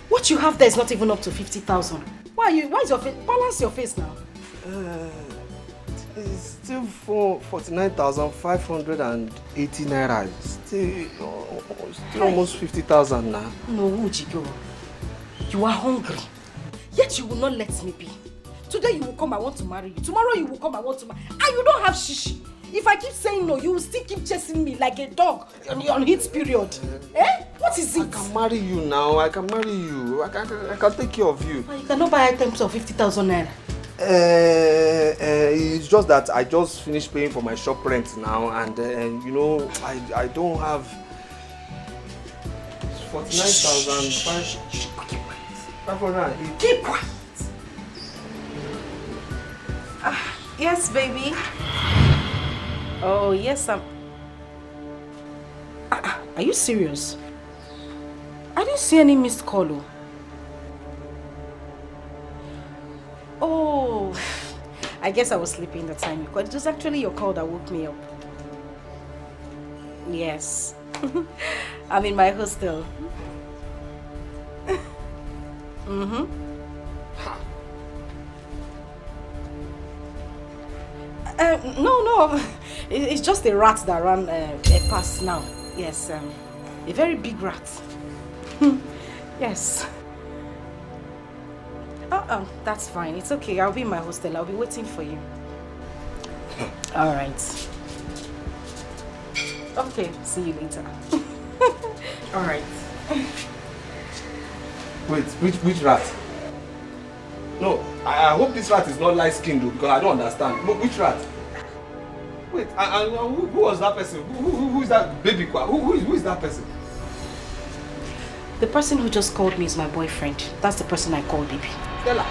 What you have there is not even up to 50,000. Why is your face? Balance your face now. It's still 49,580 naira. Still almost 50,000 now. No, Ujigo. You are hungry. Yet you will not let me be. Today you will come, I want to marry you. Tomorrow you will come, I want to marry you. And you don't have shishi. If I keep saying no, you will still keep chasing me like a dog on heat period. What is it? I can marry you now. I can marry you. I can take care of you. Well, you cannot buy items of 50,000 naira. It's just that I just finished paying for my shop rent now, and you know, I don't have 49,580. Keep quiet. Yes, baby. Oh, yes, I'm... Are you serious? I didn't see any missed call. Oh, I guess I was sleeping the time you called. It was actually your call that woke me up. Yes. I'm in my hostel. No. It's just a rat that ran past now. Yes, a very big rat. Yes. That's fine. It's okay. I'll be in my hostel. I'll be waiting for you. All right. Okay. See you later. All right. Wait, which rat? No, I hope this rat is not light-skinned though, because I don't understand. Which rat? Wait, who was that person? Who is that baby? Who is that person? The person who just called me is my boyfriend. That's the person I called baby. Stella,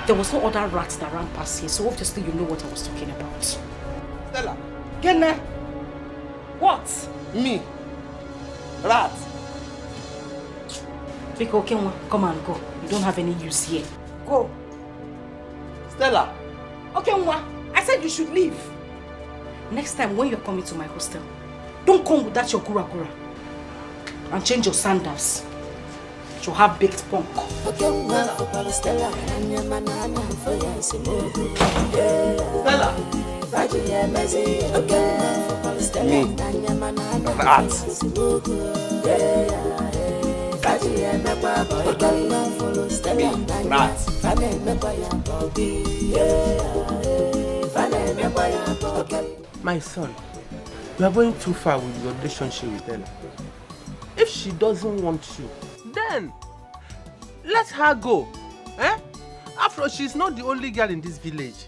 there was no other rat that ran past here, so obviously you know what I was talking about. Stella. Gene. What? Me. Rat. Biko, Kenwa, come and go. You don't have any use here. Go. Stella. Okay, Nwa. I said you should leave. Next time when you're coming to my hostel, don't come with that your gura. And change your sandals. You'll have baked punk. Stella. Me. Rat. My son, you are going too far with your relationship with Ella. If she doesn't want you, then let her go. Eh? After all, she's not the only girl in this village.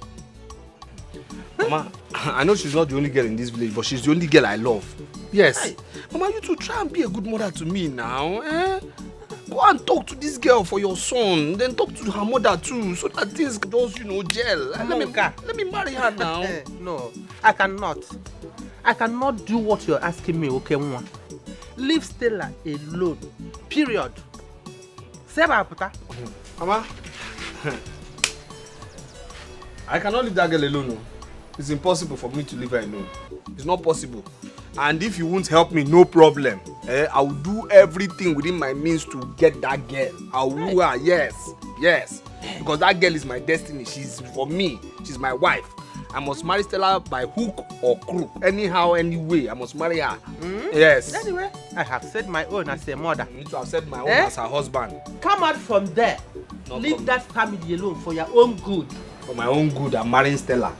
Mama, I know she's not the only girl in this village, but she's the only girl I love. Yes. Hey. Mama, you two try and be a good mother to me now. Eh? Go and talk to this girl for your son. Then talk to her mother too, so that things just, gel. Let me marry her now. No, I cannot. I cannot do what you're asking me, okay, Nwa? Leave Stella alone. Period. Mama, I cannot leave that girl alone. No. It's impossible for me to leave her alone. It's not possible. And if you won't help me, no problem. I will do everything within my means to get that girl. I will woo her, yes. Because that girl is my destiny. She's for me. She's my wife. I must marry Stella by hook or crook. Anyhow, anyway, I must marry her. Yes. Anyway, I have said my own as a mother. You need to have said my own as her husband. Come out from there. Leave that family alone for your own good. For my own good, I'm marrying Stella.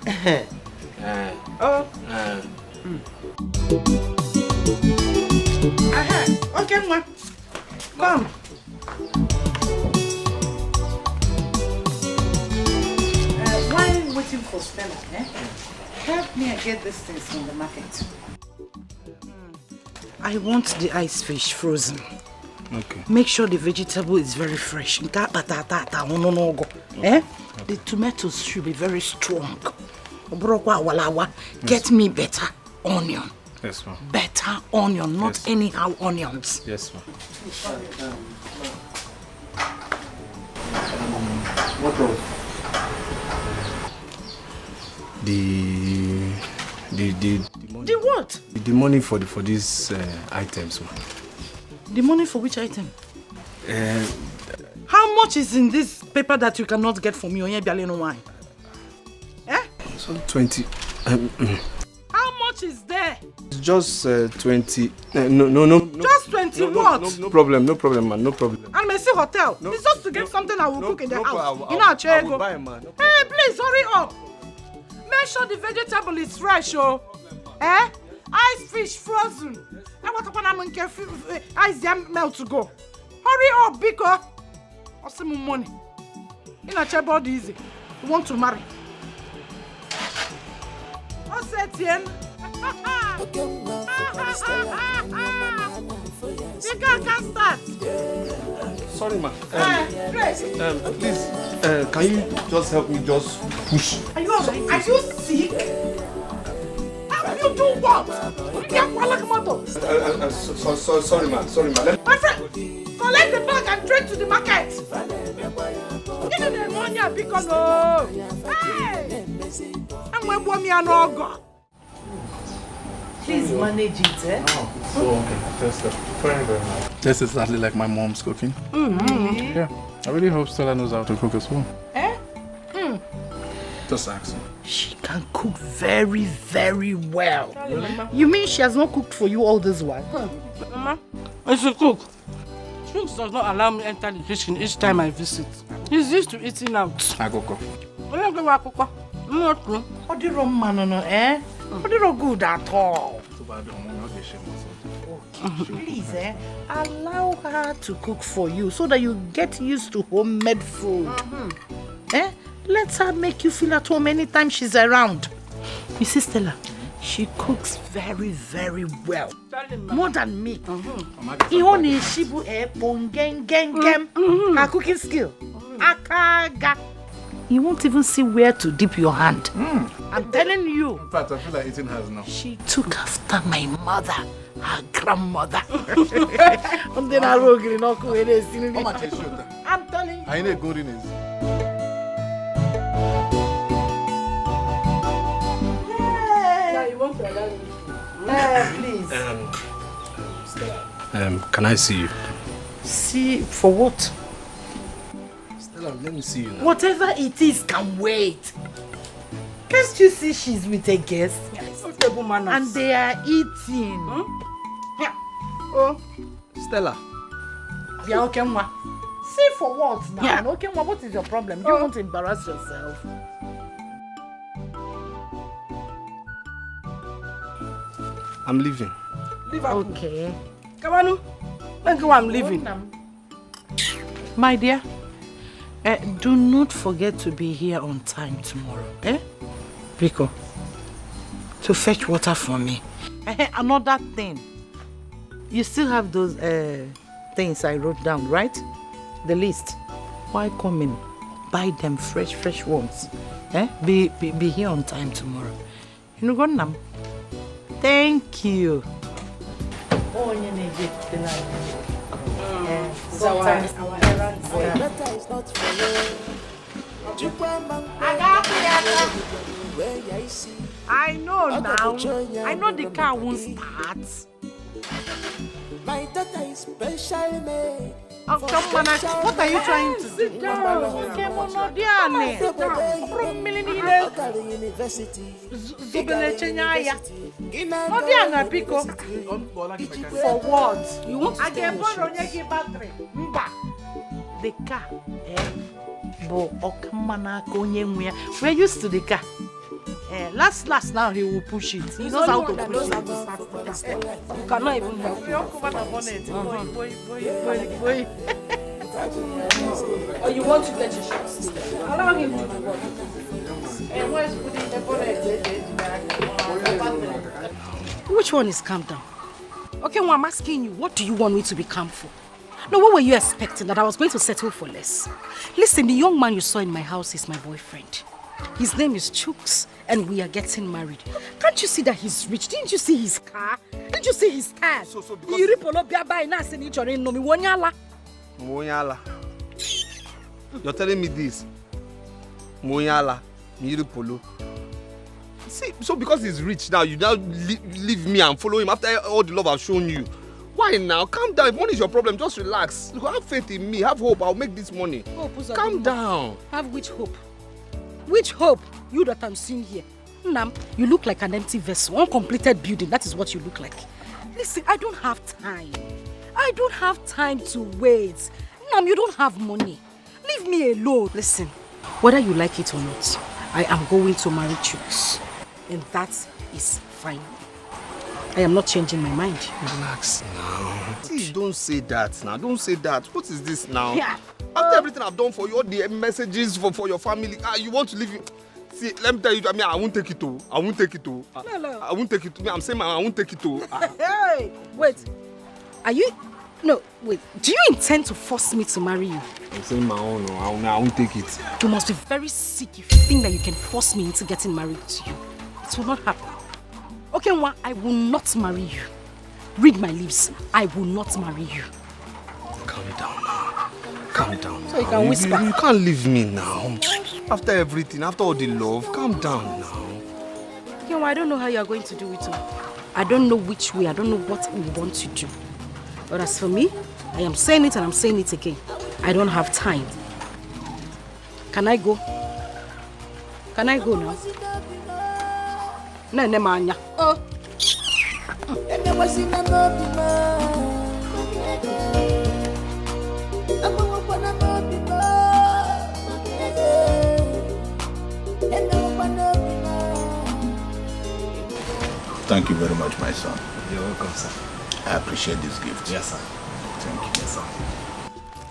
Okay, ma. Come. While waiting for Stella, help me and get these things from the market. I want the ice fish frozen. Okay. Make sure the vegetable is very fresh. The tomatoes should be very strong. Get me better onion. Yes, ma'am. Better onion, not anyhow onions. Yes, ma'am. What else? The money. The what? The money for these items, ma'am. The money for which item? How much is in this paper that you cannot get from me? So 20. How much is there? It's just 20. No. Just 20 what? No problem, man. No problem. And Messi Hotel. It's just to get something I will cook in the house. I will buy, man. No, hey, please hurry up. Make sure the vegetable is fresh, oh. Ice fish frozen. I want to ice jam melt to go. Hurry up, Bcos. I'll send me money. In a chair body easy. You want to marry? What's that, Tien? You can't start. Sorry, ma. Please. Can you just help me just push? Are you alright? Are you sick? How you do what? You can't Sorry, ma. My friend, collect the bag and trek to the market. You know the money because no. Hey! I'm going to me an ogre. Please manage it, okay. That's very nice. That's exactly like my mom's cooking. Mm-hmm. Yeah. I really hope Stella knows how to cook as well. Just ask her. She can cook very, very well. You mean she has not cooked for you all this while? Mama, I should cook. Shooks does not allow me to enter the kitchen each time I visit. He's used to eating out. I go cook. What the wrong man, What the wrong good at all? Please, allow her to cook for you so that you get used to homemade food. Let her make you feel at home anytime she's around. You see, Stella, she cooks very, very well. More than me. Her cooking skill. Akaga. You won't even see where to dip your hand. I'm telling you. In fact, I feel like eating hers now. She took after my mother, her grandmother. I'm telling you. I need good in Please. Can I see you? See for what? Stella, let me see you now. Whatever it is can wait. Can't you see she's with a guest? Yes. And they are eating. Oh, Stella. Yeah, okay, ma. See for what now? Yeah. Okay, ma, what is your problem? You won't embarrass yourself. I'm leaving. Leave her. Okay. Come on, let's go. I'm leaving. My dear, do not forget to be here on time tomorrow. Biko, to fetch water for me. Another thing. You still have those things I wrote down, right? The list. Why come in? Buy them fresh ones. Be here on time tomorrow. You know, go now. Thank you. Sometimes our errands I know now. I know the car won't start. My daughter is special made. Oh, come on, what are you trying to do? Sit down. For what? You want to get battery? The car. We're used to the car. Last now he will push it. He knows how to push it. You cannot even help me. Or you want to get your shot, sister? Allow him to do what? And where's putting the bonnet? Which one is calm down? Okay, well, I'm asking you, what do you want me to be calm for? No, what were you expecting? That I was going to settle for less? Listen, the young man you saw in my house is my boyfriend. His name is Chooks, and we are getting married. Can't you see that he's rich? Didn't you see his car? Didn't you see his car? Moyala. You're telling me this? Moyala, Miripolo. See, so because he's rich now, you now leave me and follow him after all the love I've shown you. Why now? Calm down. If money is your problem, just relax. Have faith in me. Have hope. I'll make this money. Calm down. Have which hope? Which hope? You that I'm seeing here. Nam, you look like an empty vessel, uncompleted building. That is what you look like. Listen, I don't have time. I don't have time to wait. Nam, you don't have money. Leave me alone. Listen, whether you like it or not, I am going to marry Chooks. And that is fine. I am not changing my mind. Relax now. Please don't say that now. Don't say that. What is this now? Yeah. After everything I've done for you, all the messages for your family, you want to leave you. See, let me tell you, I won't take it to. I won't take it to. No. I won't take it to. I'm saying I won't take it to. Hey, wait. Are you... No, wait. Do you intend to force me to marry you? I'm saying my own. No, I won't take it. You must be very sick if you think that you can force me into getting married to you. It will not happen. Okay, Nwa, I will not marry you. Read my lips. I will not marry you. Calm down now. Calm down now. So you can whisper. You can't leave me now. After everything, after all the love, calm down now. Okay, Nwa, I don't know how you are going to do it. I don't know which way. I don't know what we want to do. But as for me, I am saying it and I'm saying it again. I don't have time. Can I go? Can I go now? No, manya. Oh. Thank you very much, my son. You're welcome, sir. I appreciate this gift. Yes, sir. Thank you. Yes, sir.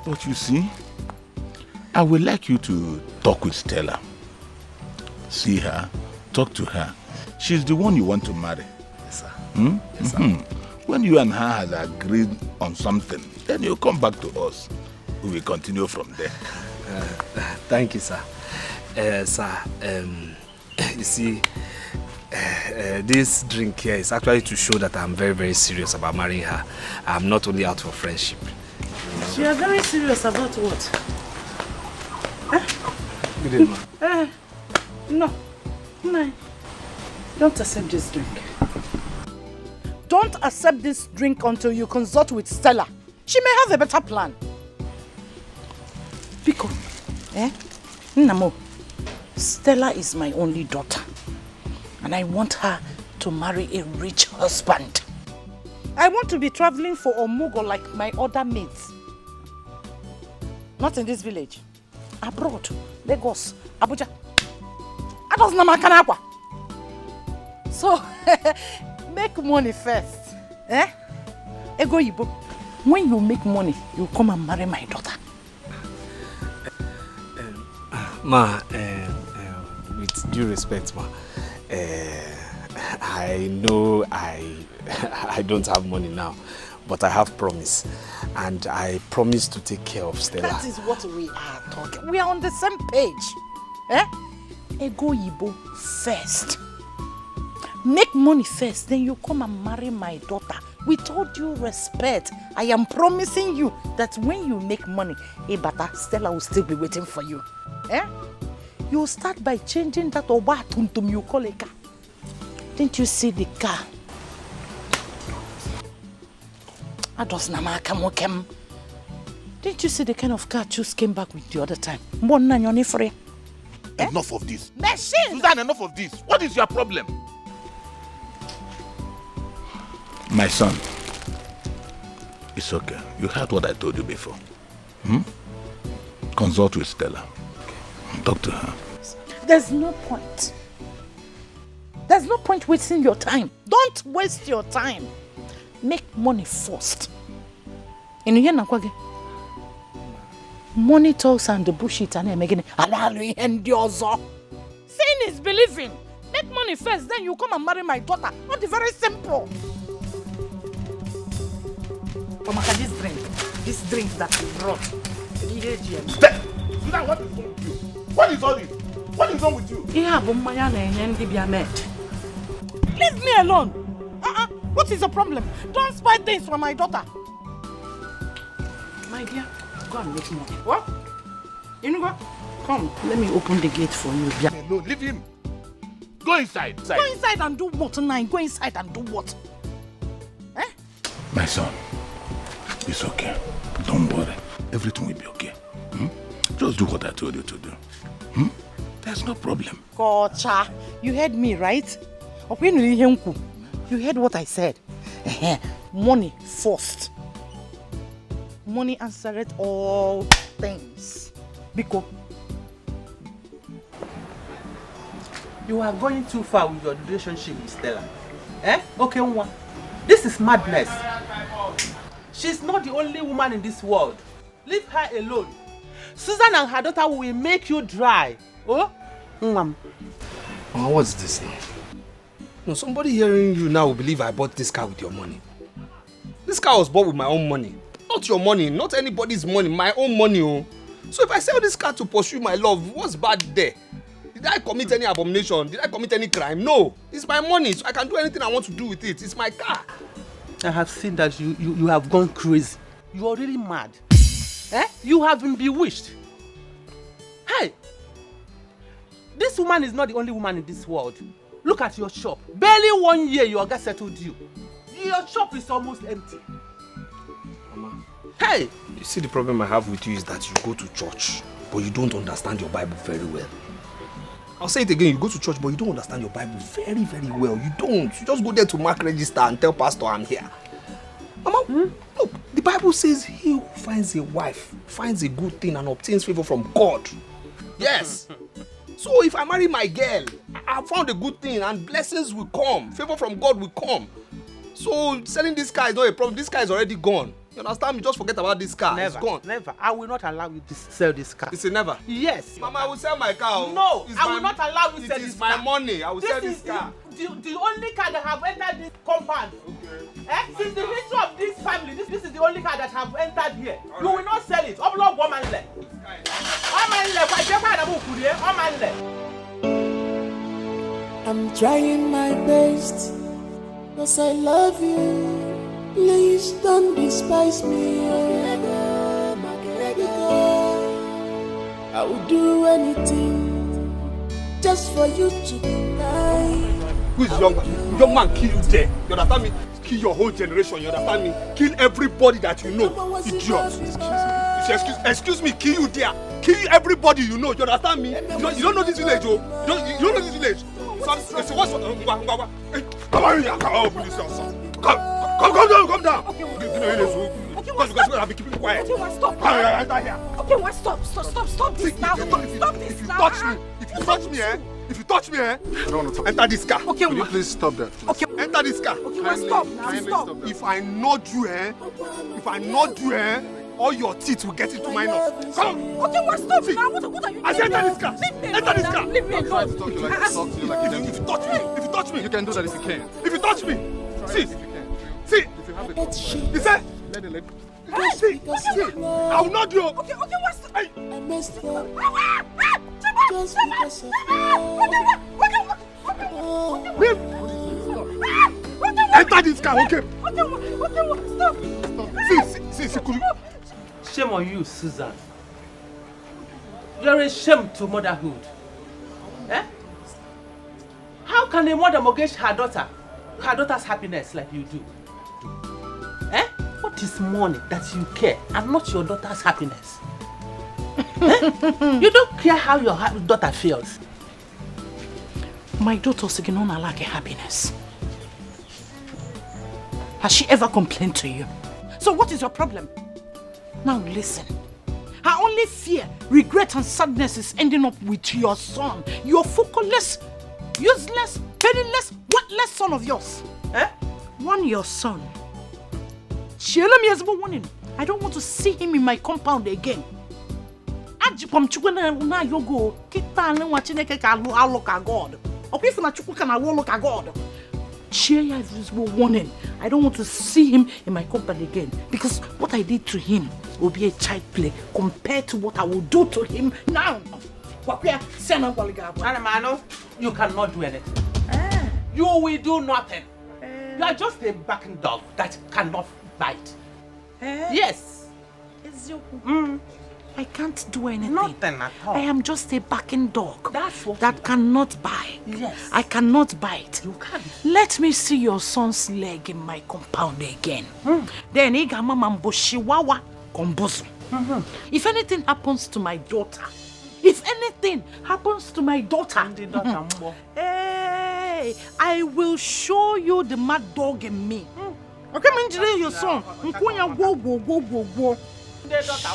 But you see, I would like you to talk with Stella. See her, talk to her. She's the one you want to marry. Yes, sir. Yes, sir. When you and her have agreed on something, then you come back to us. We will continue from there. Thank you, sir. Sir, you see, this drink here is actually to show that I'm very, very serious about marrying her. I'm not only out for friendship. You are very serious about what? Good evening. No. No. Don't accept this drink. Don't accept this drink until you consult with Stella. She may have a better plan. Biko, Namo, Stella is my only daughter. And I want her to marry a rich husband. I want to be traveling for Omugo like my other mates. Not in this village. Abroad, Lagos, Abuja. So, make money first. Ego Yibo, when you make money, you come and marry my daughter. Ma, with due respect, ma, I know I don't have money now, but I have promise. And I promise to take care of Stella. That is what we are talking. We are on the same page. Ego Yibo first. Make money first, then you come and marry my daughter. With all due respect, I am promising you that when you make money, Ebata, Stella will still be waiting for you. You start by changing that Oba Tuntum you call a car. Didn't you see the car? Didn't you see the kind of car Chus came back with the other time? Enough of this. Machine! Susan, enough of this. What is your problem? My son, it's okay. You heard what I told you before. Consult with Stella. Talk to her. There's no point. There's no point wasting your time. Don't waste your time. Make money first. Money talks and the bullshit and making Seeing is believing. Make money first, then you come and marry my daughter. Not very simple. This drink that you brought. Now what is wrong with you? What is all this? What is wrong with you? Leave me alone. What is the problem? Don't spy things for my daughter. My dear, go and make money. What? You know, come, let me open the gate for you. No, leave him. Go inside. Go inside and do what tonight? Go inside and do what? My son, it's okay. Don't worry. Everything will be okay. Just do what I told you to do. There's no problem. Kocha, you heard me, right? You heard what I said. Money first. Money answered all things. Biko. You are going too far with your relationship with Stella. Okay, one. This is madness. She's not the only woman in this world. Leave her alone. Susan and her daughter will make you dry. Oh? What's this now? No, somebody hearing you now will believe I bought this car with your money. This car was bought with my own money. Not your money, not anybody's money, my own money. Oh. So if I sell this car to pursue my love, what's bad there? Did I commit any abomination? Did I commit any crime? No. It's my money, so I can do anything I want to do with it. It's my car. I have seen that you have gone crazy. You are really mad. You have been bewitched. Hey! This woman is not the only woman in this world. Look at your shop. Barely 1 year your guy settled you. Your shop is almost empty. Mama. Hey! You see, the problem I have with you is that you go to church, but you don't understand your Bible very well. I'll say it again, you go to church, but you don't understand your Bible very, very well. You don't. You just go there to mark register and tell pastor I'm here. Mama, look, the Bible says he who finds a wife finds a good thing and obtains favor from God. Yes. So if I marry my girl, I found a good thing and blessings will come. Favor from God will come. So selling this car is not a problem. This car is already gone. You understand me? Just forget about this car. Never, it's gone. Never. I will not allow you to sell this car. It's a never. Yes. Mama, I will sell my car. No, I will not allow you to sell this car. It is my money. I will sell this car. The only car that have entered this compound. Okay. Since the history of this family, this is the only car that have entered here. Right. You will not sell it. I'm trying my best, cause I love you. Please don't despise me. I will do anything just for you to be mine. Who is young man kill you there? You understand me? Kill your whole generation, you understand me? Kill everybody that you know. Idiot. Excuse me, kill you there. Kill everybody you know, you understand me? You don't know this village, oh. You don't know this village. So what's Come down. Because I'll be keeping quiet. Okay, stop. Okay, stop this now. If you touch me, I don't want to talk. Enter this car. Okay, will you please stop that? Please? Okay, enter this car. Okay, stop. If I nod you, all your teeth will get into my nose. Come on. Okay, stop now. What are you doing? I said enter this car. Enter this car. Leave me alone. If you touch me, you can do that if you can. If you touch me, see. You say? Let it. See. I will not do. Okay, what's the... I messed up. Just because of enter this car, okay? Stop. See, could you... Shame on you, Susan. You're a shame to motherhood. Eh? How can a mother mortgage her daughter's happiness like you do? Eh? What is money that you care and not your daughter's happiness? Eh? You don't care how your daughter feels. My daughter's not like happiness. Has she ever complained to you? So what is your problem? Now listen. Her only fear, regret and sadness is ending up with your son. Your focusless, useless, penniless, worthless son of yours. Eh? Your son. I don't want to see him in my compound again. God. Warning. I don't want to see him in my company again because what I did to him will be a child play compared to what I will do to him now. You cannot do anything. You will do nothing. You are just a barking dog that cannot bite. Yes. I can't do anything. Nothing at all. I am just a barking dog That's what that cannot bite. Yes. I cannot bite. You can't. Let me see your son's leg in my compound again. Then if anything happens to my daughter, hey, I will show you the mad dog in me. Okay, your son.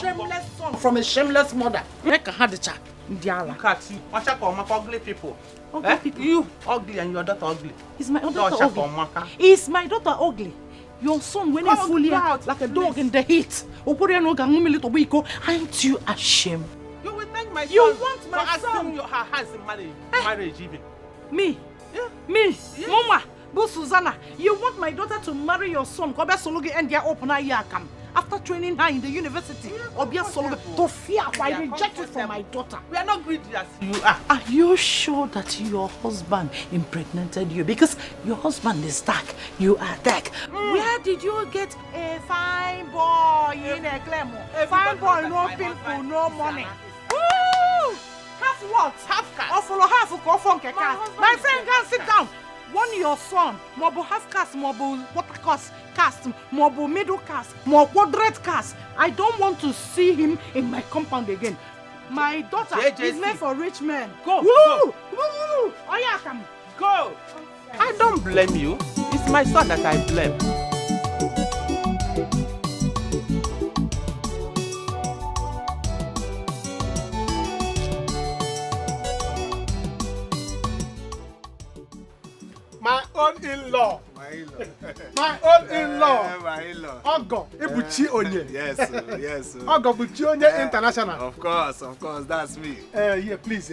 Shameless son from a shameless mother. Make a hard chat. Look at you. Ugly people. Ugly people. You ugly and your daughter ugly. Is my daughter ugly? Is my daughter ugly? Your son when he fully like a dog in the heat. Aren't you ashamed? You will thank my son. You want my for son? asking her hands in marriage even. Me? Yeah. Me? Yes. Mama, Bo Susanna, you want my daughter to marry your son? After training her in the university, to fear I reject it from my daughter. We are not greedy as you are. Are you sure that your husband impregnated you? Because your husband is dark, you are dark. Where did you get a fine boy in a glamour? Fine boy, no pimple, no money. Woo! Half what? Half caste. Or follow half of my friend can sit down. One your son, more half caste, more water caste, more middle caste, more quadrant caste. I don't want to see him in my compound again. My daughter is meant for rich men. Go. Woo! Go. Woo! Oh yeah, come. Go. I don't blame you. It's my son that I blame. My own in-law. My in-law. My own in-law. My in-law. Ogo, Ibuchi Onye. Yes, yes. Ogo Buchi Onye International. Of course, that's me. Yeah, please.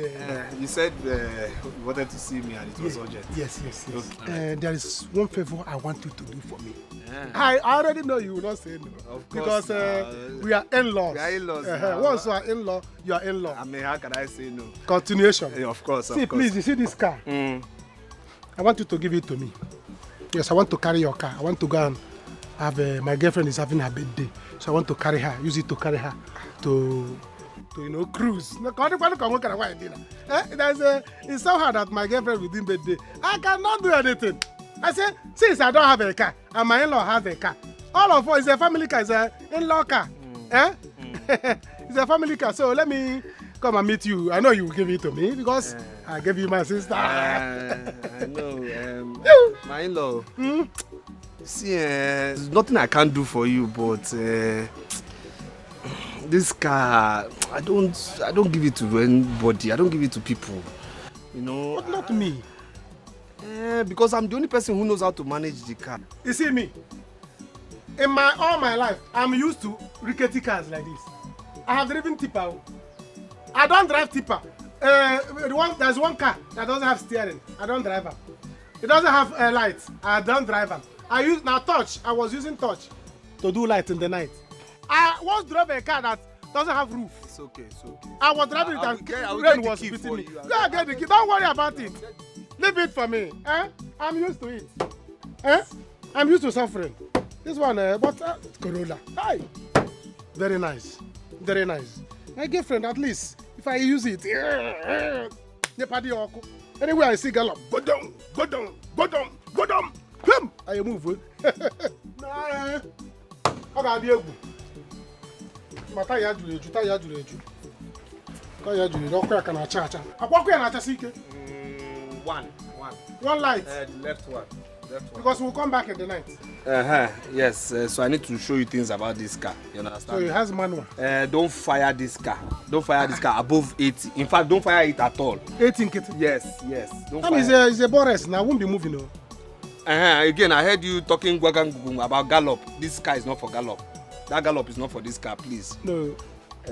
You said you wanted to see me and it was urgent. Yes. Okay. There is one favor I want you to do for me. Yeah. I already know you will not say no. Of course. Because we are in-laws. We are in-laws. Once you are in-law, you are in-law. I mean, how can I say no? Continuation. Yeah, of course. See, please, you see this car? I want you to give it to me. Yes, I want to carry your car. I want to go and have my girlfriend is having her birthday. So I want to carry her, use it to carry her to cruise. It's so hard that my girlfriend within birthday. I cannot do anything. I said, since I don't have a car and my in-law has a car, all of us is a family car, it's an in-law car. It's a family car. So let me come and meet you. I know you will give it to me because I gave you my sister. I know. My in-law. See, there's nothing I can't do for you, but this car, I don't give it to anybody. I don't give it to people. You know. But not me. Because I'm the only person who knows how to manage the car. You see me? In all my life, I'm used to rickety cars like this. I have driven tipper. I don't drive tipper. There's one car that doesn't have steering. I don't drive it. It doesn't have lights. I don't drive it. I was using touch to do light in the night. I once drove a car that doesn't have roof. It's okay. I was driving it and rain was beating me. Yeah, get the key. Don't worry about it. Leave it for me. I'm used to it. I'm used to suffering. This one, Corolla. Hi. Very nice. My girlfriend, at least, if I use it, anywhere I see gallop, go down. Come! I move. Nah. How about you? Taya juru eju. Don't crack and a cha-cha. One light. The left one. Because we'll come back in the night. Yes. So I need to show you things about this car. You understand? So it has manual. Don't fire this car. Don't fire this car above 80. In fact, don't fire it at all. 18 kit. Yes. Don't fire. It's a Boris. Now I won't be moving. No. Again, I heard you talking about gallop. This car is not for gallop. That gallop is not for this car, please. No.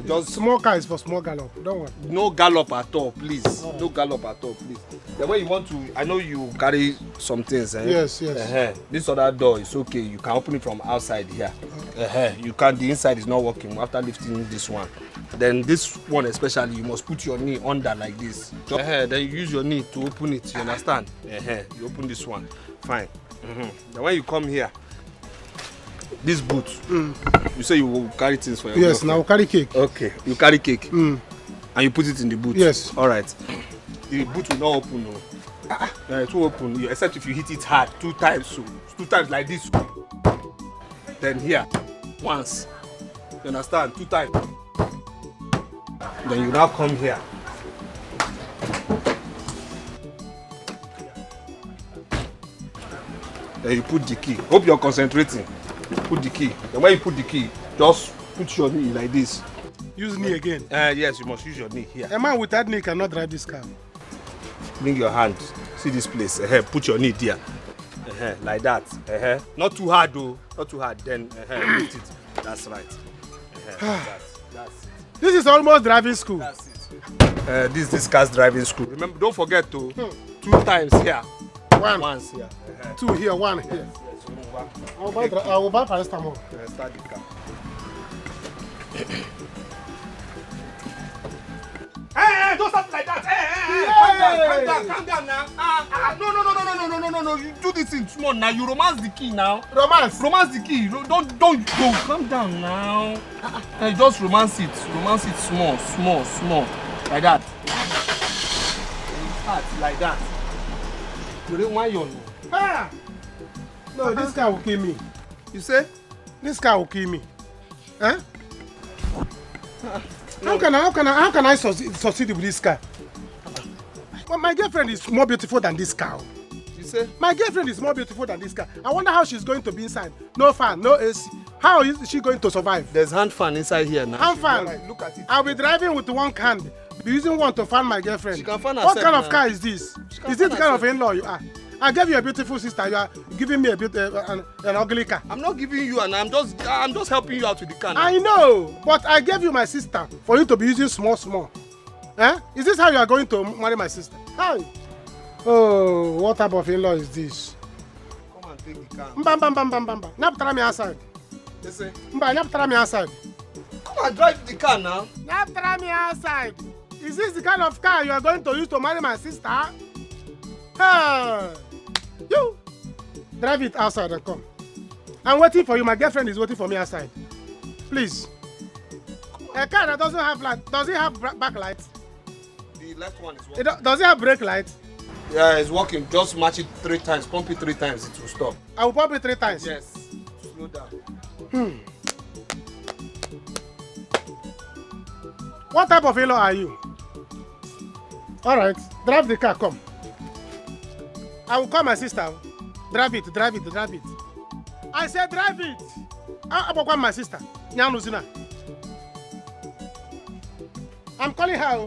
Just small car is for small gallop. Don't worry. No gallop at all, please. No gallop at all, please. The way you want to, I know you carry some things. Yes. This other door is okay. You can open it from outside here. You can. The inside is not working after lifting this one. Then this one especially, you must put your knee under like this. Then you use your knee to open it. You understand? You open this one. Fine. Then when you come here, this boot, you say you will carry things for your Yes, now carry cake. Okay, you carry cake and you put it in the boot. Yes. All right. The boot will not open. No. It will open except if you hit it hard 2 times. So 2 times like this. Then here, once. You understand? 2 times. Then you now come here. Then you put the key. Hope you're concentrating. Put the key. Then when you put the key, just put your knee like this. Use knee again? Yes, you must use your knee here. A man with that knee cannot drive this car. Bring your hand. See this place. Put your knee there. Like that. Not too hard though. Not too hard. Then lift it. That's right. That's it. This is almost driving school. That's it. This car's driving school. Remember, don't forget to 2 times here. Once here. 2 here, 1 here. I will buy paracetamol. Start the car. Hey, don't stop like that. Hey, calm down now. No. You do this in small now. You romance the key now. Romance the key. Don't go. Calm down now. Just romance it. Romance it small. Like that. Start like that. You don't want your no. No, this car will kill me. You say? This car will kill me. How can I succeed with this car? Well, my girlfriend is more beautiful than this car. You say? My girlfriend is more beautiful than this car. I wonder how she's going to be inside. No fan, no AC. How is she going to survive? There's hand fan inside here now. Hand fan? Right, look at it. I'll be driving with one hand. Be using one to fan my girlfriend. She can fan herself. What kind of car is this? Is this the kind of in-law you are? I gave you a beautiful sister. You are giving me an ugly car. I'm not giving you, and I'm just helping you out with the car. I know, but I gave you my sister for you to be using small. Eh? Is this how you are going to marry my sister? Hi. Oh, what type of in-law is this? Come and take the car. Mbam. Nyaptara me outside. Listen. Nyaptara me outside. Come and drive the car now. Nyaptara me outside. Is this the kind of car you are going to use to marry my sister? Hey. You. Drive it outside and come. I'm waiting for you. My girlfriend is waiting for me outside. Please. A car that doesn't have light. Does it have backlight? The left one is working. Does it have brake light? Yeah, it's working. Just match it 3 times. Pump it 3 times. It will stop. I will pump it 3 times. Yes. Slow down. What type of in-law are you? Alright, drive the car, come. I will call my sister. Drive it. I said drive it. I will call my sister. I'm calling her.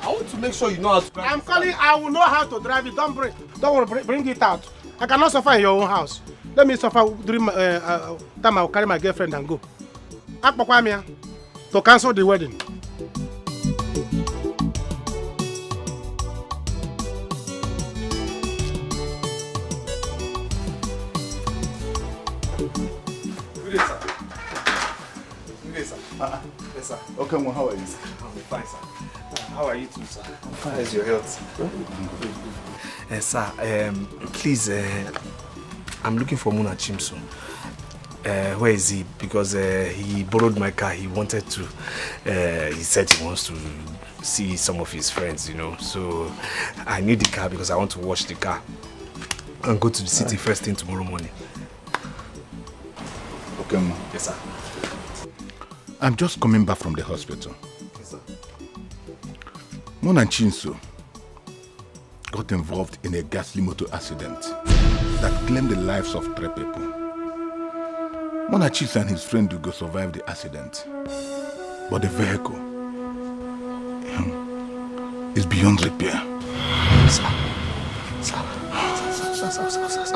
I want to make sure you know how to drive. I'm calling. I will know how to drive it. Don't worry. Bring it out. I cannot suffer in your own house. Let me suffer during time I will carry my girlfriend and go. To cancel the wedding. Good day, sir. Yes, sir. Okay, well, how are you? I'm fine, sir. How are you too, sir? How is your health? Sir, please, I'm looking for Muna Chimso. Where is he? Because he borrowed my car. He wanted to. He said he wants to see some of his friends, you know. So I need the car because I want to wash the car and go to the city first thing tomorrow morning. Okay, ma. Yes, sir. I'm just coming back from the hospital. Yes, sir. Mona Chinso got involved in a ghastly motor accident that claimed the lives of 3 people. Mona Chinso and his friend Ugo survived the accident, but the vehicle is beyond repair. Sir.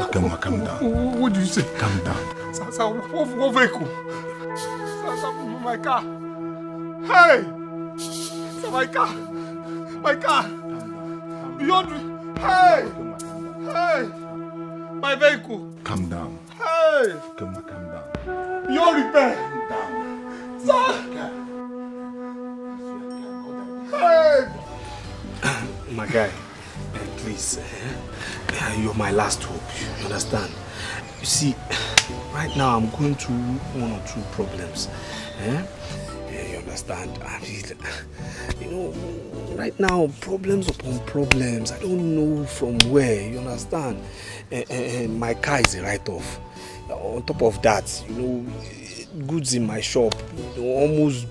Okay, ma, calm down. What do you say? Calm down. Sir, what vehicle? Sir, my car. Hey! Sir, my car. Beyond. Hey! My vehicle. Calm down. Hey! Calm down. Beyond repair. Sir! Hey! My guy, please, you're my last hope. You understand? You see, right now I'm going through 1 or 2 problems. You understand? I mean, you know, right now, problems upon problems. I don't know from where. You understand? My car is a write-off. On top of that, you know, goods in my shop, you know, almost,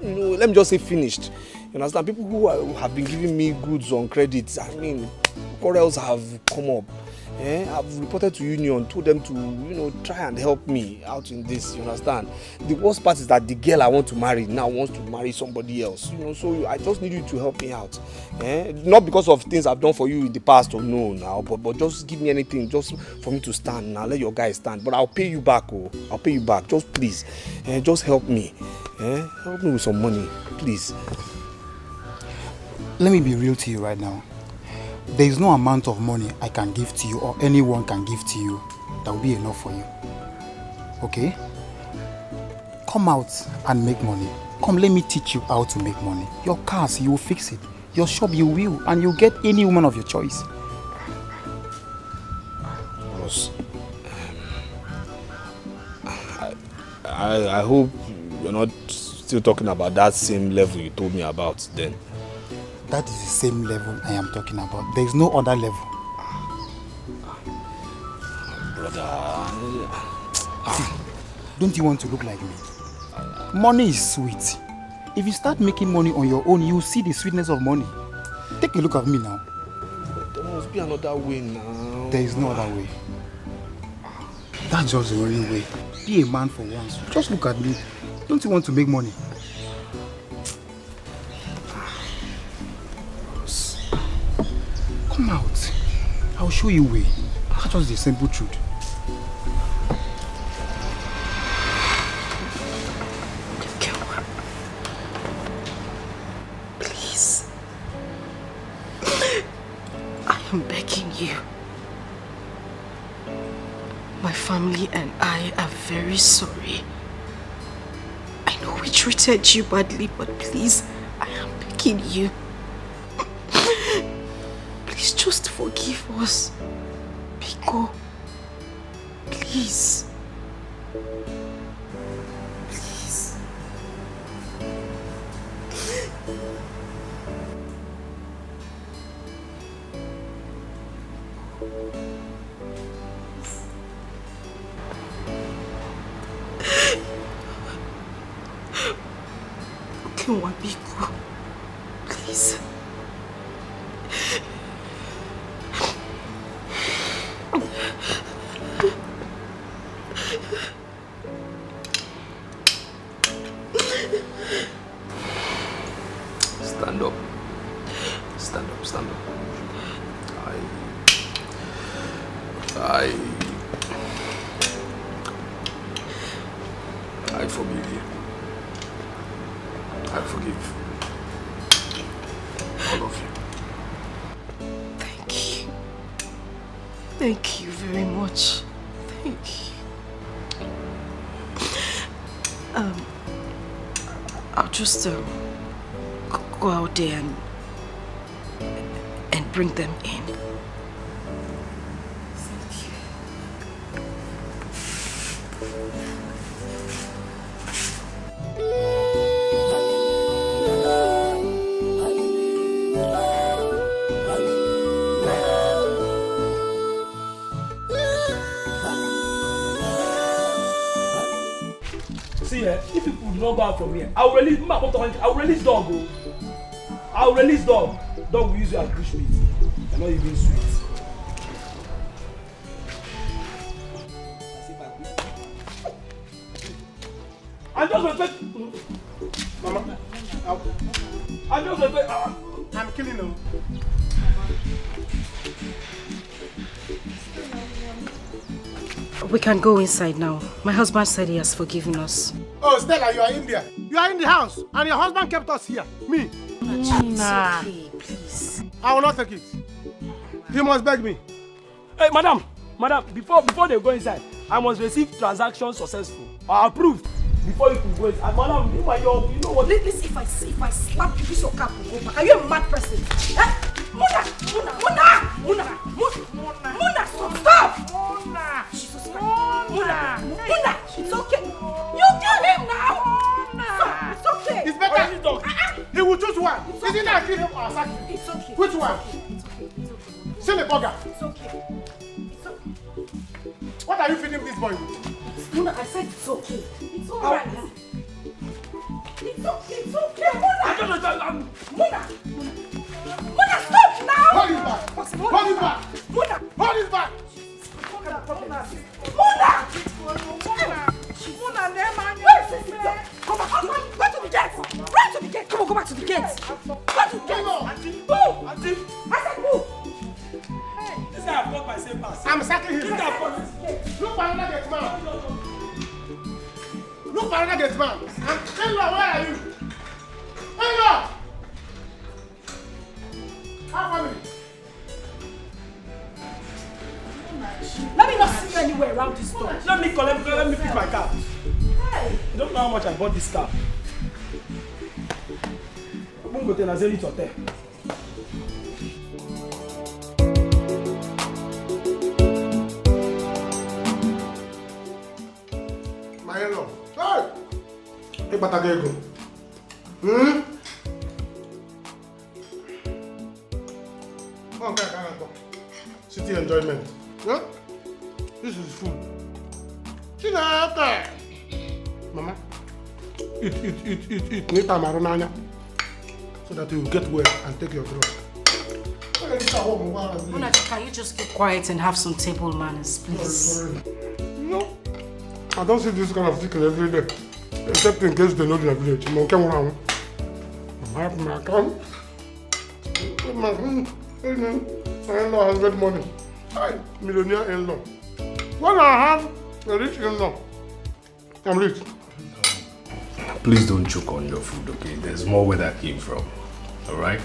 you know, let me just say finished. You understand? People who have been giving me goods on credit, I mean, quarrels have come up. I've reported to union, told them to, you know, try and help me out in this, you understand? The worst part is that the girl I want to marry now wants to marry somebody else, you know, so I just need you to help me out. Not because of things I've done for you in the past or no now, but just give me anything just for me to stand now. Let your guy stand, but I'll pay you back, I'll pay you back, just please, just help me. Help me with some money, please. Let me be real to you right now. There is no amount of money I can give to you or anyone can give to you that will be enough for you. Okay? Come out and make money. Come, let me teach you how to make money. Your cars, you will fix it. Your shop, you will. And you'll get any woman of your choice. Boss, I hope you're not still talking about that same level you told me about then. That is the same level I am talking about. There is no other level. Brother. Don't you want to look like me? Money is sweet. If you start making money on your own, you will see the sweetness of money. Take a look at me now. There must be another way now. There is no other way. That's just the only way. Be a man for once. Just look at me. Don't you want to make money? Come out. I'll show you a way. That's just the simple truth. Please. I am begging you. My family and I are very sorry. I know we treated you badly, but please, I am begging you. Please just forgive us. Biko. Please. Please. Okay, Biko. Please. Stand up. Stand up, stand up. I forgive you. I forgive all of you. Thank you. Thank you very much. Thank you. I'll just go out there and bring them in. See, if people do not go out from here, I will release dog. I will release dog. Dog will use you as bushmeat. You're not even sweet. I just respect. Mama, I just respect. I'm killing them. We can go inside now. My husband said he has forgiven us. Oh, Stella, you are in there. You are in the house, and your husband kept us here. Me. Nah. Okay, please. I will not take it. He must beg me. Hey, madam, before they go inside, I must receive transaction successful or approved before you can go inside. Madam, you know what? Listen, if I slap you, this your cap will go back. Are you a mad person? Eh? Muna, stop! Muna, it's okay. You kill him now. Stop, it's okay. It's better. He will choose one. Isn't that kill him or sack him? It's okay. Which one? It's okay. Send the burger. It's okay. It's okay. What are you feeding this boy with? Muna, I said it's okay. It's alright. It's okay, Muna. Muna, stop now. Hold his back. Hold his back. Muna. Hold his back. Where is this? Come on, go to the gate. Run to the gate. Come on, go back to the gate. Go to the gate. Move. Auntie. I said move. This guy have got my same pass. I'm sacking him. Look for another gate man. Look for another gate man. Hello, where are you? Hello. How are you? Let me not see you anywhere around this store. Let me pick my car. Hey. You don't know how much I bought this car. I'm going to go to Nigerian hotel. My hello. Hey! Hey, Batagego. Okay, city enjoyment. Huh? This is food. Mama, eat. Need time around so that you get well and take your drug. Muna, can you just keep quiet and have some table manners, please? Sorry. No, I don't see this kind of chicken every day, except in case they know in the village. I'm okay around. I have my account. My in-law has got money. Hi, millionaire in-law. When I have a rich in-law, I'm rich. Please don't choke on your food, okay? There's more where that came from. Alright?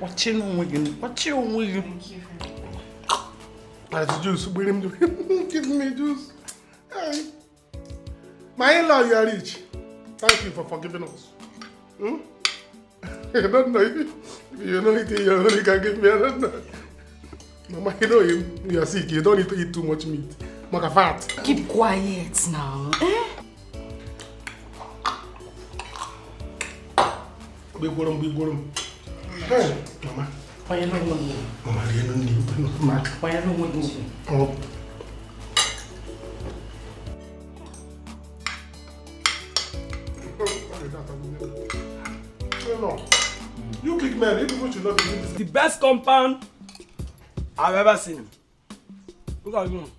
Watching on that's juice. Give me juice. Hey. My in-law, you are rich. Thank you for forgiving us. I don't know if you know anything you only can give me. I don't know. Mama, you know you are sick. You don't need to eat too much meat. Maka fat. Keep quiet now. Big worm. Hey, Mama. Why you not want me? Mama, you don't need Mama. Why you don't want me? Oh. No. You big man, you people should not be doing this. The best compound I've ever seen. Look at you.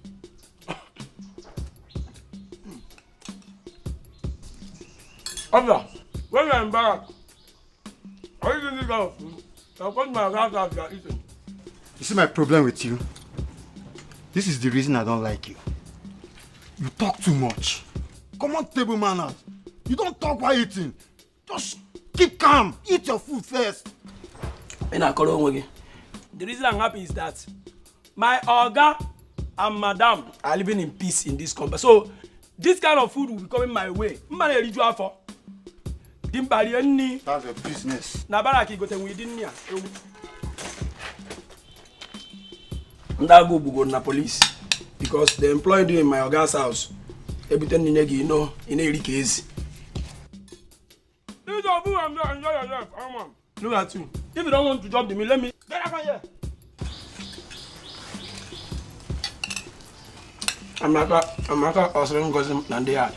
Abla, when you're in Barak, are you doing this kind of food? I'll put my house as you're eating. You see my problem with you? This is the reason I don't like you. You talk too much. Come on, table manners. You don't talk while eating. Just keep calm. Eat your food first. The reason I'm happy is that my Oga and Madam are living in peace in this compound. So this kind of food will be coming my way. That's your business. Na police because they employed you in my Oga's house. Everything you know in a case. Enjoy yourself. Look at you. If you don't want to drop the meal, let me get up here. I'm not also going to Nigerian.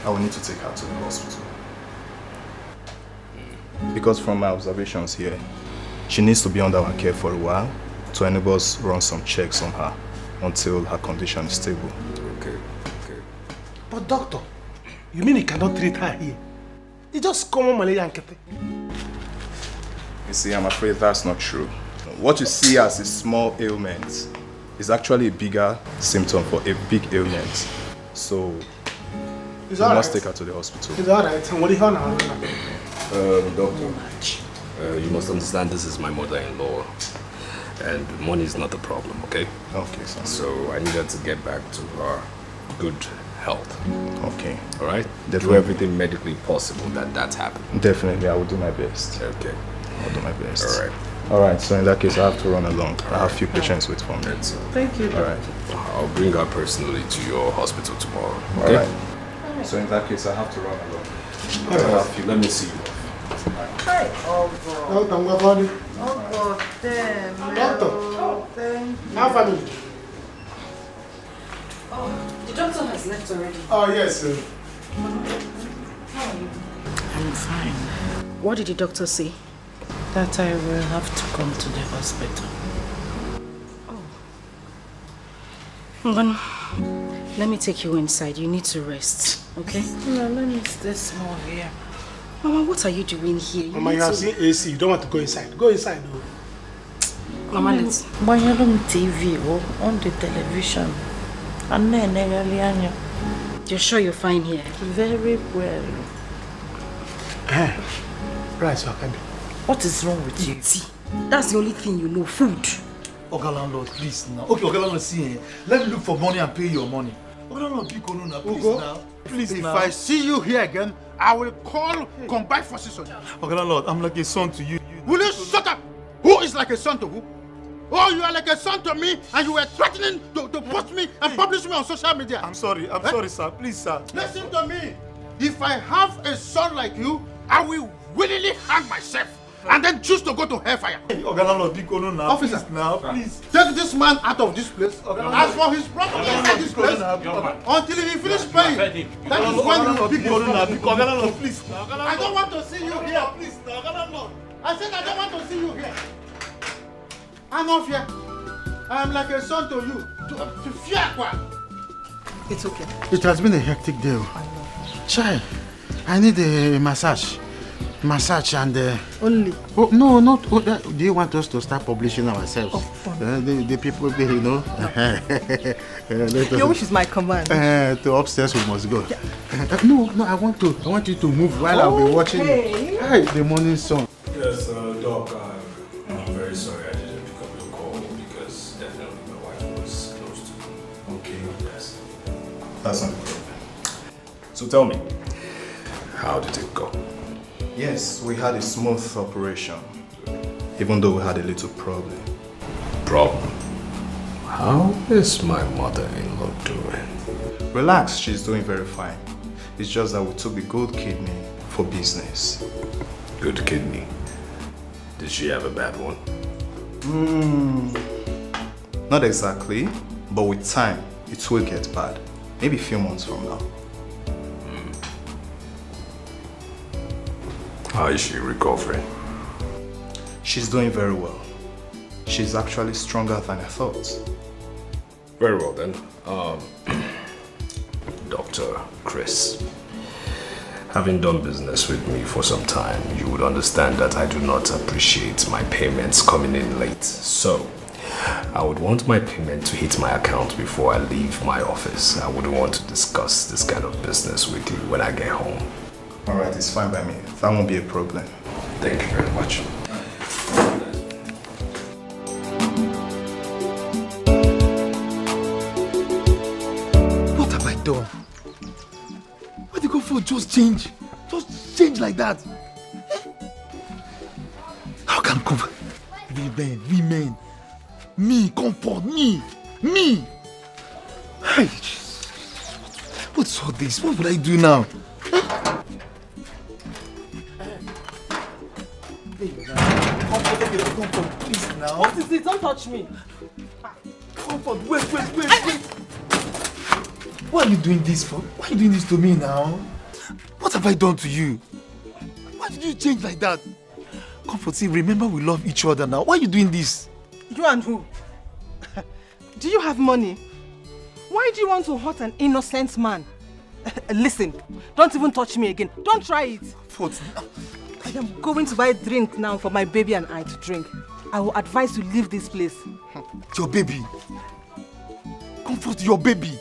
I will need to take her to the hospital. Because from my observations here, she needs to be under our care for a while to enable us run some checks on her until her condition is stable. Okay. But doctor, you mean you cannot treat her here? It's just common malaria and kete. You see, I'm afraid that's not true. What you see as a small ailment is actually a bigger symptom for a big ailment. So, we must take her to the hospital. It's alright. What do you want now? Doctor, you must understand this is my mother-in-law, and money is not the problem, okay? Okay, sir. So I need her to get back to her good health. Okay. All right? Definitely. Do everything medically possible that happens. Definitely, I will do my best. Okay. I'll do my best. All right. All right, so in that case, I have to run along. I have a few patients wait for me. Thank you. All right. I'll bring her personally to your hospital tomorrow. All Okay? right. So in that case, I have to run along. All right. Let me see you. Hi. Oh God, damn. Doctor. Thank you. How family? Oh, the doctor has left already. Oh, yes, sir. How are you? I'm fine. What did the doctor say? That I will have to come to the hospital. Oh. Then, let me take you inside. You need to rest, okay? No, let me stay small here. Mama, what are you doing here? Mama, you have seen AC. You don't want to go inside. Go inside, though. Mama, let's... But you're on TV or on the television. And then, you're sure you're fine here? Very well. Right, so I can be. What is wrong with you? See, that's the only thing you know, food. Oga landlord, please now. Okay, Oga landlord, see here. Let me look for money and pay your money. Oga landlord, please now. Please if now. I see you here again, I will call combined forces on you. Oga landlord, I'm like a son to you. Will you shut up? Who is like a son to who? Oh, you are like a son to me and you were threatening to post me and publish me on social media. I'm sorry, sorry, sir. Please, sir. Listen to me. If I have a son like you, I will willingly hang myself. and then choose to go to hellfire. Officer, now, please. Take this man out of this place. As for his property inside this place, until he finish paying, that is when he will pick his property. Please. I don't want to see you here, please. I said I don't want to see you here. I'm not here. I am like a son to you. To fear what? It's okay. It has been a hectic day. Chai, I need a massage. Massage and... Only? Oh, no, not... Oh, do you want us to start publishing ourselves? The people, you know... Your wish is my command. To upstairs we must go. No, I want you to move while I'll be watching the morning sun. Yes, Doc, I'm very sorry I didn't pick up your call because definitely my wife was close to me. Okay, yes. That's not a problem. So tell me, how did it go? Yes, we had a smooth operation, even though we had a little problem. Problem? How is my mother-in-law doing? Relax, she's doing very fine. It's just that we took the good kidney for business. Good kidney? Did she have a bad one? Not exactly, but with time, it will get bad. Maybe a few months from now. How is she recovering? She's doing very well. She's actually stronger than I thought. Very well then. Dr. Chris, having done business with me for some time, you would understand that I do not appreciate my payments coming in late. So, I would want my payment to hit my account before I leave my office. I wouldn't want to discuss this kind of business with you when I get home. Alright, it's fine by me. That won't be a problem. Thank you very much. What have I done? Why did you go for just change? Just change like that? How can comfort? Women. Me, comfort, me. Hey, what's all this? What will I do now? Comfort, please now. What is it? Don't touch me. Comfort, wait. Why are you doing this for? Why are you doing this to me now? What have I done to you? Why did you change like that? Comfort, see, remember we love each other now. Why are you doing this? You and who? Do you have money? Why do you want to hurt an innocent man? Listen, don't even touch me again. Don't try it. What? I am going to buy a drink now for my baby and I to drink. I will advise you leave this place. Your baby? Comfort, your baby.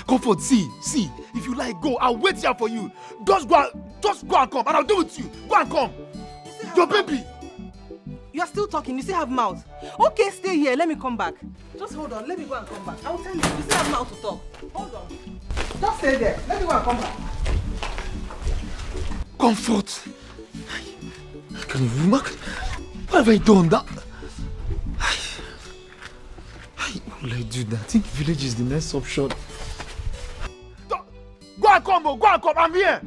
Comfort, see. If you like, go. I'll wait here for you. Just go and come, and I'll do it with you. Go and come. Your baby. You are still talking. You still have mouth. Okay, stay here. Let me come back. Just hold on. Let me go and come back. I will tell you. You still have mouth to talk. Hold on. Just stay there. Let me go and come back. Comfort. Can you remark? What have I done? What will I do now? I think village is the next option. Go and come. I'm here.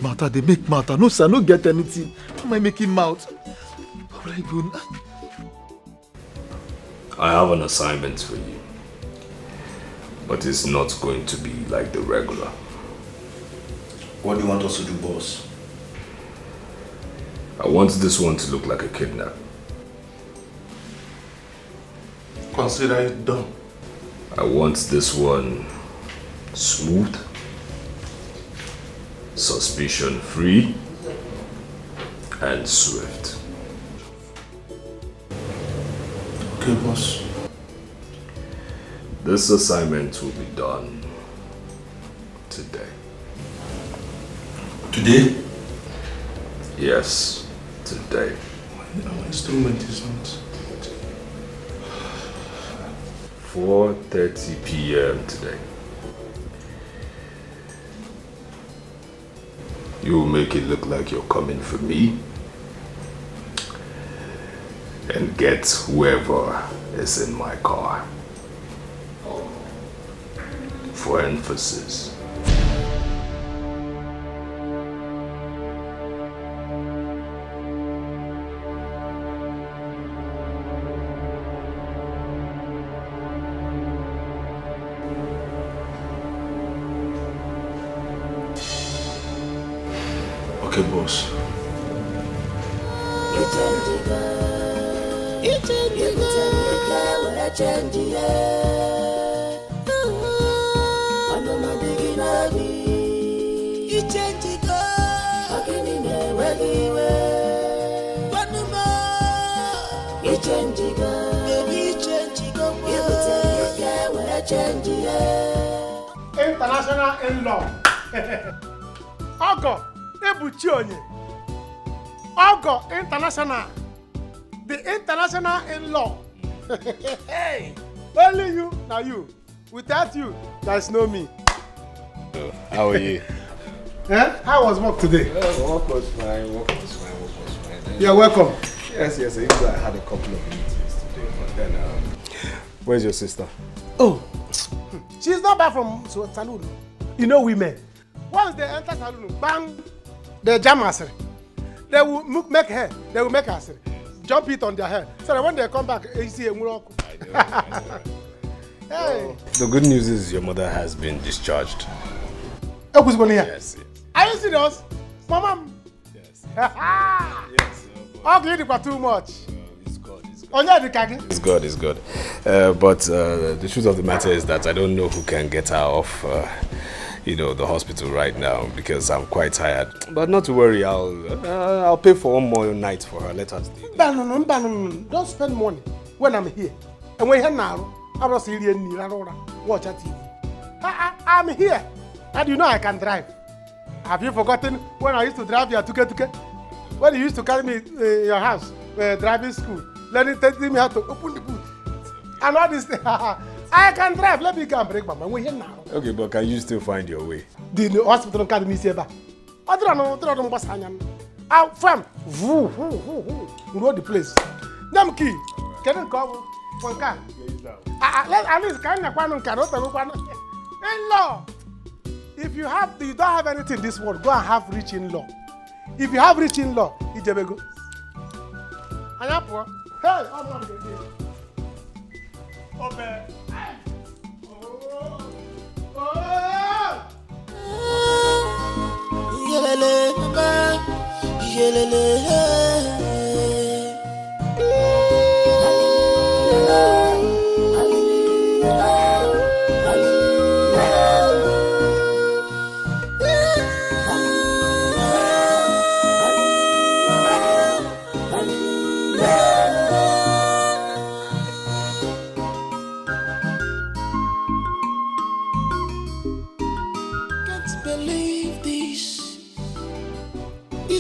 Matter, they make matter. No, sir, no get anything. How am I making mouth? What will I do now? I have an assignment for you. But it's not going to be like the regular. What do you want us to do, boss? I want this one to look like a kidnap. Consider it done. I want this one smooth, suspicion-free, and swift. Okay, boss. This assignment will be done today. Today? Yes, today. My instrument is not. 4:30 p.m. today. You will make it look like you're coming for me and get whoever is in my car. For emphasis. Okay, boss. International in-law. Ogo, Ebuchi onye. Ogo International. The international in-law. Hey, only you, now you. Without you, there's no me. How are you? How was work today? Work was fine. You're welcome. Yes. Even though I had a couple of meetings today, but then, where's your sister? Oh, she's not back from saloon. You know women. Once they enter saloon, bang, they jam us. They will make hair. They will make us jump it on their hair. So that when they come back, you see a miracle. Hey. The good news is your mother has been discharged. Yes. Are you serious? Mama? Yes. Yes. Okay, you too much. It's good. It's good. But the truth of the matter is that I don't know who can get her off, the hospital right now because I'm quite tired. But not to worry, I'll pay for one more night for her. Let her stay. No. Don't spend money when I'm here. And when you're now, I'm not serious. Watch a TV. I'm here. And you know I can drive. Have you forgotten when I used to drive your tuke? When you used to carry me your house, driving school, telling me how to open the boot. And all this thing. I can drive. Let me go and break my mind. We're here now. Okay, but can you still find your way? The hospital can't miss you. I don't know. I'll from road the place. Them key. Can you come? One car. At least can you in-law. If you don't have anything in this world, go and have rich in-law. If you have rich in-law, it's a go. And you poor. Hey, I'm not going to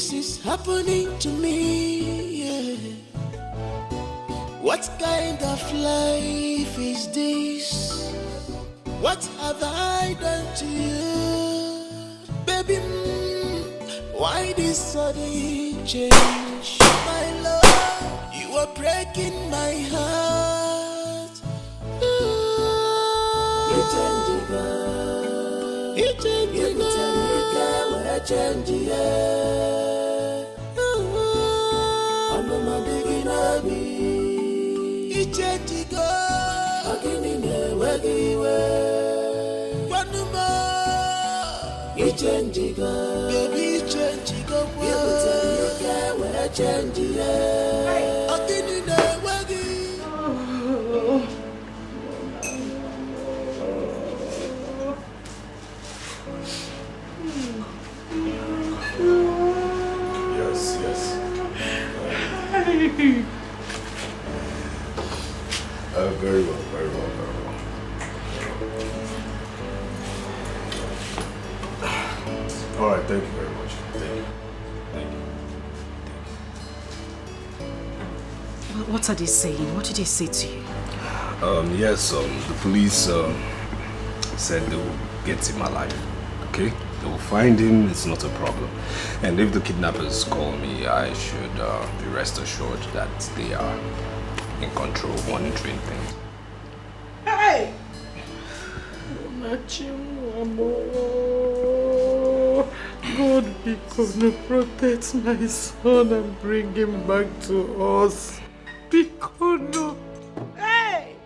This is happening to me, yeah. What kind of life is this? What have I done to you? Baby, why this sudden change? My love, you are breaking my heart. You change, girl. You change, girl. Yes. Very well. All right, thank you very much. Thank you. What are they saying? What did they say to you? Yes, the police said they will get him alive, okay? They will find him, it's not a problem. And if the kidnappers call me, I should be rest assured that they are in control, monitoring things. Hey! God be gonna protect my son and bring him back to us. Because hey!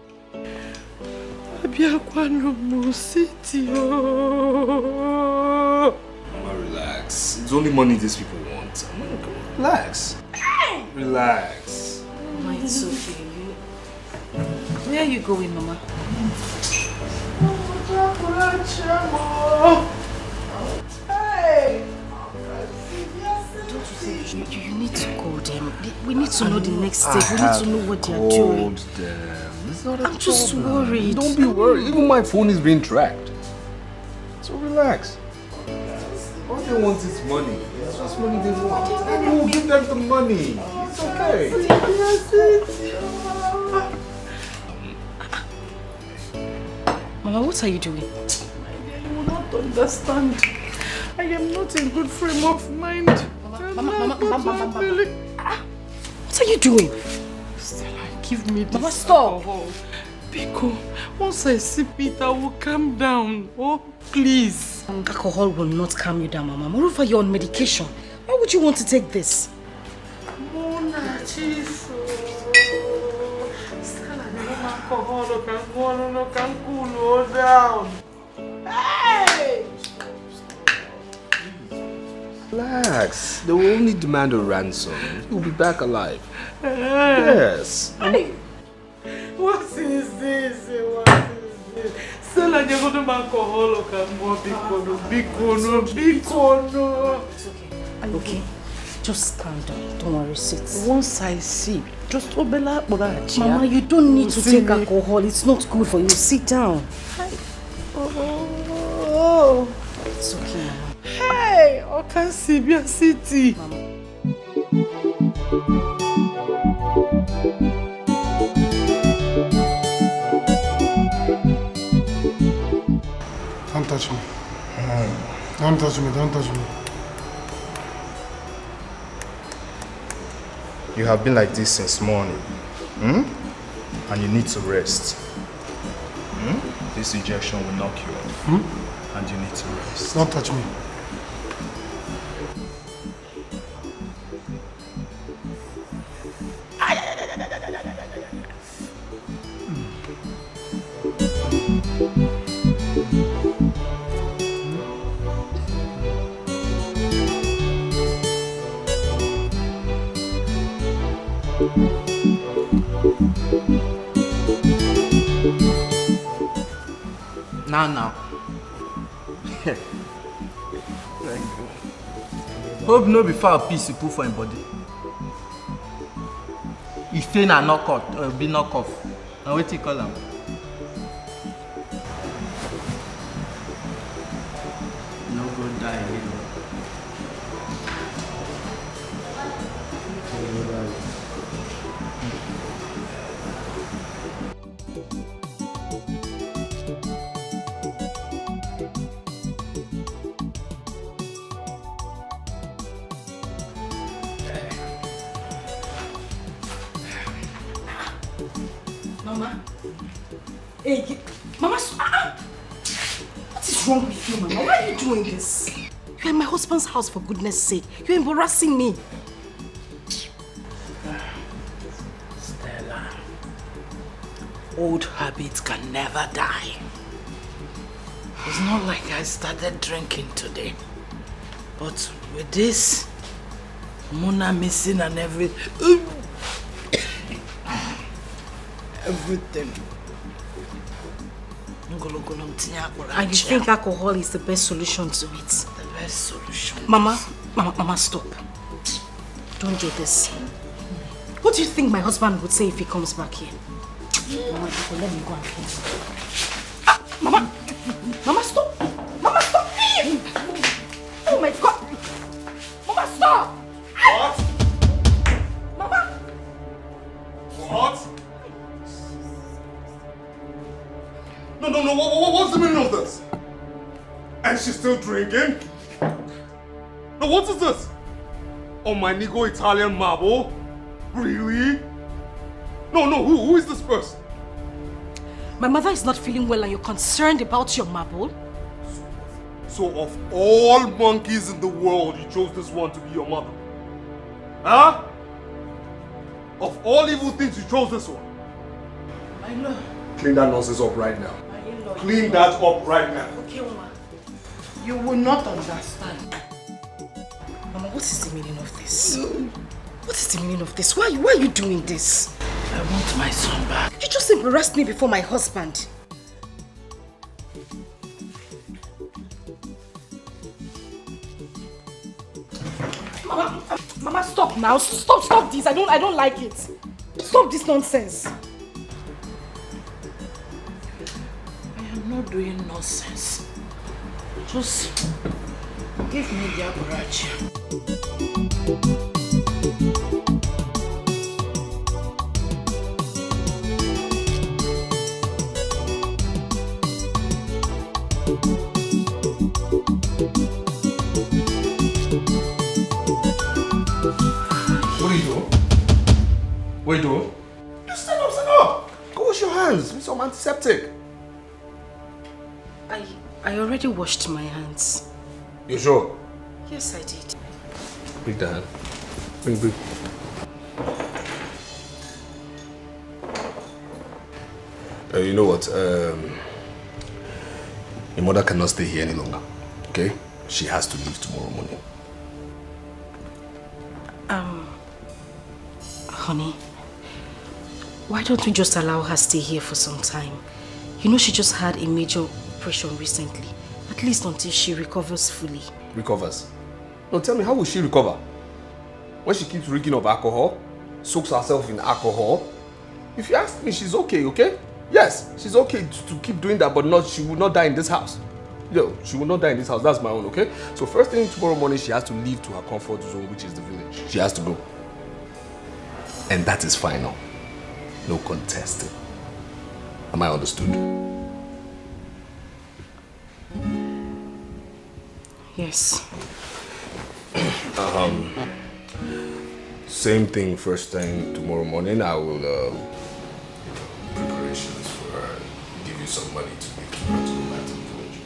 Abiakwano Musiti. Mama, relax. relax. It's only money these people want. Relax. Relax. Mama, it's okay. Where are you going, Mama? Hey! Don't you think you need to call them? We need to know the next step. We need to know what they are doing. Called them. It's not a I'm just worried. Don't be worried. Even my phone is being tracked. So relax. All they want is money. It's just money they want. And we'll give them the money. It's okay. Mama, what are you doing? You will not understand. I am not in good frame of mind. Mama. What are you doing? Stella, give me this. Mama, stop. Alcohol. Biko, once I sip it, I will calm down. Oh, please. Alcohol will not calm you down, Mama. Moreover, you're on medication. Why would you want to take this? Mona, chief. Stella, the alcohol can cool down. Hey! Relax. They will only demand a ransom. You'll be back alive. Yes. Hey. What is this? What is this? Stella, you're going to alcohol can more Biko, no. It's okay. Okay. Just calm down. Don't worry, sit. Once I see, just obela. Mama, you don't need to take alcohol. It's not good for you. Sit down. Oh. It's okay, Mama. Hey, Okansibia City. Mama. Don't touch me. Don't touch me. Don't touch me. You have been like this since morning. And you need to rest. This injection will knock you off. And you need to rest. Don't touch me. Now. Hope no be foul piece you put for him body. If they na knock out, be knock off. Now what you call him? No go die again. Mama. Hey, Mama. What is wrong with you, Mama? Why are you doing this? You're in my husband's house, for goodness sake. You're embarrassing me. Stella, old habits can never die. It's not like I started drinking today. But with this, Mona missing and everything. And you think alcohol is the best solution to it? The best solution. Mama, stop. Don't do this. What do you think my husband would say if he comes back here? Mama, let me go and clean. Mama, stop! Mama, stop! Oh my God! Mama, stop! What? Mama! What? No, what's the meaning of this? And she's still drinking? No, what is this? Oh, my Nigo Italian marble? Really? No, who is this person? My mother is not feeling well and you're concerned about your marble? So of all monkeys in the world, you chose this one to be your mother? Huh? Of all evil things, you chose this one? I know. Clean that nonsense up right now. Clean that up right now. Okay, Mama. You will not understand. what is the meaning of this? What is the meaning of this? Why are you doing this? I want my son back. You just embarrassed me before my husband. Mama, stop now. Stop this. I don't like it. Stop this nonsense. I am not doing nonsense. Just give me the average. What are you doing? What are you doing? Just stand up, stand up! Go wash your hands with some antiseptic. I already washed my hands. You sure? Yes, I did. Bring the hand. Bring. You know what? Your mother cannot stay here any longer. Okay? She has to leave tomorrow morning. Honey, why don't we just allow her stay here for some time? You know she just had a major operation recently. At least until she recovers fully. Recovers? No, tell me, how will she recover? When she keeps drinking of alcohol, soaks herself in alcohol. If you ask me, she's okay, okay? Yes, she's okay to keep doing that, but she will not die in this house. Yo, she will not die in this house. That's my own, okay? So first thing tomorrow morning, she has to leave to her comfort zone, which is the village. She has to go. And that is final. No contesting. Am I understood? Yes. Same thing first thing tomorrow morning. I will preparations for her. Give you some money to make her to go back to the village.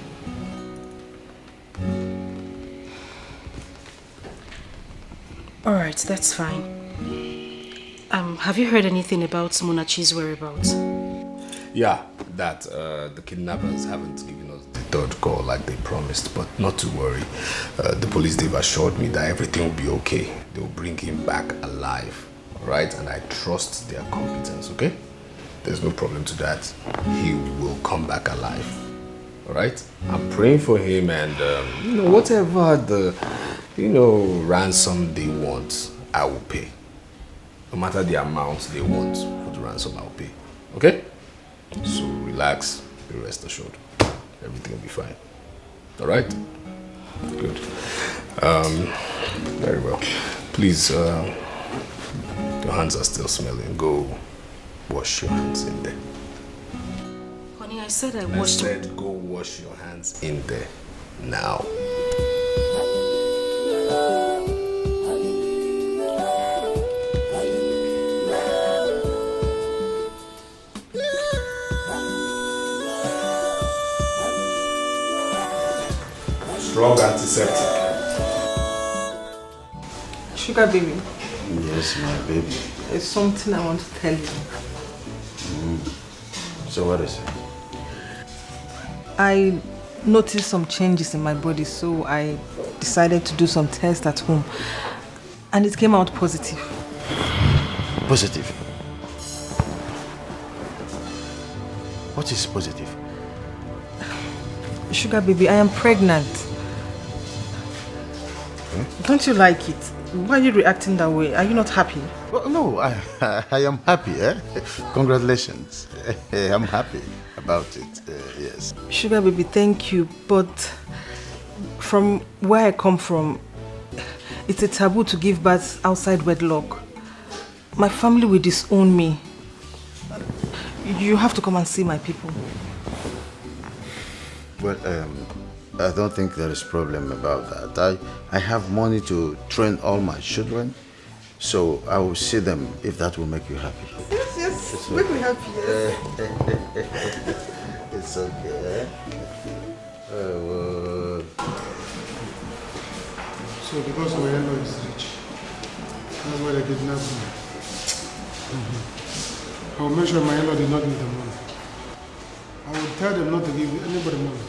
Alright, that's fine. Have you heard anything about Munachi's whereabouts? Yeah, that the kidnappers haven't given us the third call like they promised, but not to worry. The police, they've assured me that everything will be okay. They'll bring him back alive, alright? And I trust their competence, okay? There's no problem to that. He will come back alive, alright? I'm praying for him, and whatever the, ransom they want, I will pay. No matter the amount they want for the ransom, I'll pay. Okay? So relax, be rest assured. Everything will be fine. Alright? Good. Very well. Please, your hands are still smelling. Go wash your hands in there. Honey, I said I washed... I said go wash your hands in there. Now. Strong antiseptic. Sugar baby. Yes, my baby. There's something I want to tell you. So what is it? I noticed some changes in my body, so I decided to do some tests at home. And it came out positive. Positive? What is positive? Sugar baby, I am pregnant. Don't you like it? Why are you reacting that way? Are you not happy? Well, no, I am happy. Congratulations. I'm happy about it. Yes. Sugar baby, thank you. But from where I come from, it's a taboo to give birth outside wedlock. My family will disown me. You have to come and see my people. Well, I don't think there is problem about that. I have money to train all my children, so I will see them if that will make you happy. Yes, It's make okay. me happy. Yes. It's okay. So because my in-law is rich, that's why they kidnapped me. I will make sure my in-law did not give them money. I will tell them not to give anybody money.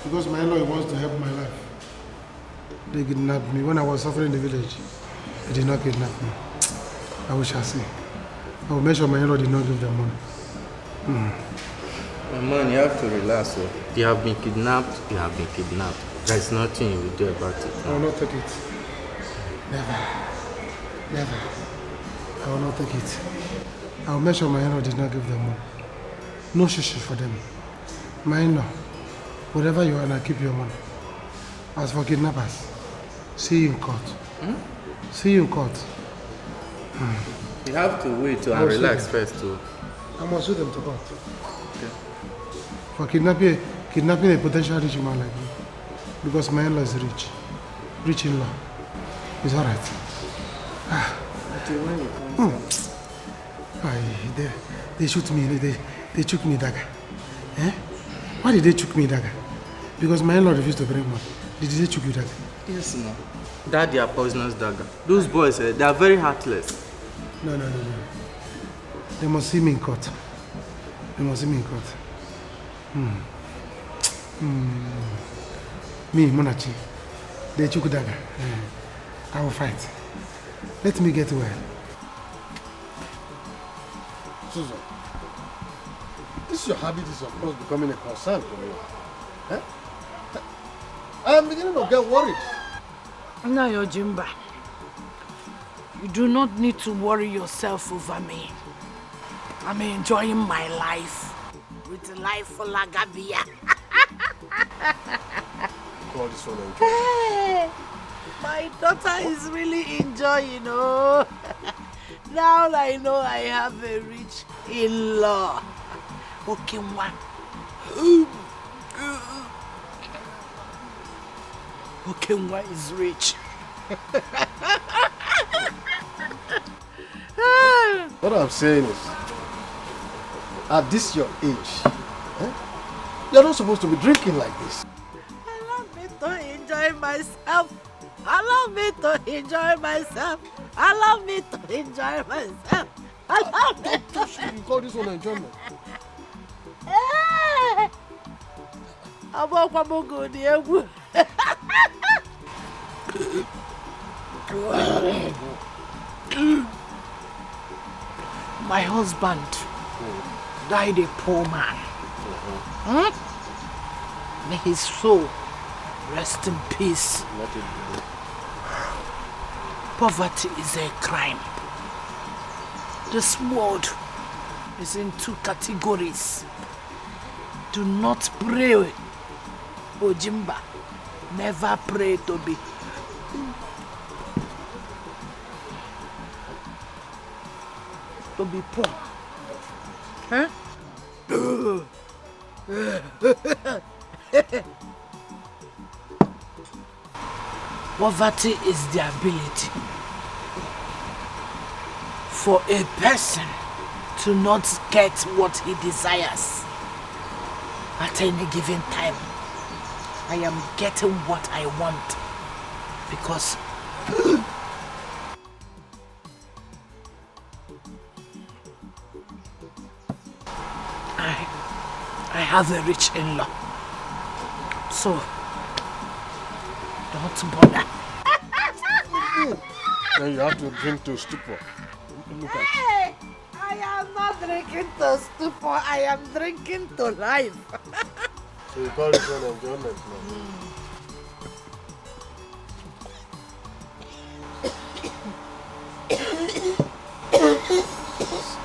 Because my in-law wants to help my life. They kidnapped me. When I was suffering in the village, they did not kidnap me. I wish I see. I will make sure my in-law did not give them money. My man, you have to relax. So. You have been kidnapped, you have been kidnapped. There's nothing you will do about it. I will not take it. Never. Never. I will not take it. I will make sure my in-law did not give them money. No shishi for them. My in-law, whatever you want, I keep your money. As for kidnappers, see you in court. See you in court. You have to wait and relax first too. I must sue them to court. Okay. For kidnapping a potential rich man like me. Because my in-law is rich. Rich in-law. It's alright. They shoot me. They took me dagger. Eh? Why did they took me dagger? Because my in-law refused to bring money. Did they took you dagger? Yes, no. That they are poisonous dagger. Those boys, they are very heartless. No. They must see me in court. They must see me in court. Me, Monachi, they took dagger. I will fight. Let me get well. Susan, this your habit is of course becoming a concern for me. Eh? I am beginning to get worried. Now, your Jimba, you do not need to worry yourself over me. I'm enjoying my life with life for Lagabia. Call this one Hey, my daughter is really enjoying, oh. Now I know I have a rich in-law. Okay, one. Okenwa is rich. What I'm saying is, at this your age, you're not supposed to be drinking like this. Allow me to enjoy myself. Allow me to enjoy myself. Allow me to enjoy myself. Allow me to... You call this one enjoyment? My husband died a poor man. May his soul rest in peace. Poverty is a crime. This world is in two categories. Do not pray, Ojimba. Never pray to be poor. Huh? Poverty is the ability for a person to not get what he desires at any given time. I am getting what I want because I have a rich in-law. So don't bother. Then you have to drink to stupor. Look at Hey, I am not drinking to stupor. I am drinking to life. So you call this one enjoyment now?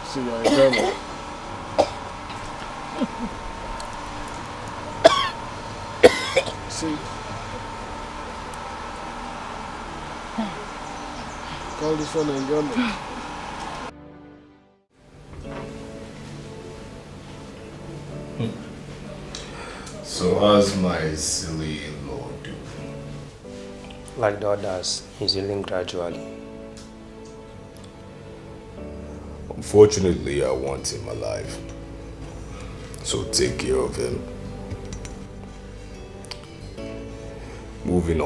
See your enjoyment. See. Call this one enjoyment. So how's my silly in-law doing? Like the others, he's healing gradually. Unfortunately, I want him alive. So take care of him. Moving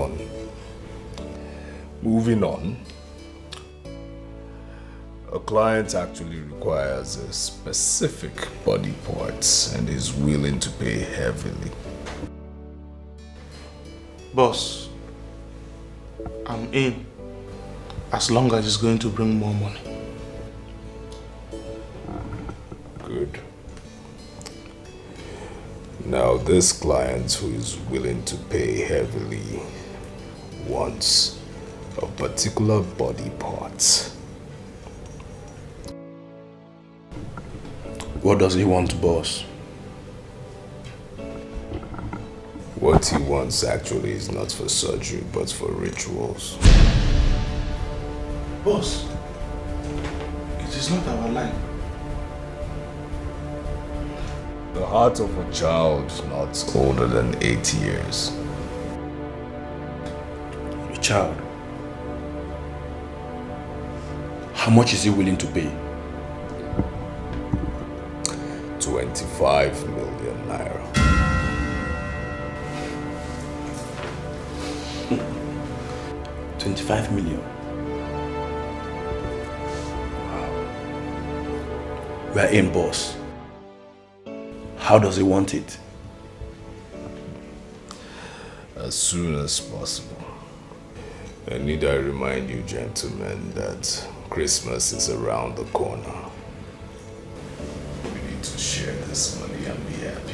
on. A client actually requires a specific body parts and is willing to pay heavily. Boss, I'm in. As long as it's going to bring more money. Good. Now this client who is willing to pay heavily wants a particular body part. What does he want, boss? What he wants actually is not for surgery, but for rituals. Boss, it is not our line. The heart of a child not older than 8 years. A child? How much is he willing to pay? 25 million naira. 25 million. Wow. We are in, boss. How does he want it? As soon as possible. And need I remind you, gentlemen, that Christmas is around the corner. We need to share this money and be happy.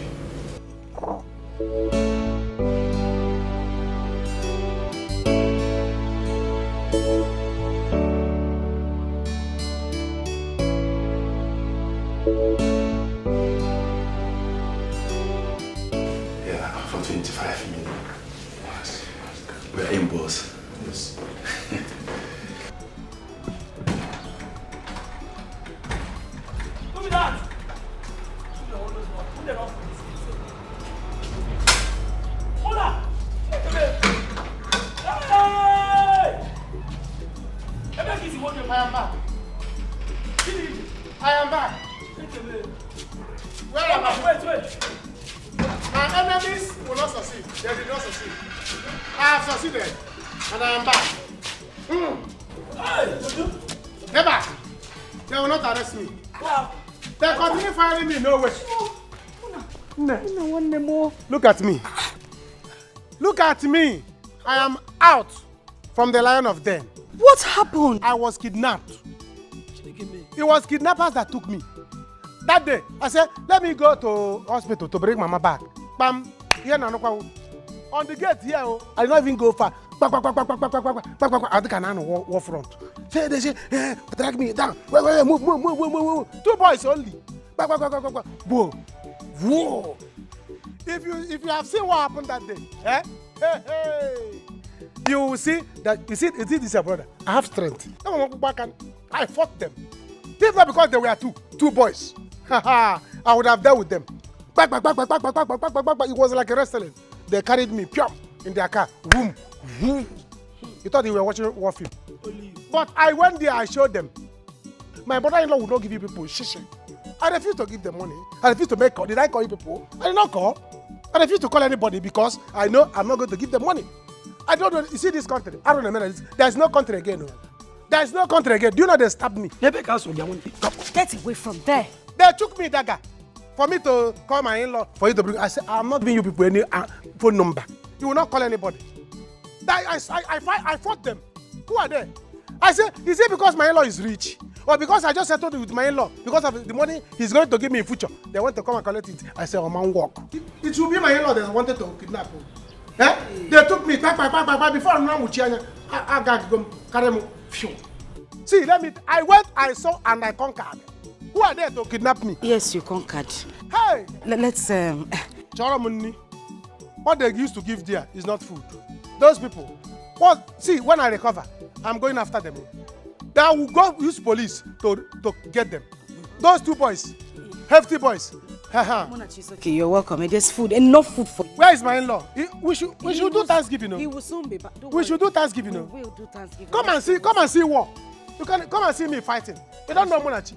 Yeah, for 25 million. We're in, boss. Yes. Look at that! Hold on! Hey! I am back. I am back. Where am I? Wait. My enemies will not succeed. They did not succeed. I have succeeded. And I am back. Never. They will not arrest me. They continue firing me, no way. Look at me. Look at me. I am out from the Lion of Den. What happened? I was kidnapped. It was kidnappers that took me. That day, I said, let me go to hospital to bring Mama back. Bam. Here na on the gate here, I did not even go far. I think I war front. They say, drag me down. Wait, move. 2 boys only. Whoa. If you have seen what happened that day, you will see that you see this your brother. I have strength. I fought them. If not because they were two boys, I would have dealt with them. Back. It was like a wrestling. They carried me in their car. Boom. You thought they were watching war film. But I went there, I showed them. My brother-in-law would not give you people shishi. I refused to give them money. I refused to make call. Did I call you people? I did not call. I refused to call anybody because I know I'm not going to give them money. I don't know. You see this country? I don't know. There's no country again. No. There's no country again. Do you know they stabbed me? Get away from there. They took me dagger for me to call my in-law for you to bring. I said, I'm not giving you people any phone number. You will not call anybody. I fought them. Who are they? I said, is it because my in-law is rich? Or because I just settled with my in-law? Because of the money he's going to give me in future. They want to come and collect it. I said, man, walk. It should be my in-law that wanted to kidnap me. They took me before I'm not with you. I got to carry me. See, I went, I saw, and I conquered. Who are there to kidnap me? Yes, you conquered. Hey! Let's Choromuni. What they used to give there is not food. Those people. Well, see, when I recover, I'm going after them. They will go use police to get them. Those 2 boys, hefty boys. Okay, you're welcome. There's food, enough food for you. Where is my in-law? We should do Thanksgiving. He will soon be back. We should do Thanksgiving. We will do Thanksgiving. Come and see war. You can come and see me fighting. You don't know Munachi.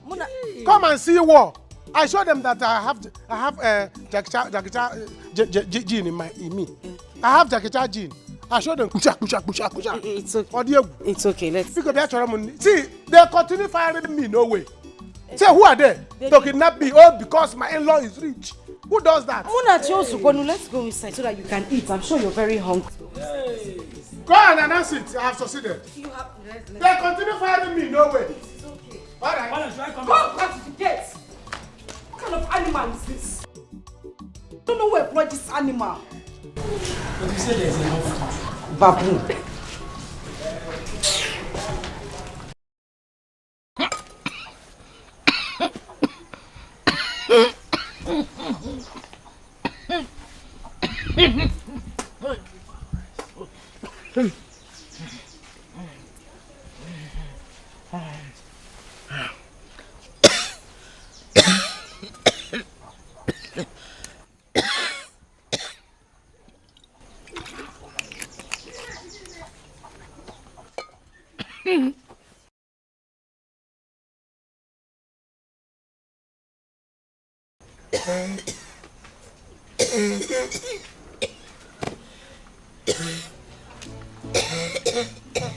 Come and see war. I show them that I have Jackie Chan gene in me. I have Jackie Chan gene. I show them. It's okay. It's okay. Let's. See, they continue firing me. No way. Say, who are they? To kidnap me? Oh, because my in-law is rich. Who does that? Let's go inside so that you can eat. I'm sure you're very hungry. Go and announce it. I have succeeded. You have... They continue firing me, no way. It's okay. All right. Madam, should I come Go back? back to the gate. What kind of animal is this? I don't know who employed this animal. But you said there's enough. Baboon.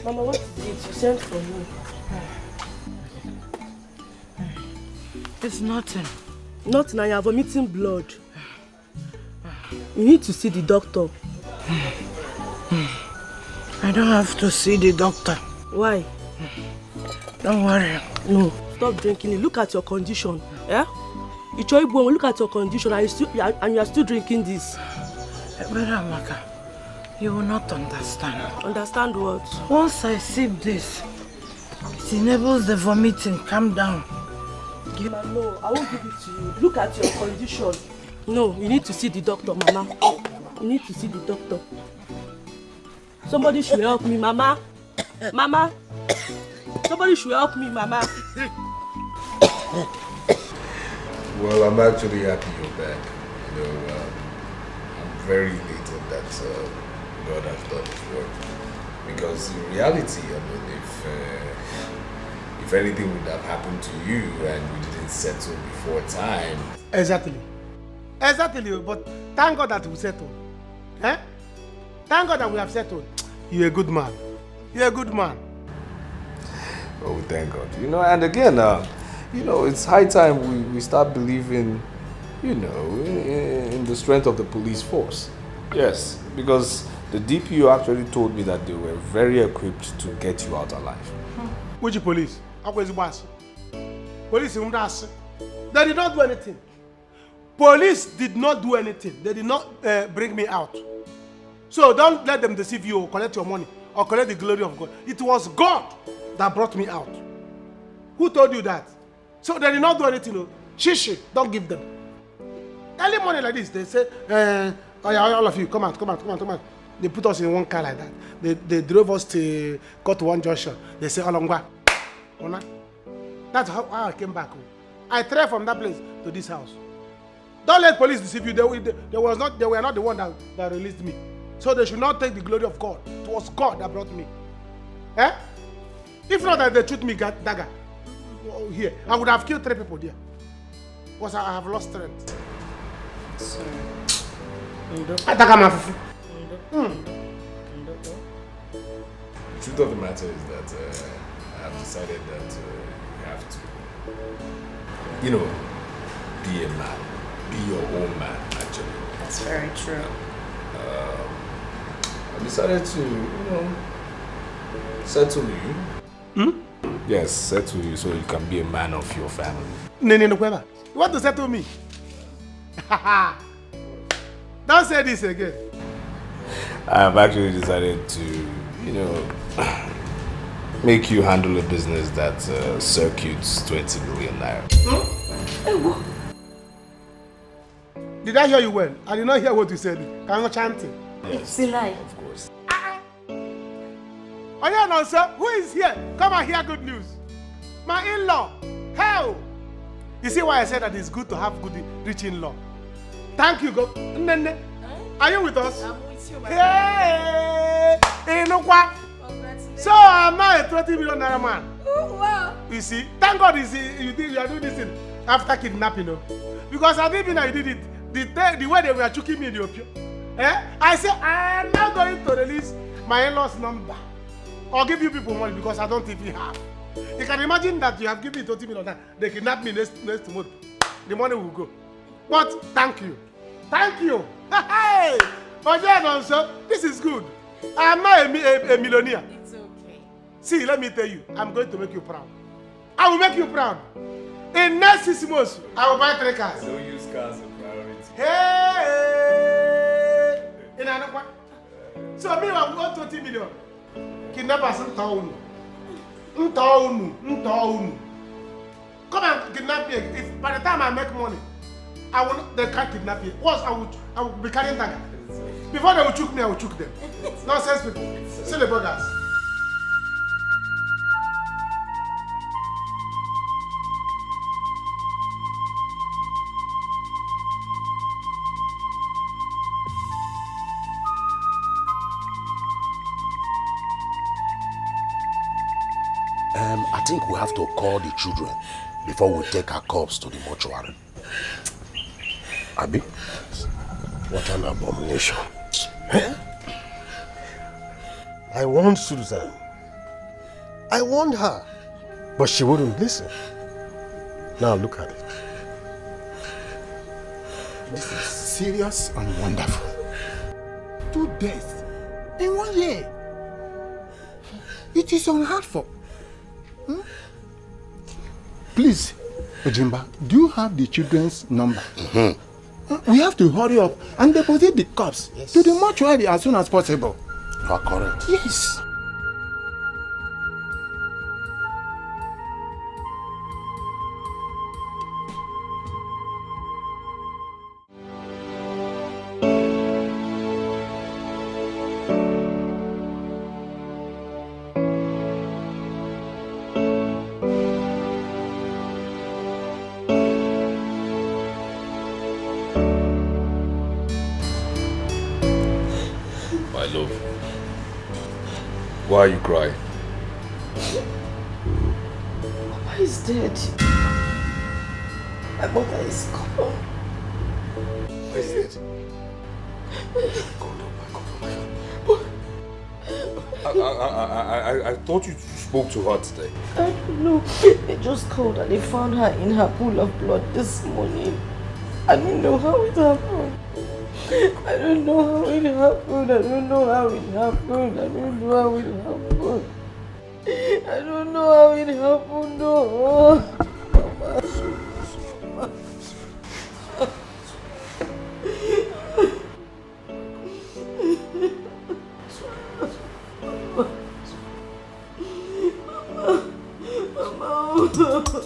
Mama, what is it? You sent for me. It's nothing. Nothing, and you are vomiting blood. You need to see the doctor. I don't have to see the doctor. Why? Don't worry. No, stop drinking it. Look at your condition. Yeah? Look at your condition and you are still drinking this. But Amaka, you will not understand. Understand what? Once I sip this, it enables the vomiting. Calm down. No, I won't give it to you. Look at your condition. No, you need to see the doctor, Mama. You need to see the doctor. Somebody should help me, Mama. Mama. Somebody should help me, Mama. Well, I'm actually happy you're back. You know, I'm very elated that God has done His work. Because in reality, I mean, if anything would have happened to you and we didn't settle before time. Exactly. Exactly, but thank God that we settled. Eh? Thank God that we have settled. You're a good man. You're a good man. Oh, thank God. You know, and again, you know, it's high time we start believing, you know, in the strength of the police force. Yes, because the DPO actually told me that they were very equipped to get you out alive. Which police? Police, they did not do anything. Police did not do anything. They did not bring me out. So don't let them deceive you or collect your money or collect the glory of God. It was God that brought me out. Who told you that? So they did not do anything. No. Shishi, don't give them. Early morning like this, they say, all of you, come out. They put us in one car like that. They drove us to go to one junction. They say, Olongwa. That's how I came back home. I traveled from that place to this house. Don't let police deceive you. They were not the one that released me. So they should not take the glory of God. It was God that brought me. Eh? If not that they shoot me dagger here, I would have killed 3 people there. Because I have lost strength. Sorry. The truth of the matter is that I have decided that you have to, you know, be a man. Be your own man, actually. That's very true. I decided to, you know, settle you. Hmm? Yes, settle you so you can be a man of your family. You want to settle me? Don't say this again. I have actually decided to, you know, make you handle a business that circuits 20 million naira. Hmm? Did I hear you well? I did not hear what you said. Can you chant it? Yes, it's a lie. Of course. Oh yeah, no, sir. Who is here? Come and hear good news. My in-law. Hell. You see why I said that it's good to have good, rich in-law. Thank you, God. Nene. Are you with us? I'm with you, my Hey! Hey, no what? So I'm not a 20 million naira man. Oh, wow. You see, thank God you are doing this thing after kidnapping, you know. Because I didn't know you did it. The way they were choking me in the opium. Eh? I said, I am not going to release my in-laws number or give you people money because I don't even have. You can imagine that you have given me 20 million, they kidnap me next month. The money will go. But thank you. Thank you. Hey! Oh, yeah, no, sir. This is good. I'm not a millionaire. It's okay. See, let me tell you, I'm going to make you proud. I will make you proud. In next 6 months, I will buy 3 cars. Don't use cars as a priority. Hey! In another so me, I want 20 million. Kidnappers, come and kidnap me. If by the time I make money, they can't kidnap me. Once I will be carrying dagger. Before they will choke me, I will choke them. Nonsense people. See the brothers. I think we have to call the children before we take our corpse to the mortuary. Abi? What an abomination. I warned Susan. I warned her. But she wouldn't listen. Now look at it. This is serious and wonderful. 2 deaths in 1 year. It is unheard of. Please, Ojimba, do you have the children's number? We have to hurry up and deposit the corpse to the mortuary as soon as possible. You are correct. Yes. Why are you crying? Papa is dead. My mother is gone. Why is dead? I thought you spoke to her today. I don't know. They just called and they found her in her pool of blood this morning. I don't know how it happened. I don't know how it happened. I don't know how it happened. I don't know how it happened. I don't know how it happened. No. Mama.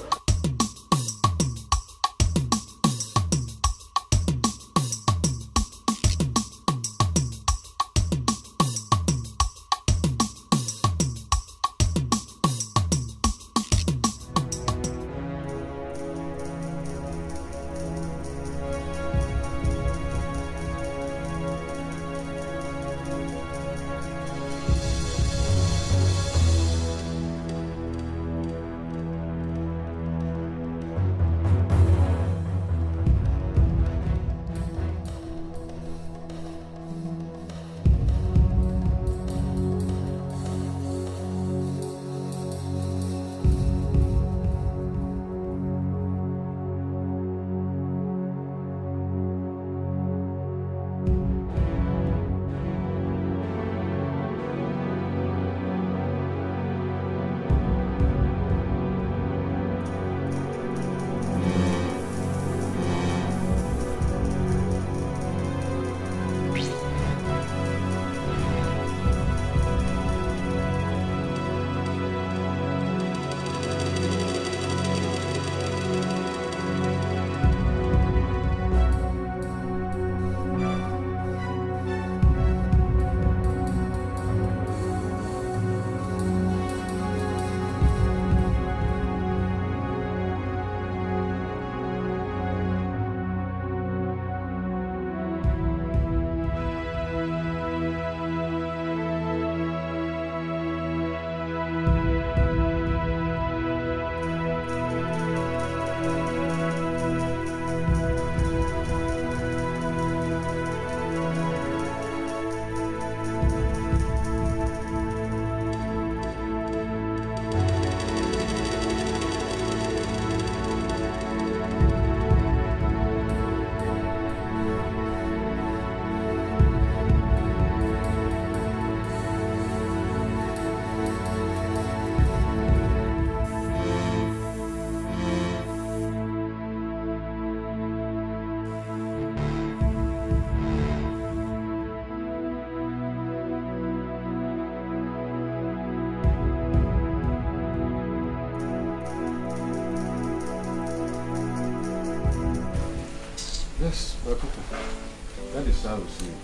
That is how we see it.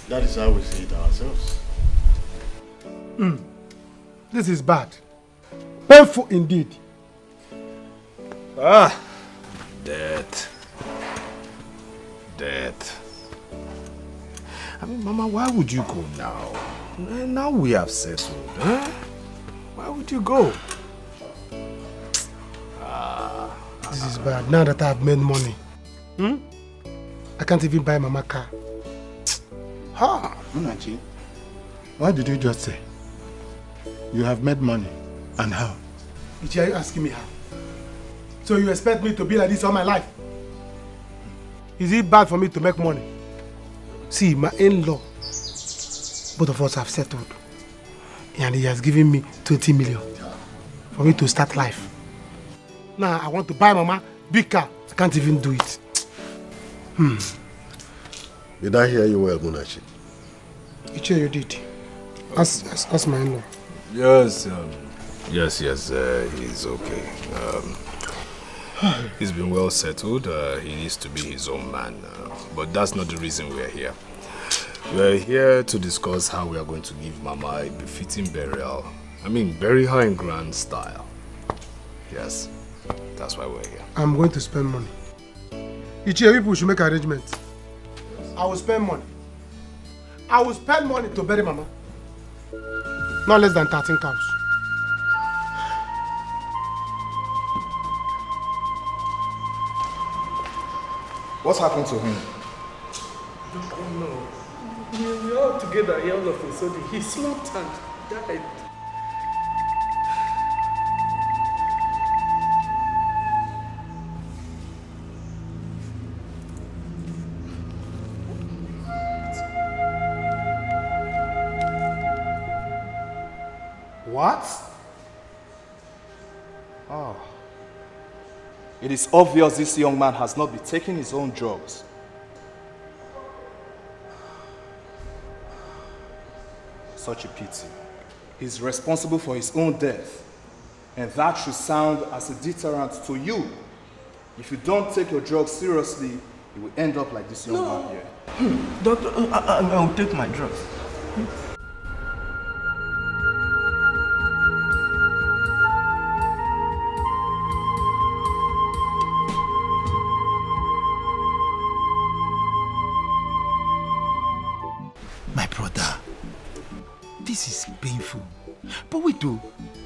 That is how we see it ourselves. This is bad. Painful indeed. Death. I mean, Mama, why would you go now? Now we have settled, huh? Why would you go? This is bad. Now that I've made money, I can't even buy Mama car. Munachi, what did you just say? You have made money. And how? Ichi, are you asking me how? So you expect me to be like this all my life? Is it bad for me to make money? See, my in-law, both of us have settled. And he has given me 20 million for me to start life. Now I want to buy Mama big car. I can't even do it. Did I hear you well, Munachi? Ichi, you did. Ask my in-law. Yes, he's okay. He's been well settled. He needs to be his own man. But that's not the reason we're here. We're here to discuss how we are going to give Mama a befitting burial. I mean, bury her in grand style. Yes, that's why we're here. I'm going to spend money. Ichi, people should make arrangements. I will spend money. I will spend money to bury Mama. Not less than 13 cows. What's happened to him? Oh no. We are all together here all of a sudden. He slumped and died. What? Oh. It is obvious this young man has not been taking his own drugs. Such a pity. He's responsible for his own death. And that should sound as a deterrent to you. If you don't take your drugs seriously, you will end up like this young man here. Doctor, I will take my drugs. My brother, this is painful. But wait though,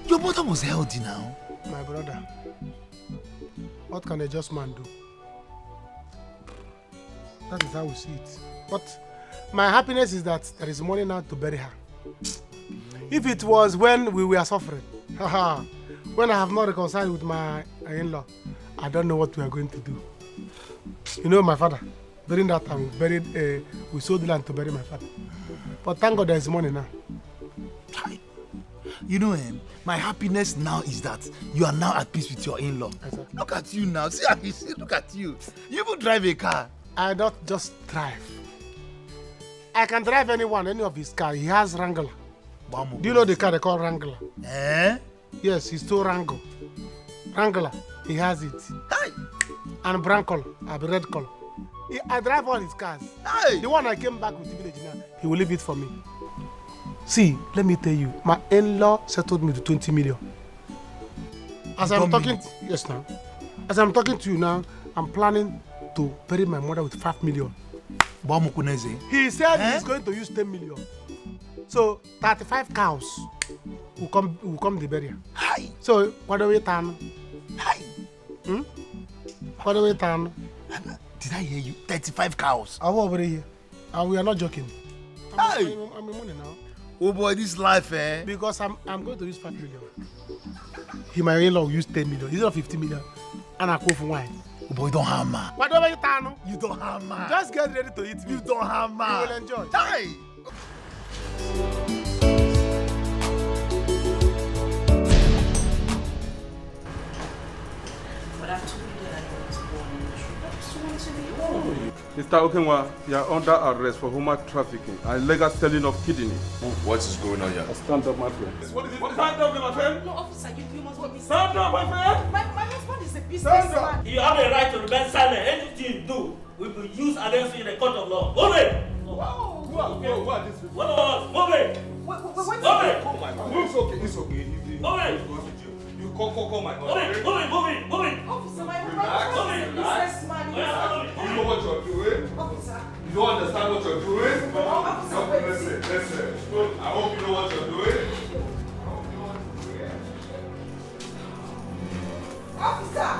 your mother was healthy now. My brother, what can a just man do? That is how we see it. But my happiness is that there is money now to bury her. If it was when we were suffering, when I have not reconciled with my in-law, I don't know what we are going to do. You know, my father, during that time, we sold the land to bury my father. But thank God there is money now. You know, my happiness now is that you are now at peace with your in-law. Exactly. Look at you now. See how you see. Look at you. You even drive a car. I don't just drive. I can drive any of his car. He has Wrangler. Do you know the car they call Wrangler? Yes, he's still Wrangler. Wrangler, he has it. And brown color, red color. I drive all his cars. The one I came back with the village now, he will leave it for me. See, let me tell you, my in-law settled me to 20 million. As I'm talking, yes now. As I'm talking to you now, I'm planning to bury my mother with 5 million. He said he's going to use 10 million. So 35 cows will come the burial. So what do we turn? What do we turn? Did I hear you? 35 cows. I'm over here. And we are not joking. I'm in money now. Oh boy, this life, Because I'm going to use 5 million. My in-law will use 10 million. Instead of 50 million. And I go for wine. Oh boy, don't hammer. Whatever you turn. You don't hammer. Just get ready to eat me. You don't hammer. You will enjoy. Hey! But I told you that I don't want to go on the trip. I just want to be home. Mr. Okenwa, you are under arrest for human trafficking and illegal selling of kidney. What is going on here? Stand up, my friend. What is it? Stand up, my friend. No, officer, you must be Stand up, my friend. My husband is a businessman. You have a right to remain silent. Anything you do will be used against you in the court of law. Move it! What is this? Move it! Move it! Oh my God. It's okay, it's okay. Move it! You call my Move it! Move it! Officer, my Relax, husband is a businessman. You know what you're doing? Officer. You don't understand what you're doing? Officer, Listen. I hope you know what you're doing. Officer!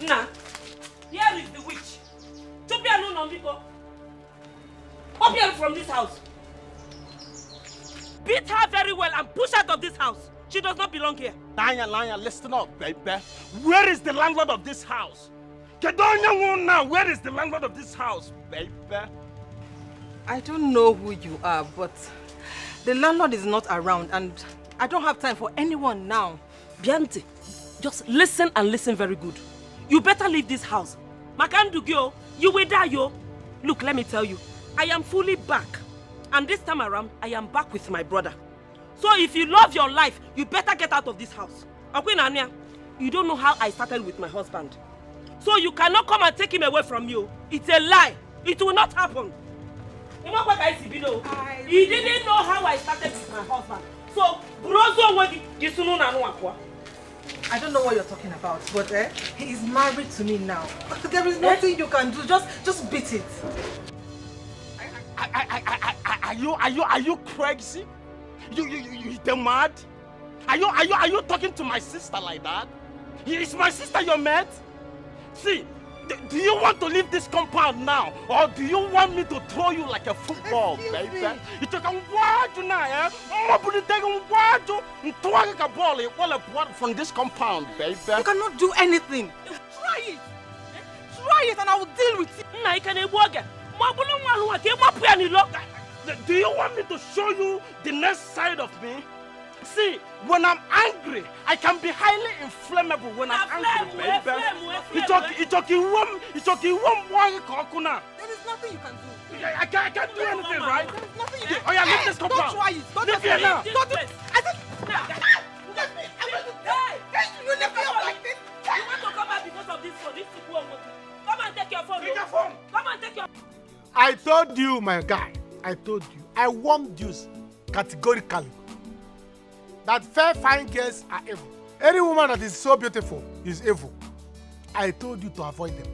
Nah, here is the witch. Chopia no Nambiko. Up here from this house. Beat her very well and push her out of this house. She does not belong here. Lion, listen up, baby. Where is the landlord of this house? Now, where is the landlord of this house, baby? I don't know who you are, but the landlord is not around and I don't have time for anyone now. Bianti, just listen and listen very good. You better leave this house. Makandugyo, you will die, yo. Look, let me tell you, I am fully back. And this time around, I am back with my brother. So if you love your life, you better get out of this house. Akwin Anya, you don't know how I started with my husband. So you cannot come and take him away from you. It's a lie. It will not happen. He didn't know how I started with my husband. So, I don't know what you're talking about, but he is married to me now. There is nothing you can do. Just beat it. Are you crazy? You mad? Are you talking to my sister like that? Is my sister your mate? See, do you want to leave this compound now, or do you want me to throw you like a football, baby? You took a word now, ball from this compound, baby. You cannot do anything. Try it. Try it and I will deal with it. Do you want me to show you the next side of me? See, when I'm angry, I can be highly inflammable when I'm angry, baby. There is nothing you can do. I can't do anything, right? There is nothing you can do. Oh yeah, leave this compound. Don't try it. Don't leave here now. Don't do it. I said, you left me up like this. You want to come back because of this phone? This is one. Come and take your phone. Take your phone. Come and take your. I told you, my guy. I told you. I warned you categorically that fair, fine girls are evil. Any woman that is so beautiful is evil. I told you to avoid them.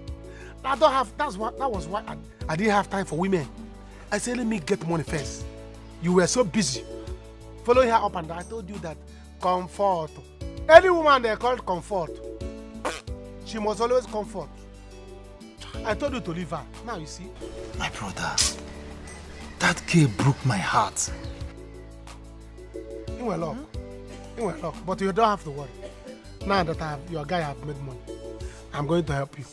I don't have. That was why I didn't have time for women. I said, let me get money first. You were so busy following her up and down. I told you that comfort. Any woman they called comfort, she must always comfort. I told you to leave her. Now you see. My brother, that girl broke my heart. You were luck. You were luck. But you don't have to worry. Now that your guy have made money, I'm going to help you.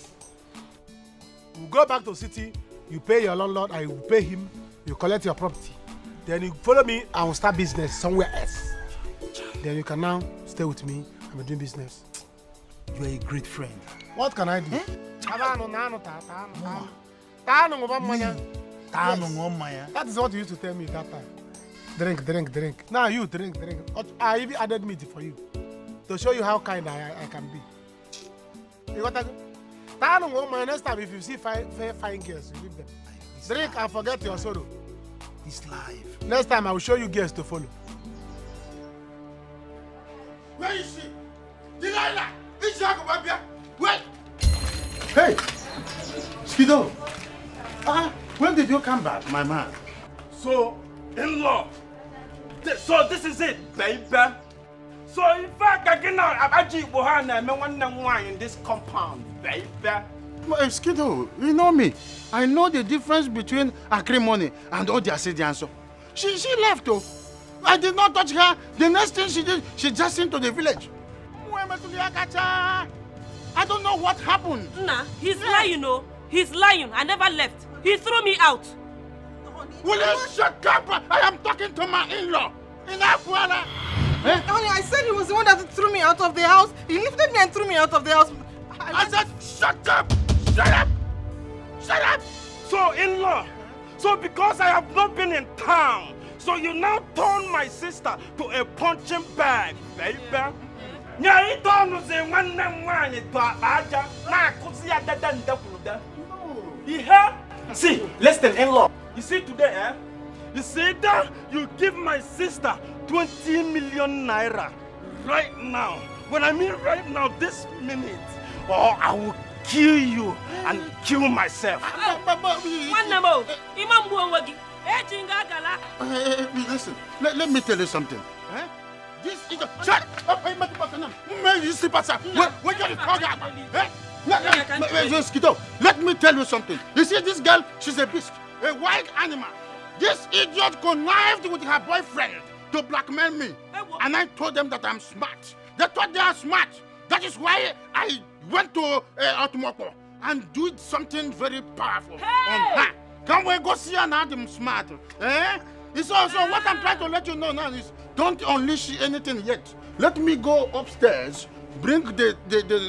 We'll go back to the city. You pay your landlord, I will pay him. You collect your property. Then you follow me and we'll start business somewhere else. Then you can now stay with me and be doing business. You are a great friend. What can I do? Yes. That is what you used to tell me that time. Drink. Now you drink. I even added meat for you to show you how kind I can be. You got to go? Next time if you see fine girls, you leave them. Drink and forget your sorrow. It's life. Next time I will show you girls to follow. Where is she? Delilah! This Jacob, wait! Hey! Skido! When did you come back, my man? So, in-law, so this is it, baby. So in fact, I can now in this compound, baby. Skido, you know me. I know the difference between acrimony and Odiasidianso. She left though. I did not touch her. The next thing she did, she just into the village. I don't know what happened. Nah, he's lying, no. He's lying. I never left. He threw me out. Will you shut up? I am talking to my in-law. Enough, Wala. Honey, I said he was the one that threw me out of the house. He lifted me and threw me out of the house. I said, shut up! Shut up! Shut up! So, in-law, so because I have not been in town, so you now turn my sister to a punching bag, baby. See, listen, in-law. You see today, you see that you give my sister 20 million naira right now. When I mean right now, this minute, or I will kill you and kill myself. Listen, let me tell you something. This is a... Shut up! Let me tell you something. You see, this girl, she's a beast, a wild animal. This idiot connived with her boyfriend to blackmail me. And I told them that I'm smart. They thought they are smart. That is why I went to Otumoko and did something very powerful on her. Can we go see her now? I'm smart. It's also what I'm trying to let you know now is don't unleash anything yet. Let me go upstairs, bring the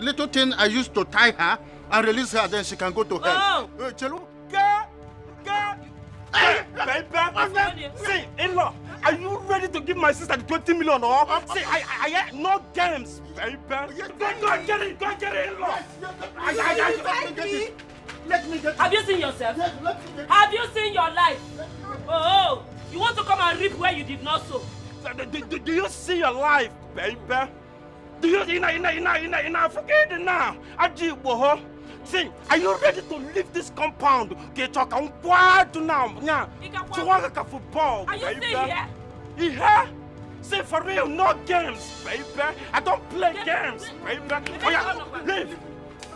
little thing I used to tie her and release her, then she can go to hell. Chelu? Baby, see, in-law, are you ready to give my sister the 20 million or? See, I no games, baby. Go get it, in-law. Let me get it. Have you seen yourself? Have you seen your life? Oh, you want to come and reap where you did not sow? Do you see your life, baby? Do you forget it now? See, are you ready to leave this compound? Football, are you still here? Yeah. See, for real, no games, baby. I don't play games, baby. Oh, yeah, leave.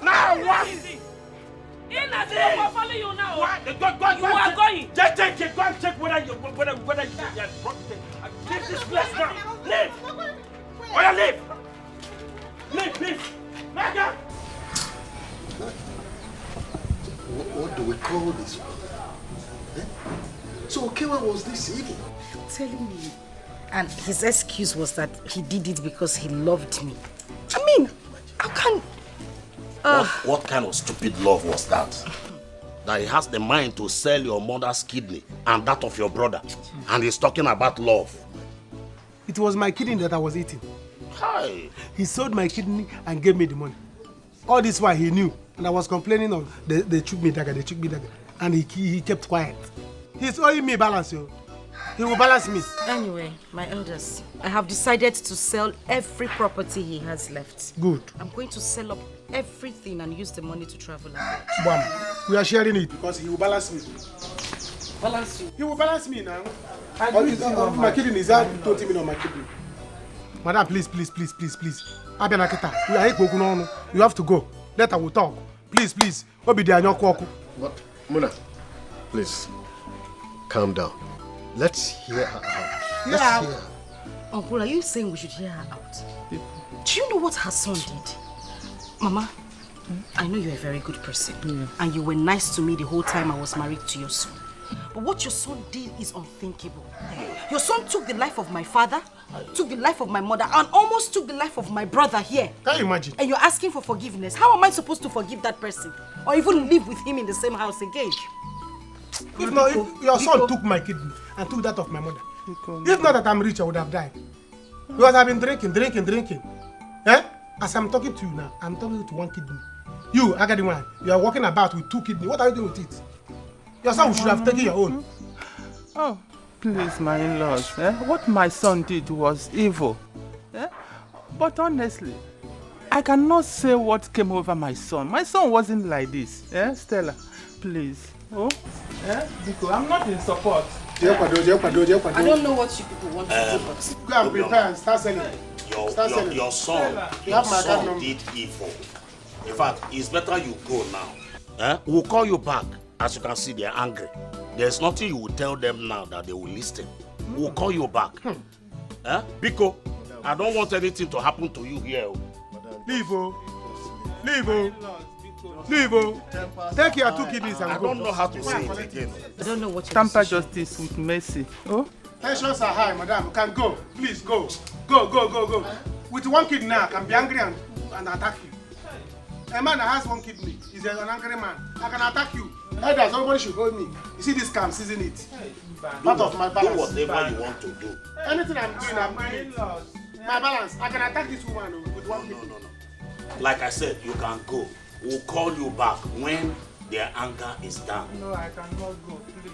Now, what? In as I follow you now. What? You are going. Just check it. Go and check whether you leave this place now. Leave. Oh, yeah, leave. Leave. Mega. What do we call this one? So, Kewa was this evil? Telling me. And his excuse was that he did it because he loved me. I mean, how can... What kind of stupid love was that? That he has the mind to sell your mother's kidney and that of your brother. And he's talking about love. It was my kidney that I was eating. Hi. He sold my kidney and gave me the money. All this while he knew. And I was complaining of they took me dagger. And he kept quiet. He's owing me balance, yo. He will balance me. Anyway, my elders, I have decided to sell every property he has left. Good. I'm going to sell up everything and use the money to travel abroad. Bam. We are sharing it because he will balance me. Balance you? He will balance me now. My kidney is out 20 million on my kidney. Madam, please. You have to go. Later we'll talk. Please. But, Muna, please, calm down. Let's hear her out. Let's hear her. Uncle, are you saying we should hear her out? Do you know what her son did? Mama, I know you're a very good person. And you were nice to me the whole time I was married to your son. But what your son did is unthinkable. Your son took the life of my father, took the life of my mother, and almost took the life of my brother here. Can you imagine? And you're asking for forgiveness. How am I supposed to forgive that person? Or even live with him in the same house again? If your son took my kidney and took that of my mother, if not that I'm rich, I would have died. Because I've been drinking. As I'm talking to you now, I'm talking to one kidney. You, Agadiwan, you are walking about with 2 kidneys. What are you doing with it? Your son should have taken your own. Oh, please, my in-laws. What my son did was evil. But honestly, I cannot say what came over my son. My son wasn't like this. Stella, please. Because I'm not in support. I don't know what you people want to do, but... Go and prepare and start selling. Your son did evil. In fact, it's better you go now. We'll call you back. As you can see, they're angry. There's nothing you will tell them now that they will listen. We'll call you back. Biko, I don't want anything to happen to you here. Leave. Leave, oh. Take your 2 kidneys and I go. don't know how to say it again. I don't know what you're Tamper justice with mercy. Oh? Tensions are high, madam. You can go. Please go. Go. With 1 kidney now, I can be angry and attack you. A man that has 1 kidney is an angry man. I can attack you. Elders, nobody should hold me. You see this scam, season it. Part of my balance. Do whatever you want to do. Anything I'm doing, I'm doing it. My balance. I can attack this woman with 1 kidney. No. Like I said, you can go. We'll call you back when their anger is down. No, I cannot go, please.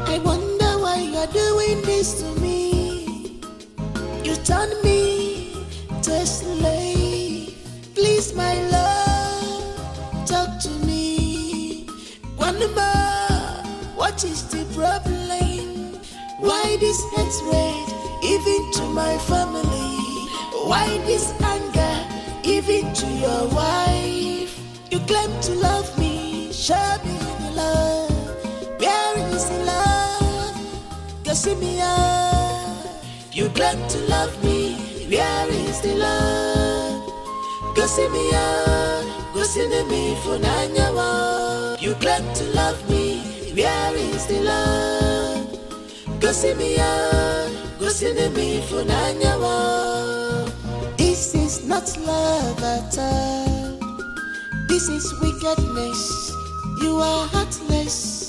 I wonder why you're doing this to me. You turn me to a slave. Please, my love, talk to me. Wonder, what is the problem? Why this hatred, even to my family? Why this anger, even to your wife? You claim to love me, show me the love. Where is the love? Go see me out. You claim to love me. Where is the love? Go see me out. Go see me for Nanyawa. You claim to love me. Where is the love? Go see me out. Go see me for Nanyawa. This is not love at all. This is wickedness. You are heartless.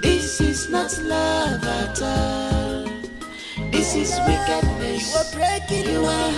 This is not love at all. This is wickedness. You are breaking. You are